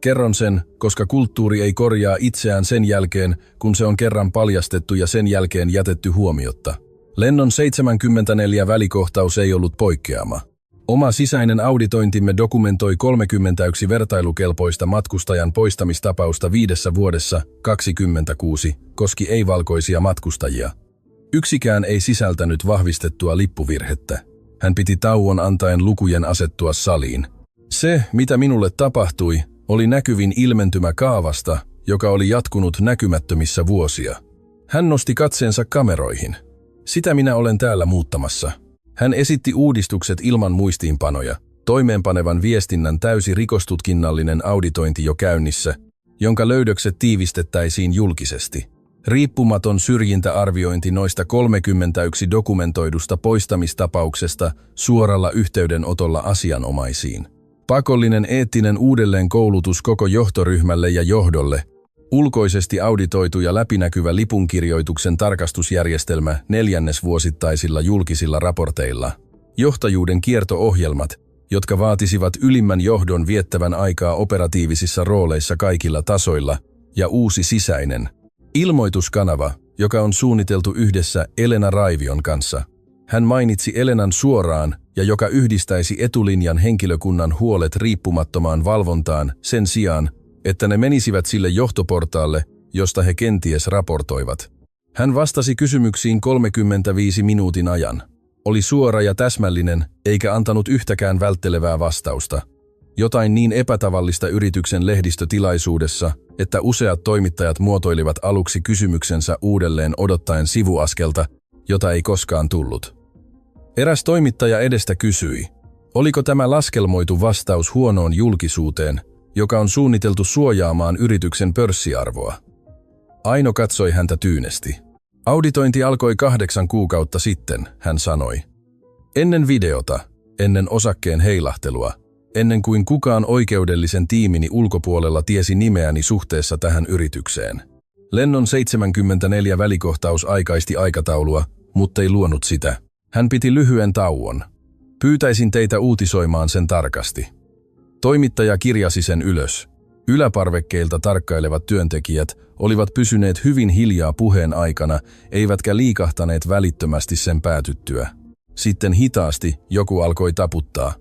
Kerron sen, koska kulttuuri ei korjaa itseään sen jälkeen, kun se on kerran paljastettu ja sen jälkeen jätetty huomiotta. Lennon 74 välikohtaus ei ollut poikkeama. Oma sisäinen auditointimme dokumentoi 31 vertailukelpoista matkustajan poistamistapausta 5 vuodessa, 26, koski ei-valkoisia matkustajia. Yksikään ei sisältänyt vahvistettua lippuvirhettä. Hän piti tauon antaen lukujen asettua saliin. Se, mitä minulle tapahtui, oli näkyvin ilmentymä kaavasta, joka oli jatkunut näkymättömissä vuosia. Hän nosti katseensa kameroihin. Sitä minä olen täällä muuttamassa. Hän esitti uudistukset ilman muistiinpanoja, toimeenpanevan viestinnän täysi rikostutkinnallinen auditointi jo käynnissä, jonka löydökset tiivistettäisiin julkisesti. Riippumaton syrjintäarviointi noista 31 dokumentoidusta poistamistapauksesta suoralla yhteydenotolla asianomaisiin. Pakollinen eettinen uudelleenkoulutus koko johtoryhmälle ja johdolle, ulkoisesti auditoitu ja läpinäkyvä lipunkirjoituksen tarkastusjärjestelmä 4. vuosittaisilla julkisilla raporteilla, johtajuuden kierto-ohjelmat, jotka vaatisivat ylimmän johdon viettävän aikaa operatiivisissa rooleissa kaikilla tasoilla, ja uusi sisäinen ilmoituskanava, joka on suunniteltu yhdessä Elena Raivion kanssa. Hän mainitsi Elenan suoraan ja joka yhdistäisi etulinjan henkilökunnan huolet riippumattomaan valvontaan sen sijaan, että ne menisivät sille johtoportaalle, josta he kenties raportoivat. Hän vastasi kysymyksiin 35 minuutin ajan. Oli suora ja täsmällinen, eikä antanut yhtäkään välttelevää vastausta. Jotain niin epätavallista yrityksen lehdistötilaisuudessa, että useat toimittajat muotoilivat aluksi kysymyksensä uudelleen odottaen sivuaskelta, jota ei koskaan tullut. Eräs toimittaja edestä kysyi, oliko tämä laskelmoitu vastaus huonoon julkisuuteen, joka on suunniteltu suojaamaan yrityksen pörssiarvoa. Aino katsoi häntä tyynesti. Auditointi alkoi 8 kuukautta sitten, hän sanoi. Ennen videota, ennen osakkeen heilahtelua, ennen kuin kukaan oikeudellisen tiimini ulkopuolella tiesi nimeäni suhteessa tähän yritykseen. Lennon 74 välikohtaus aikaisti aikataulua, mutta ei luonut sitä. Hän piti lyhyen tauon. Pyytäisin teitä uutisoimaan sen tarkasti. Toimittaja kirjasi sen ylös. Yläparvekkeilta tarkkailevat työntekijät olivat pysyneet hyvin hiljaa puheen aikana, eivätkä liikahtaneet välittömästi sen päätyttyä. Sitten hitaasti joku alkoi taputtaa.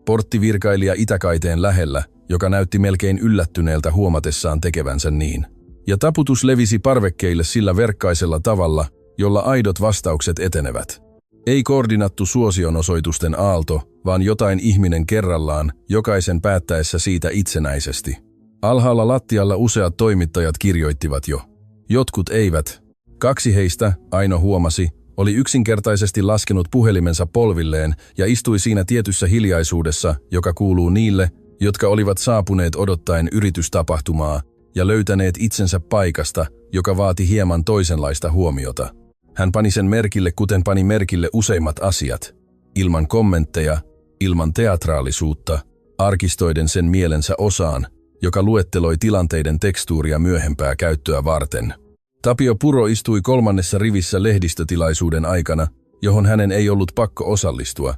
Porttivirkailija Itäkaiteen lähellä, joka näytti melkein yllättyneeltä huomatessaan tekevänsä niin. Ja taputus levisi parvekkeille sillä verkkaisella tavalla, jolla aidot vastaukset etenevät. Ei koordinattu suosionosoitusten aalto, vaan jotain ihminen kerrallaan, jokaisen päättäessä siitä itsenäisesti. Alhaalla lattialla useat toimittajat kirjoittivat jo. Jotkut eivät. 2 heistä, Aino huomasi, oli yksinkertaisesti laskenut puhelimensa polvilleen ja istui siinä tietyssä hiljaisuudessa, joka kuuluu niille, jotka olivat saapuneet odottaen yritystapahtumaa ja löytäneet itsensä paikasta, joka vaati hieman toisenlaista huomiota. Hän pani sen merkille, kuten pani merkille useimmat asiat. Ilman kommentteja, ilman teatraalisuutta, arkistoiden sen mielensä osaan, joka luetteloi tilanteiden tekstuuria myöhempää käyttöä varten. Tapio Puro istui 3. rivissä lehdistötilaisuuden aikana, johon hänen ei ollut pakko osallistua.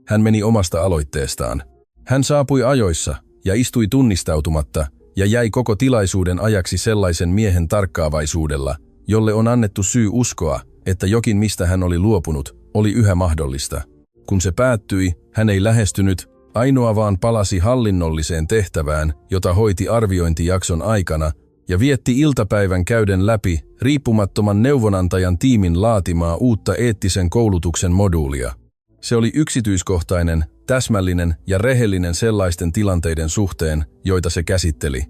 Hän meni omasta aloitteestaan. Hän saapui ajoissa ja istui tunnistautumatta ja jäi koko tilaisuuden ajaksi sellaisen miehen tarkkaavaisuudella, jolle on annettu syy uskoa, että jokin mistä hän oli luopunut, oli yhä mahdollista. Kun se päättyi, hän ei lähestynyt, Ainoa vaan palasi hallinnolliseen tehtävään, jota hoiti arviointijakson aikana, ja vietti iltapäivän käyden läpi riippumattoman neuvonantajan tiimin laatimaa uutta eettisen koulutuksen moduulia. Se oli yksityiskohtainen, täsmällinen ja rehellinen sellaisten tilanteiden suhteen, joita se käsitteli.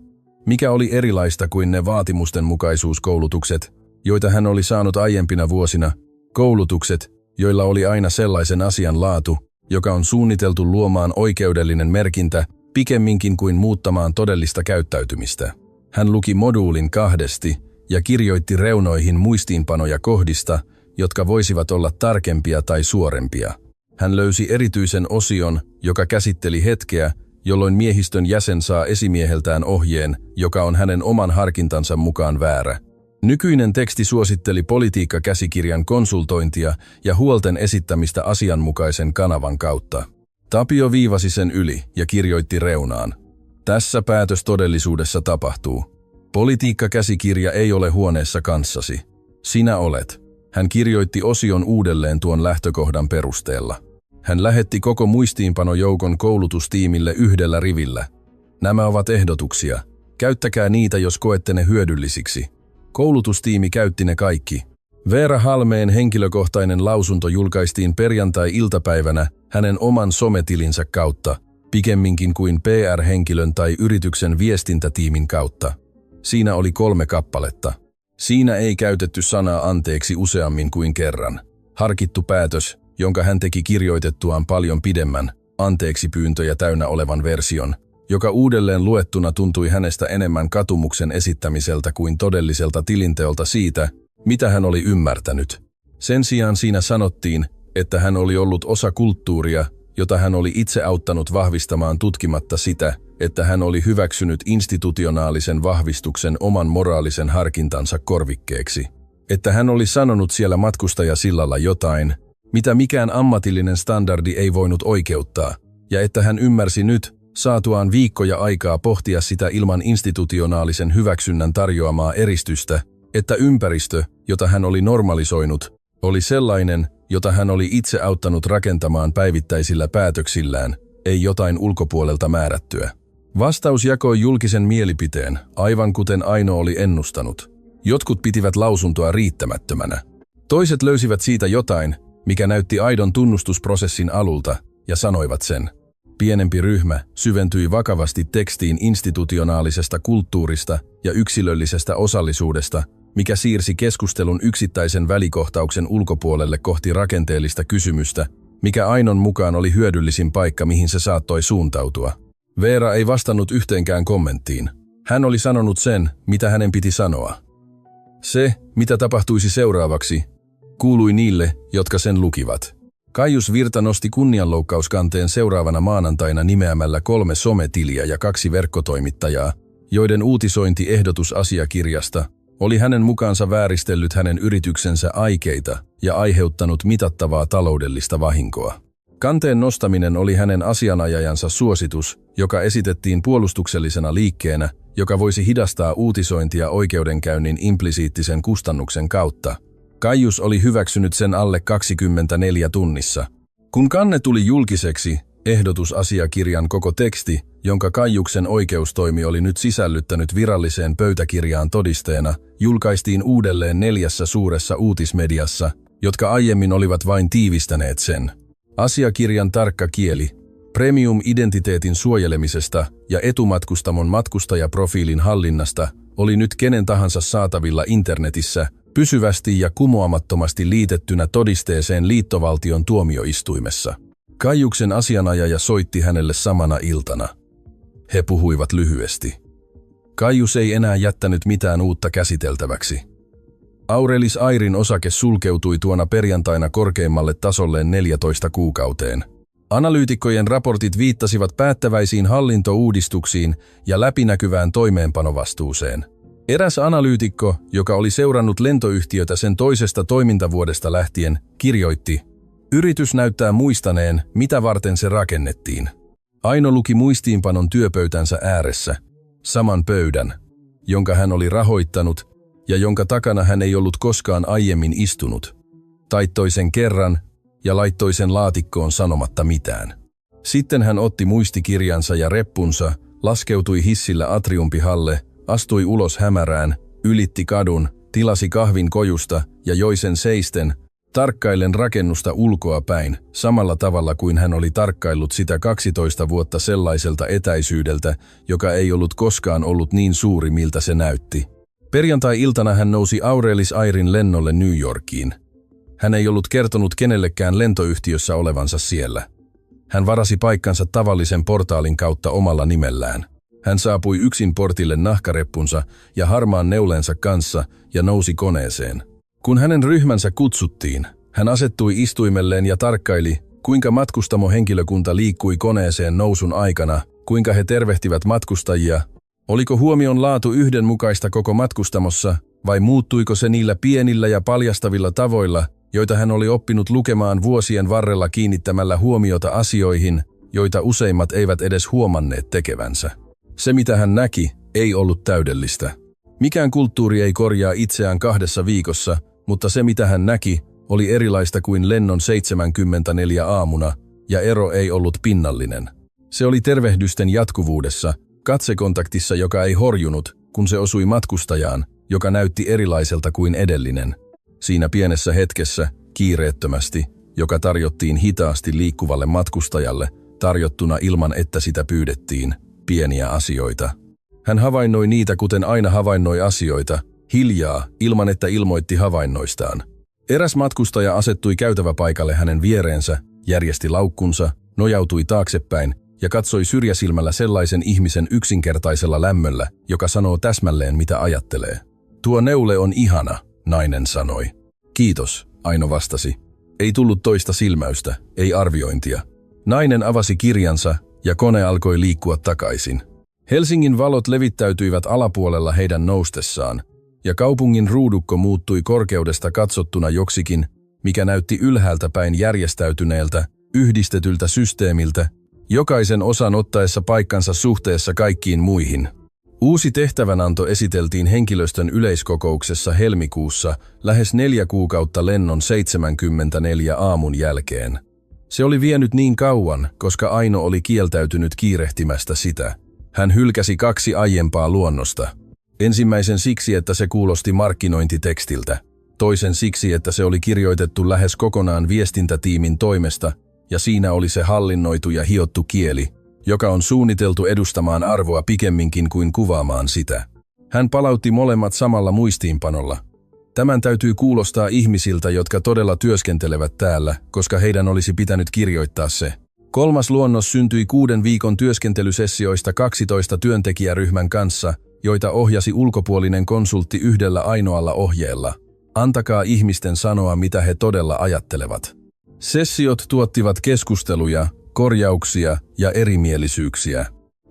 Mikä oli erilaista kuin ne vaatimustenmukaisuuskoulutukset, joita hän oli saanut aiempina vuosina, koulutukset, joilla oli aina sellaisen asian laatu, joka on suunniteltu luomaan oikeudellinen merkintä pikemminkin kuin muuttamaan todellista käyttäytymistä. Hän luki moduulin 2 ja kirjoitti reunoihin muistiinpanoja kohdista, jotka voisivat olla tarkempia tai suorempia. Hän löysi erityisen osion, joka käsitteli hetkeä, jolloin miehistön jäsen saa esimieheltään ohjeen, joka on hänen oman harkintansa mukaan väärä. Nykyinen teksti suositteli politiikkakäsikirjan konsultointia ja huolten esittämistä asianmukaisen kanavan kautta. Tapio viivasi sen yli ja kirjoitti reunaan. Tässä päätös todellisuudessa tapahtuu. Politiikkakäsikirja ei ole huoneessa kanssasi. Sinä olet. Hän kirjoitti osion uudelleen tuon lähtökohdan perusteella. Hän lähetti koko muistiinpanojoukon koulutustiimille yhdellä rivillä. Nämä ovat ehdotuksia. Käyttäkää niitä, jos koette ne hyödyllisiksi. Koulutustiimi käytti ne kaikki. Veera Halmeen henkilökohtainen lausunto julkaistiin perjantai-iltapäivänä hänen oman sometilinsä kautta, pikemminkin kuin PR-henkilön tai yrityksen viestintätiimin kautta. Siinä oli 3 kappaletta. Siinä ei käytetty sanaa anteeksi useammin kuin kerran. Harkittu päätös, jonka hän teki kirjoitettuaan paljon pidemmän, anteeksi pyyntöjä täynnä olevan version, joka uudelleen luettuna tuntui hänestä enemmän katumuksen esittämiseltä kuin todelliselta tilinteolta siitä, mitä hän oli ymmärtänyt. Sen sijaan siinä sanottiin, että hän oli ollut osa kulttuuria, jota hän oli itse auttanut vahvistamaan tutkimatta sitä, että hän oli hyväksynyt institutionaalisen vahvistuksen oman moraalisen harkintansa korvikkeeksi. Että hän oli sanonut siellä matkustajasillalla jotain, mitä mikään ammatillinen standardi ei voinut oikeuttaa, ja että hän ymmärsi nyt, saatuaan viikkoja aikaa pohtia sitä ilman institutionaalisen hyväksynnän tarjoamaa eristystä, että ympäristö, jota hän oli normalisoinut, oli sellainen, jota hän oli itse auttanut rakentamaan päivittäisillä päätöksillään, ei jotain ulkopuolelta määrättyä. Vastaus jakoi julkisen mielipiteen, aivan kuten Aino oli ennustanut. Jotkut pitivät lausuntoa riittämättömänä. Toiset löysivät siitä jotain, mikä näytti aidon tunnustusprosessin alulta, ja sanoivat sen. Pienempi ryhmä syventyi vakavasti tekstiin institutionaalisesta kulttuurista ja yksilöllisestä osallisuudesta, mikä siirsi keskustelun yksittäisen välikohtauksen ulkopuolelle kohti rakenteellista kysymystä, mikä Ainon mukaan oli hyödyllisin paikka, mihin se saattoi suuntautua. Veera ei vastannut yhteenkään kommenttiin. Hän oli sanonut sen, mitä hänen piti sanoa. Se, mitä tapahtuisi seuraavaksi, kuului niille, jotka sen lukivat. Kaius Virta nosti kunnianloukkauskanteen seuraavana maanantaina nimeämällä 3 sometiliä ja 2 verkkotoimittajaa, joiden uutisointiehdotus asiakirjasta oli hänen mukaansa vääristellyt hänen yrityksensä aikeita ja aiheuttanut mitattavaa taloudellista vahinkoa. Kanteen nostaminen oli hänen asianajajansa suositus, joka esitettiin puolustuksellisena liikkeenä, joka voisi hidastaa uutisointia oikeudenkäynnin implisiittisen kustannuksen kautta. Kaius oli hyväksynyt sen alle 24 tunnissa. Kun kanne tuli julkiseksi, ehdotusasiakirjan koko teksti, jonka Kaiuksen oikeustoimi oli nyt sisällyttänyt viralliseen pöytäkirjaan todisteena, julkaistiin uudelleen 4 suuressa uutismediassa, jotka aiemmin olivat vain tiivistäneet sen. Asiakirjan tarkka kieli, premium-identiteetin suojelemisesta ja etumatkustamon matkustajaprofiilin hallinnasta oli nyt kenen tahansa saatavilla internetissä, pysyvästi ja kumoamattomasti liitettynä todisteeseen liittovaltion tuomioistuimessa. Kaiuksen asianajaja soitti hänelle samana iltana. He puhuivat lyhyesti. Kaius ei enää jättänyt mitään uutta käsiteltäväksi. Aurelis Airin osake sulkeutui tuona perjantaina korkeimmalle tasolleen 14 kuukauteen. Analyytikkojen raportit viittasivat päättäväisiin hallintouudistuksiin ja läpinäkyvään toimeenpanovastuuseen. Eräs analyytikko, joka oli seurannut lentoyhtiötä sen toisesta toimintavuodesta lähtien, kirjoitti, yritys näyttää muistaneen, mitä varten se rakennettiin. Aino luki muistiinpanon työpöytänsä ääressä, saman pöydän, jonka hän oli rahoittanut ja jonka takana hän ei ollut koskaan aiemmin istunut. Taittoi sen kerran ja laittoi sen laatikkoon sanomatta mitään. Sitten hän otti muistikirjansa ja reppunsa, laskeutui hissillä atriumpihalle, astui ulos hämärään, ylitti kadun, tilasi kahvin kojusta ja joi sen seisten, tarkkaillen rakennusta ulkoa päin, samalla tavalla kuin hän oli tarkkaillut sitä 12 vuotta sellaiselta etäisyydeltä, joka ei ollut koskaan ollut niin suuri, miltä se näytti. Perjantai-iltana hän nousi Aurelis Airin lennolle New Yorkiin. Hän ei ollut kertonut kenellekään lentoyhtiössä olevansa siellä. Hän varasi paikkansa tavallisen portaalin kautta omalla nimellään. Hän saapui yksin portille nahkareppunsa ja harmaan neuleensa kanssa ja nousi koneeseen. Kun hänen ryhmänsä kutsuttiin, hän asettui istuimelleen ja tarkkaili, kuinka matkustamohenkilökunta liikkui koneeseen nousun aikana, kuinka he tervehtivät matkustajia. Oliko huomion laatu yhdenmukaista koko matkustamossa, vai muuttuiko se niillä pienillä ja paljastavilla tavoilla, joita hän oli oppinut lukemaan vuosien varrella kiinnittämällä huomiota asioihin, joita useimmat eivät edes huomanneet tekevänsä. Se, mitä hän näki, ei ollut täydellistä. Mikään kulttuuri ei korjaa itseään 2 viikossa, mutta se, mitä hän näki, oli erilaista kuin lennon 74 aamuna, ja ero ei ollut pinnallinen. Se oli tervehdysten jatkuvuudessa, katsekontaktissa, joka ei horjunut, kun se osui matkustajaan, joka näytti erilaiselta kuin edellinen. Siinä pienessä hetkessä, kiireettömästi, joka tarjottiin hitaasti liikkuvalle matkustajalle, tarjottuna ilman että sitä pyydettiin, pieniä asioita. Hän havainnoi niitä kuten aina havainnoi asioita, hiljaa, ilman että ilmoitti havainnoistaan. Eräs matkustaja asettui käytäväpaikalle hänen viereensä, järjesti laukkunsa, nojautui taaksepäin ja katsoi syrjäsilmällä sellaisen ihmisen yksinkertaisella lämmöllä, joka sanoo täsmälleen mitä ajattelee. Tuo neule on ihana, nainen sanoi. Kiitos, Aino vastasi. Ei tullut toista silmäystä, ei arviointia. Nainen avasi kirjansa ja kone alkoi liikkua takaisin. Helsingin valot levittäytyivät alapuolella heidän noustessaan, ja kaupungin ruudukko muuttui korkeudesta katsottuna joksikin, mikä näytti ylhäältä päin järjestäytyneeltä, yhdistetyltä systeemiltä, jokaisen osan ottaessa paikkansa suhteessa kaikkiin muihin. Uusi tehtävänanto esiteltiin henkilöstön yleiskokouksessa helmikuussa lähes 4 kuukautta lennon 74 aamun jälkeen. Se oli vienyt niin kauan, koska Aino oli kieltäytynyt kiirehtimästä sitä. Hän hylkäsi 2 aiempaa luonnosta. Ensimmäisen siksi, että se kuulosti markkinointitekstiltä. Toisen siksi, että se oli kirjoitettu lähes kokonaan viestintätiimin toimesta, ja siinä oli se hallinnoitu ja hiottu kieli, joka on suunniteltu edustamaan arvoa pikemminkin kuin kuvaamaan sitä. Hän palautti molemmat samalla muistiinpanolla. Tämän täytyy kuulostaa ihmisiltä, jotka todella työskentelevät täällä, koska heidän olisi pitänyt kirjoittaa se. 3. luonnos syntyi 6 viikon työskentelysessioista 12 työntekijäryhmän kanssa, joita ohjasi ulkopuolinen konsultti yhdellä ainoalla ohjeella. Antakaa ihmisten sanoa, mitä he todella ajattelevat. Sessiot tuottivat keskusteluja, korjauksia ja erimielisyyksiä.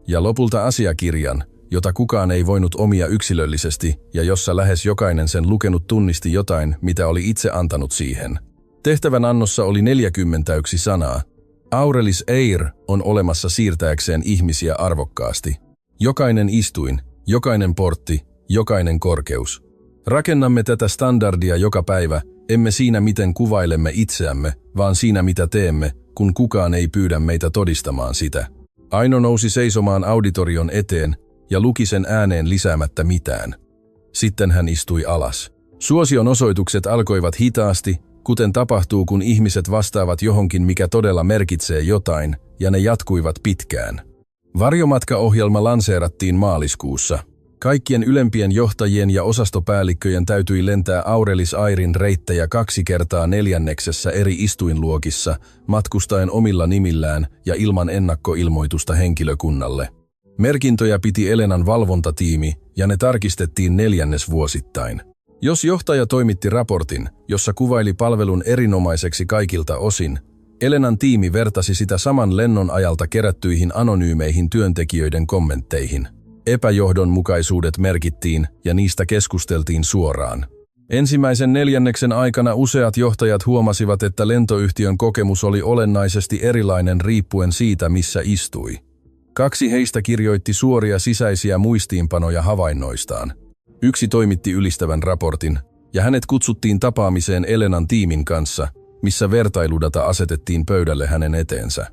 Ja lopulta asiakirjan, jota kukaan ei voinut omia yksilöllisesti ja jossa lähes jokainen sen lukenut tunnisti jotain, mitä oli itse antanut siihen. Tehtävän annossa oli 41 sanaa. Aurelis Eir on olemassa siirtääkseen ihmisiä arvokkaasti. Jokainen istuin, jokainen portti, jokainen korkeus. Rakennamme tätä standardia joka päivä, emme siinä miten kuvailemme itseämme, vaan siinä mitä teemme, kun kukaan ei pyydä meitä todistamaan sitä. Aino nousi seisomaan auditorion eteen ja luki sen ääneen lisäämättä mitään. Sitten hän istui alas. Suosion osoitukset alkoivat hitaasti, kuten tapahtuu kun ihmiset vastaavat johonkin mikä todella merkitsee jotain, ja ne jatkuivat pitkään. Varjomatkaohjelma lanseerattiin maaliskuussa. Kaikkien ylempien johtajien ja osastopäällikköjen täytyi lentää Aurelis Airin reittejä 2 kertaa 4 eri istuinluokissa, matkustaen omilla nimillään ja ilman ennakkoilmoitusta henkilökunnalle. Merkintöjä piti Elenan valvontatiimi ja ne tarkistettiin 4. vuosittain. Jos johtaja toimitti raportin, jossa kuvaili palvelun erinomaiseksi kaikilta osin, Elenan tiimi vertasi sitä saman lennon ajalta kerättyihin anonyymeihin työntekijöiden kommentteihin. Epäjohdonmukaisuudet merkittiin ja niistä keskusteltiin suoraan. Ensimmäisen 4. aikana useat johtajat huomasivat, että lentoyhtiön kokemus oli olennaisesti erilainen riippuen siitä, missä istui. 2 heistä kirjoitti suoria sisäisiä muistiinpanoja havainnoistaan. 1 toimitti ylistävän raportin, ja hänet kutsuttiin tapaamiseen Elenan tiimin kanssa, missä vertailudata asetettiin pöydälle hänen eteensä.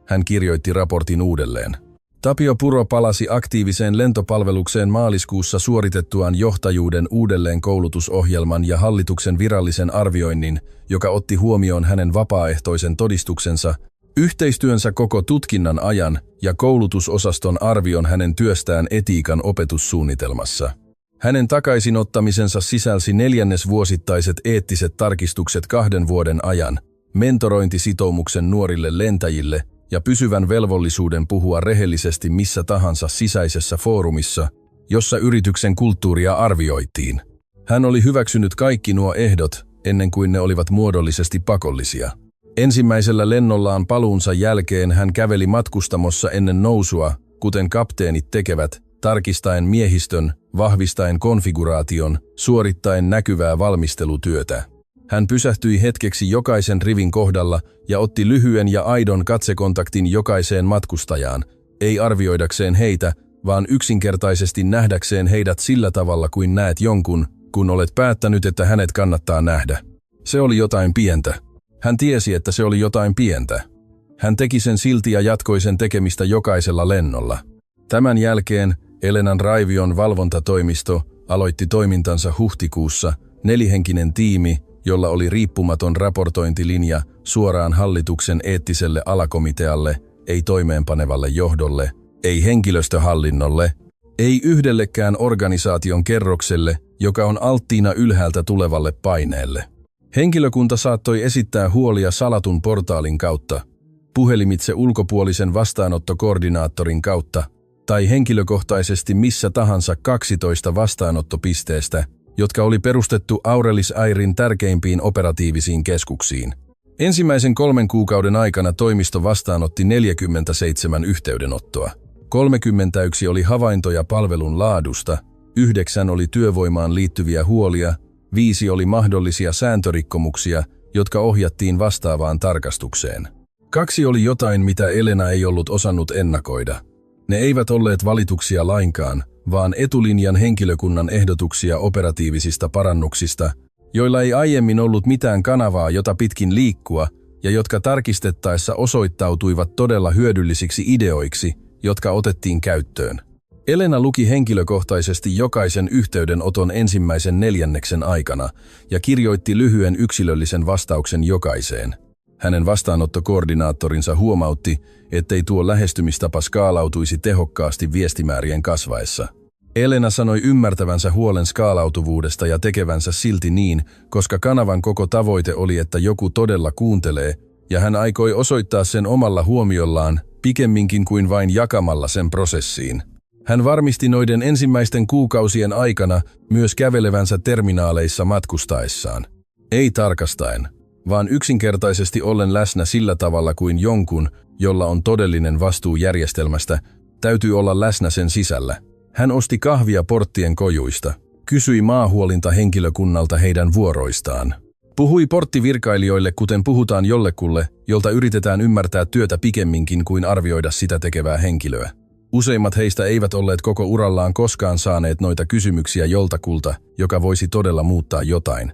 Hän kirjoitti raportin uudelleen. Tapio Puro palasi aktiiviseen lentopalvelukseen maaliskuussa suoritettuaan johtajuuden uudelleenkoulutusohjelman ja hallituksen virallisen arvioinnin, joka otti huomioon hänen vapaaehtoisen todistuksensa, yhteistyönsä koko tutkinnan ajan ja koulutusosaston arvion hänen työstään etiikan opetussuunnitelmassa. Hänen takaisinottamisensa sisälsi 4. vuosittaiset eettiset tarkistukset 2 vuoden ajan, mentorointisitoumuksen nuorille lentäjille ja pysyvän velvollisuuden puhua rehellisesti missä tahansa sisäisessä foorumissa, jossa yrityksen kulttuuria arvioitiin. Hän oli hyväksynyt kaikki nuo ehdot ennen kuin ne olivat muodollisesti pakollisia. Ensimmäisellä lennollaan paluunsa jälkeen hän käveli matkustamossa ennen nousua, kuten kapteenit tekevät, tarkistaen miehistön, vahvistaen konfiguraation, suorittaen näkyvää valmistelutyötä. Hän pysähtyi hetkeksi jokaisen rivin kohdalla ja otti lyhyen ja aidon katsekontaktin jokaiseen matkustajaan, ei arvioidakseen heitä, vaan yksinkertaisesti nähdäkseen heidät sillä tavalla kuin näet jonkun, kun olet päättänyt, että hänet kannattaa nähdä. Se oli jotain pientä. Hän tiesi, että se oli jotain pientä. Hän teki sen silti ja jatkoi sen tekemistä jokaisella lennolla. Tämän jälkeen Elenan Raivion valvontatoimisto aloitti toimintansa huhtikuussa, 4-henkinen tiimi, jolla oli riippumaton raportointilinja suoraan hallituksen eettiselle alakomitealle, ei toimeenpanevalle johdolle, ei henkilöstöhallinnolle, ei yhdellekään organisaation kerrokselle, joka on alttiina ylhäältä tulevalle paineelle. Henkilökunta saattoi esittää huolia salatun portaalin kautta, puhelimitse ulkopuolisen vastaanottokoordinaattorin kautta tai henkilökohtaisesti missä tahansa 12 vastaanottopisteestä, jotka oli perustettu Aurelis Airin tärkeimpiin operatiivisiin keskuksiin. Ensimmäisen 3 kuukauden aikana toimisto vastaanotti 47 yhteydenottoa. 31 oli havaintoja palvelun laadusta, 9 oli työvoimaan liittyviä huolia, 5 oli mahdollisia sääntörikkomuksia, jotka ohjattiin vastaavaan tarkastukseen. 2 oli jotain, mitä Elena ei ollut osannut ennakoida. Ne eivät olleet valituksia lainkaan, vaan etulinjan henkilökunnan ehdotuksia operatiivisista parannuksista, joilla ei aiemmin ollut mitään kanavaa, jota pitkin liikkua, ja jotka tarkistettaessa osoittautuivat todella hyödyllisiksi ideoiksi, jotka otettiin käyttöön. Elena luki henkilökohtaisesti jokaisen yhteydenoton ensimmäisen 4. aikana ja kirjoitti lyhyen yksilöllisen vastauksen jokaiseen. Hänen vastaanottokoordinaattorinsa huomautti, ettei tuo lähestymistapa skaalautuisi tehokkaasti viestimäärien kasvaessa. Elena sanoi ymmärtävänsä huolen skaalautuvuudesta ja tekevänsä silti niin, koska kanavan koko tavoite oli, että joku todella kuuntelee, ja hän aikoi osoittaa sen omalla huomiollaan, pikemminkin kuin vain jakamalla sen prosessiin. Hän varmisti noiden ensimmäisten kuukausien aikana myös kävelevänsä terminaaleissa matkustaessaan. Ei tarkastaen, vaan yksinkertaisesti ollen läsnä sillä tavalla kuin jonkun, jolla on todellinen vastuu järjestelmästä, täytyy olla läsnä sen sisällä. Hän osti kahvia porttien kojuista, kysyi maahuolinta henkilökunnalta heidän vuoroistaan. Puhui porttivirkailijoille, kuten puhutaan jollekulle, jolta yritetään ymmärtää työtä pikemminkin kuin arvioida sitä tekevää henkilöä. Useimmat heistä eivät olleet koko urallaan koskaan saaneet noita kysymyksiä joltakulta, joka voisi todella muuttaa jotain.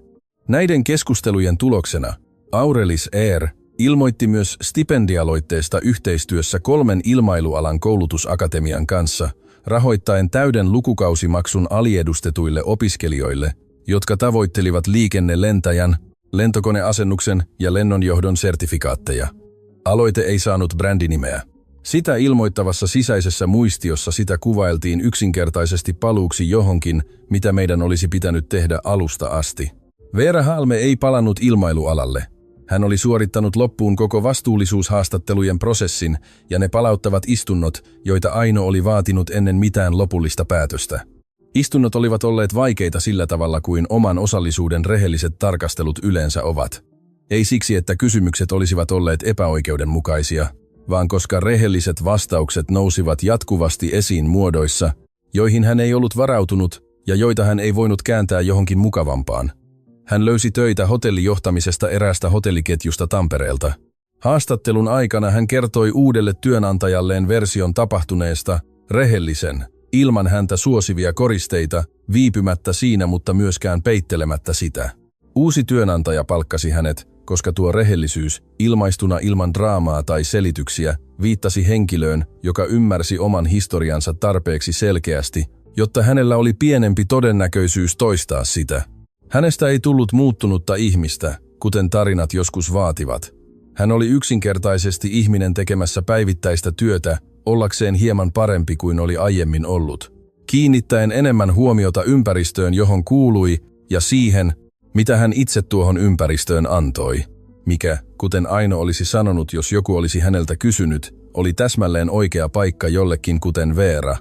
Näiden keskustelujen tuloksena Aurelis Air ilmoitti myös stipendialoitteesta yhteistyössä 3 ilmailualan koulutusakatemian kanssa, rahoittaen täyden lukukausimaksun aliedustetuille opiskelijoille, jotka tavoittelivat liikennelentäjän, lentokoneasennuksen ja lennonjohdon sertifikaatteja. Aloite ei saanut brändinimeä. Sitä ilmoittavassa sisäisessä muistiossa sitä kuvailtiin yksinkertaisesti paluuksi johonkin, mitä meidän olisi pitänyt tehdä alusta asti. Veera Halme ei palannut ilmailualalle. Hän oli suorittanut loppuun koko vastuullisuushaastattelujen prosessin ja ne palauttavat istunnot, joita Aino oli vaatinut ennen mitään lopullista päätöstä. Istunnot olivat olleet vaikeita sillä tavalla kuin oman osallisuuden rehelliset tarkastelut yleensä ovat. Ei siksi, että kysymykset olisivat olleet epäoikeudenmukaisia, vaan koska rehelliset vastaukset nousivat jatkuvasti esiin muodoissa, joihin hän ei ollut varautunut ja joita hän ei voinut kääntää johonkin mukavampaan. Hän löysi töitä hotellijohtamisesta eräästä hotelliketjusta Tampereelta. Haastattelun aikana hän kertoi uudelle työnantajalleen version tapahtuneesta, rehellisen, ilman häntä suosivia koristeita, viipymättä siinä mutta myöskään peittelemättä sitä. Uusi työnantaja palkkasi hänet, koska tuo rehellisyys, ilmaistuna ilman draamaa tai selityksiä, viittasi henkilöön, joka ymmärsi oman historiansa tarpeeksi selkeästi, jotta hänellä oli pienempi todennäköisyys toistaa sitä. Hänestä ei tullut muuttunutta ihmistä, kuten tarinat joskus vaativat. Hän oli yksinkertaisesti ihminen tekemässä päivittäistä työtä, ollakseen hieman parempi kuin oli aiemmin ollut. Kiinnittäen enemmän huomiota ympäristöön, johon kuului, ja siihen, mitä hän itse tuohon ympäristöön antoi. Mikä, kuten Aino olisi sanonut, jos joku olisi häneltä kysynyt, oli täsmälleen oikea paikka jollekin kuten Veera.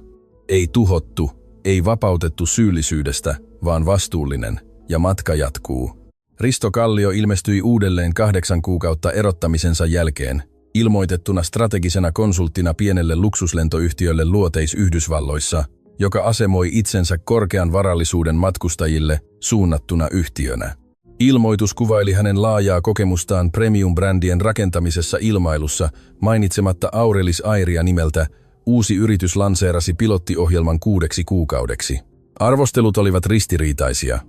Ei tuhottu, ei vapautettu syyllisyydestä, vaan vastuullinen. Ja matka jatkuu. Risto Kallio ilmestyi uudelleen 8 kuukautta erottamisensa jälkeen, ilmoitettuna strategisena konsulttina pienelle luksuslentoyhtiölle Luoteis Yhdysvalloissa, joka asemoi itsensä korkean varallisuuden matkustajille suunnattuna yhtiönä. Ilmoitus kuvaili hänen laajaa kokemustaan premium-brändien rakentamisessa ilmailussa, mainitsematta Aurelis Airia nimeltä. Uusi yritys lanseerasi pilottiohjelman 6 kuukaudeksi. Arvostelut olivat ristiriitaisia.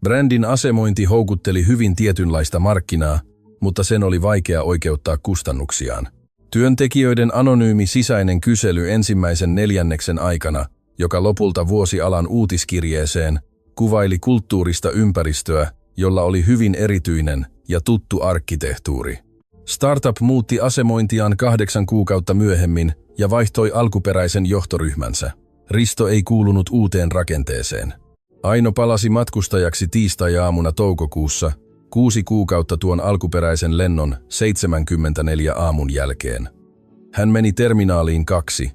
Brändin asemointi houkutteli hyvin tietynlaista markkinaa, mutta sen oli vaikea oikeuttaa kustannuksiaan. Työntekijöiden anonyymi sisäinen kysely ensimmäisen neljänneksen aikana, joka lopulta vuosi alan uutiskirjeeseen, kuvaili kulttuurista ympäristöä, jolla oli hyvin erityinen ja tuttu arkkitehtuuri. Startup muutti asemointiaan 8 kuukautta myöhemmin ja vaihtoi alkuperäisen johtoryhmänsä. Risto ei kuulunut uuteen rakenteeseen. Aino palasi matkustajaksi tiistai-aamuna toukokuussa, 6 kuukautta tuon alkuperäisen lennon 74 aamun jälkeen. Hän meni terminaaliin 2,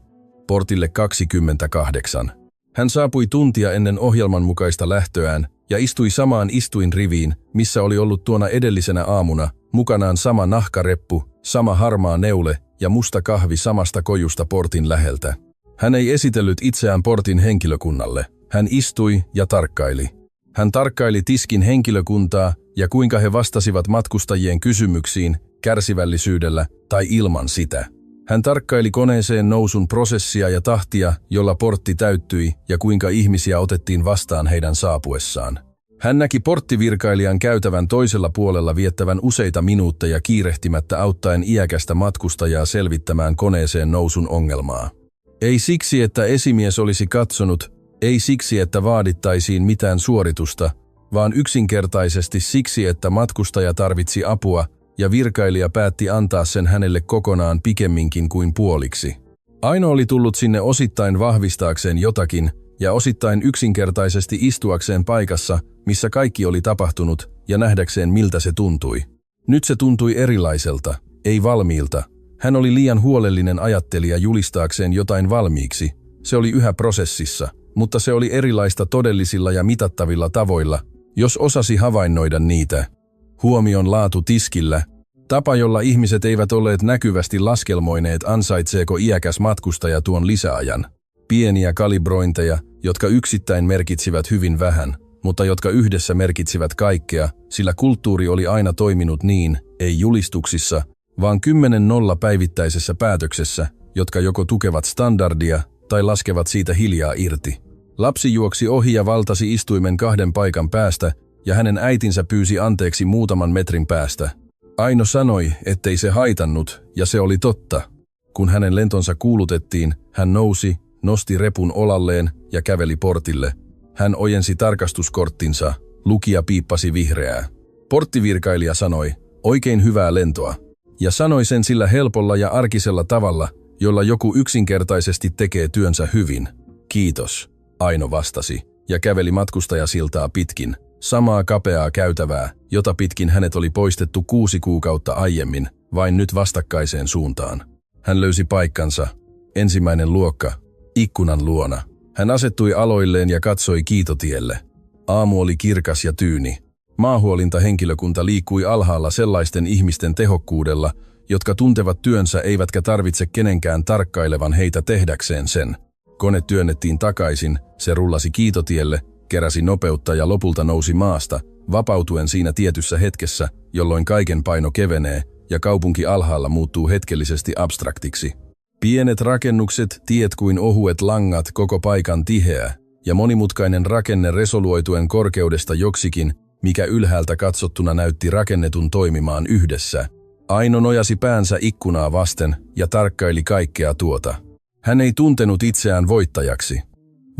portille 28. Hän saapui tuntia ennen ohjelman mukaista lähtöään ja istui samaan istuinriviin, missä oli ollut tuona edellisenä aamuna, mukanaan sama nahkareppu, sama harmaa neule ja musta kahvi samasta kojusta portin läheltä. Hän ei esitellyt itseään portin henkilökunnalle. Hän istui ja tarkkaili. Hän tarkkaili tiskin henkilökuntaa ja kuinka he vastasivat matkustajien kysymyksiin kärsivällisyydellä tai ilman sitä. Hän tarkkaili koneeseen nousun prosessia ja tahtia, jolla portti täyttyi ja kuinka ihmisiä otettiin vastaan heidän saapuessaan. Hän näki porttivirkailijan käytävän toisella puolella viettävän useita minuutteja kiirehtimättä auttaen iäkästä matkustajaa selvittämään koneeseen nousun ongelmaa. Ei siksi, että esimies olisi katsonut, ei siksi, että vaadittaisiin mitään suoritusta, vaan yksinkertaisesti siksi, että matkustaja tarvitsi apua ja virkailija päätti antaa sen hänelle kokonaan pikemminkin kuin puoliksi. Aino oli tullut sinne osittain vahvistaakseen jotakin ja osittain yksinkertaisesti istuakseen paikassa, missä kaikki oli tapahtunut ja nähdäkseen miltä se tuntui. Nyt se tuntui erilaiselta, ei valmiilta. Hän oli liian huolellinen ajattelija julistaakseen jotain valmiiksi. Se oli yhä prosessissa, mutta se oli erilaista todellisilla ja mitattavilla tavoilla, jos osasi havainnoida niitä. Huomion laatu tiskillä, tapa jolla ihmiset eivät olleet näkyvästi laskelmoineet ansaitseeko iäkäs matkustaja tuon lisäajan. Pieniä kalibrointeja, jotka yksittäin merkitsivät hyvin vähän, mutta jotka yhdessä merkitsivät kaikkea, sillä kulttuuri oli aina toiminut niin, ei julistuksissa, vaan 10-0 päivittäisessä päätöksessä, jotka joko tukevat standardia tai laskevat siitä hiljaa irti. Lapsi juoksi ohi ja valtasi istuimen 2 paikan päästä, ja hänen äitinsä pyysi anteeksi muutaman metrin päästä. Aino sanoi, ettei se haitannut, ja se oli totta. Kun hänen lentonsa kuulutettiin, hän nousi, nosti repun olalleen ja käveli portille. Hän ojensi tarkastuskorttinsa, lukija piippasi vihreää. Porttivirkailija sanoi, oikein hyvää lentoa. Ja sanoi sen sillä helpolla ja arkisella tavalla, jolla joku yksinkertaisesti tekee työnsä hyvin. Kiitos, Aino vastasi, ja käveli matkustajasiltaa pitkin, samaa kapeaa käytävää, jota pitkin hänet oli poistettu 6 kuukautta aiemmin, vain nyt vastakkaiseen suuntaan. Hän löysi paikkansa, ensimmäinen luokka, ikkunan luona. Hän asettui aloilleen ja katsoi kiitotielle. Aamu oli kirkas ja tyyni. Maahuolintahenkilökunta liikkui alhaalla sellaisten ihmisten tehokkuudella, jotka tuntevat työnsä eivätkä tarvitse kenenkään tarkkailevan heitä tehdäkseen sen. Kone työnnettiin takaisin, se rullasi kiitotielle, keräsi nopeutta ja lopulta nousi maasta, vapautuen siinä tietyssä hetkessä, jolloin kaiken paino kevenee ja kaupunki alhaalla muuttuu hetkellisesti abstraktiksi. Pienet rakennukset, tiet kuin ohuet langat, koko paikan tiheä ja monimutkainen rakenne resoluoituen korkeudesta joksikin, mikä ylhäältä katsottuna näytti rakennetun toimimaan yhdessä. Aino nojasi päänsä ikkunaa vasten ja tarkkaili kaikkea tuota. Hän ei tuntenut itseään voittajaksi.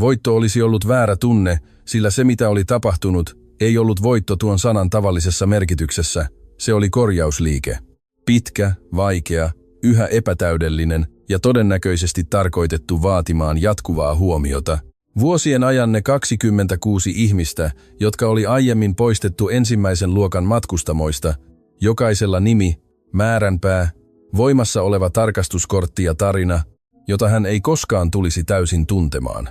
Voitto olisi ollut väärä tunne, sillä se mitä oli tapahtunut ei ollut voitto tuon sanan tavallisessa merkityksessä, se oli korjausliike. Pitkä, vaikea, yhä epätäydellinen ja todennäköisesti tarkoitettu vaatimaan jatkuvaa huomiota. Vuosien ajan ne 26 ihmistä, jotka oli aiemmin poistettu ensimmäisen luokan matkustamoista, jokaisella nimi, määränpää, voimassa oleva tarkastuskortti ja tarina, jota hän ei koskaan tulisi täysin tuntemaan.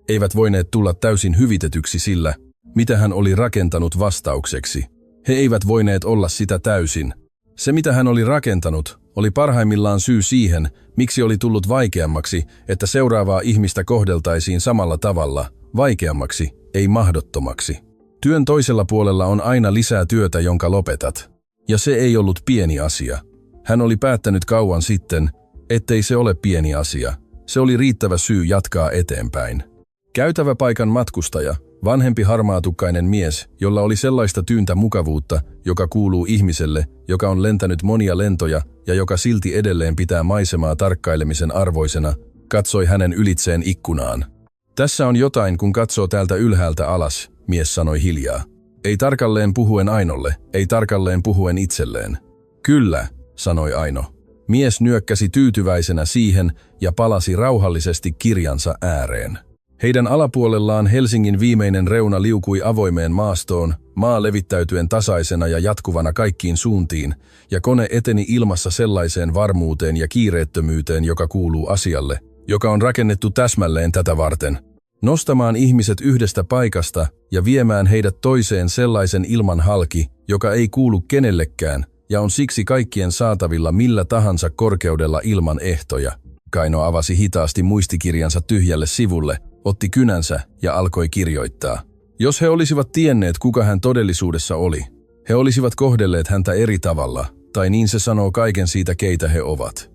Eivät voineet tulla täysin hyvitetyksi sillä, mitä hän oli rakentanut vastaukseksi. He eivät voineet olla sitä täysin. Se, mitä hän oli rakentanut, oli parhaimmillaan syy siihen, miksi oli tullut vaikeammaksi, että seuraavaa ihmistä kohdeltaisiin samalla tavalla, vaikeammaksi, ei mahdottomaksi. Työn toisella puolella on aina lisää työtä, jonka lopetat. Ja se ei ollut pieni asia. Hän oli päättänyt kauan sitten, ettei se ole pieni asia. Se oli riittävä syy jatkaa eteenpäin. Käytäväpaikan matkustaja, vanhempi harmaatukkainen mies, jolla oli sellaista tyyntä mukavuutta, joka kuuluu ihmiselle, joka on lentänyt monia lentoja ja joka silti edelleen pitää maisemaa tarkkailemisen arvoisena, katsoi hänen ylitseen ikkunaan. Tässä on jotain, kun katsoo täältä ylhäältä alas, mies sanoi hiljaa. Ei tarkalleen puhuen Ainolle, ei tarkalleen puhuen itselleen. Kyllä, sanoi Aino. Mies nyökkäsi tyytyväisenä siihen ja palasi rauhallisesti kirjansa ääreen. Heidän alapuolellaan Helsingin viimeinen reuna liukui avoimeen maastoon, maa levittäytyen tasaisena ja jatkuvana kaikkiin suuntiin, ja kone eteni ilmassa sellaiseen varmuuteen ja kiireettömyyteen, joka kuuluu asialle, joka on rakennettu täsmälleen tätä varten. Nostamaan ihmiset yhdestä paikasta ja viemään heidät toiseen sellaisen ilman halki, joka ei kuulu kenellekään, ja on siksi kaikkien saatavilla millä tahansa korkeudella ilman ehtoja. Kaino avasi hitaasti muistikirjansa tyhjälle sivulle, otti kynänsä ja alkoi kirjoittaa. Jos he olisivat tienneet, kuka hän todellisuudessa oli, he olisivat kohdelleet häntä eri tavalla, tai niin se sanoo kaiken siitä, keitä he ovat.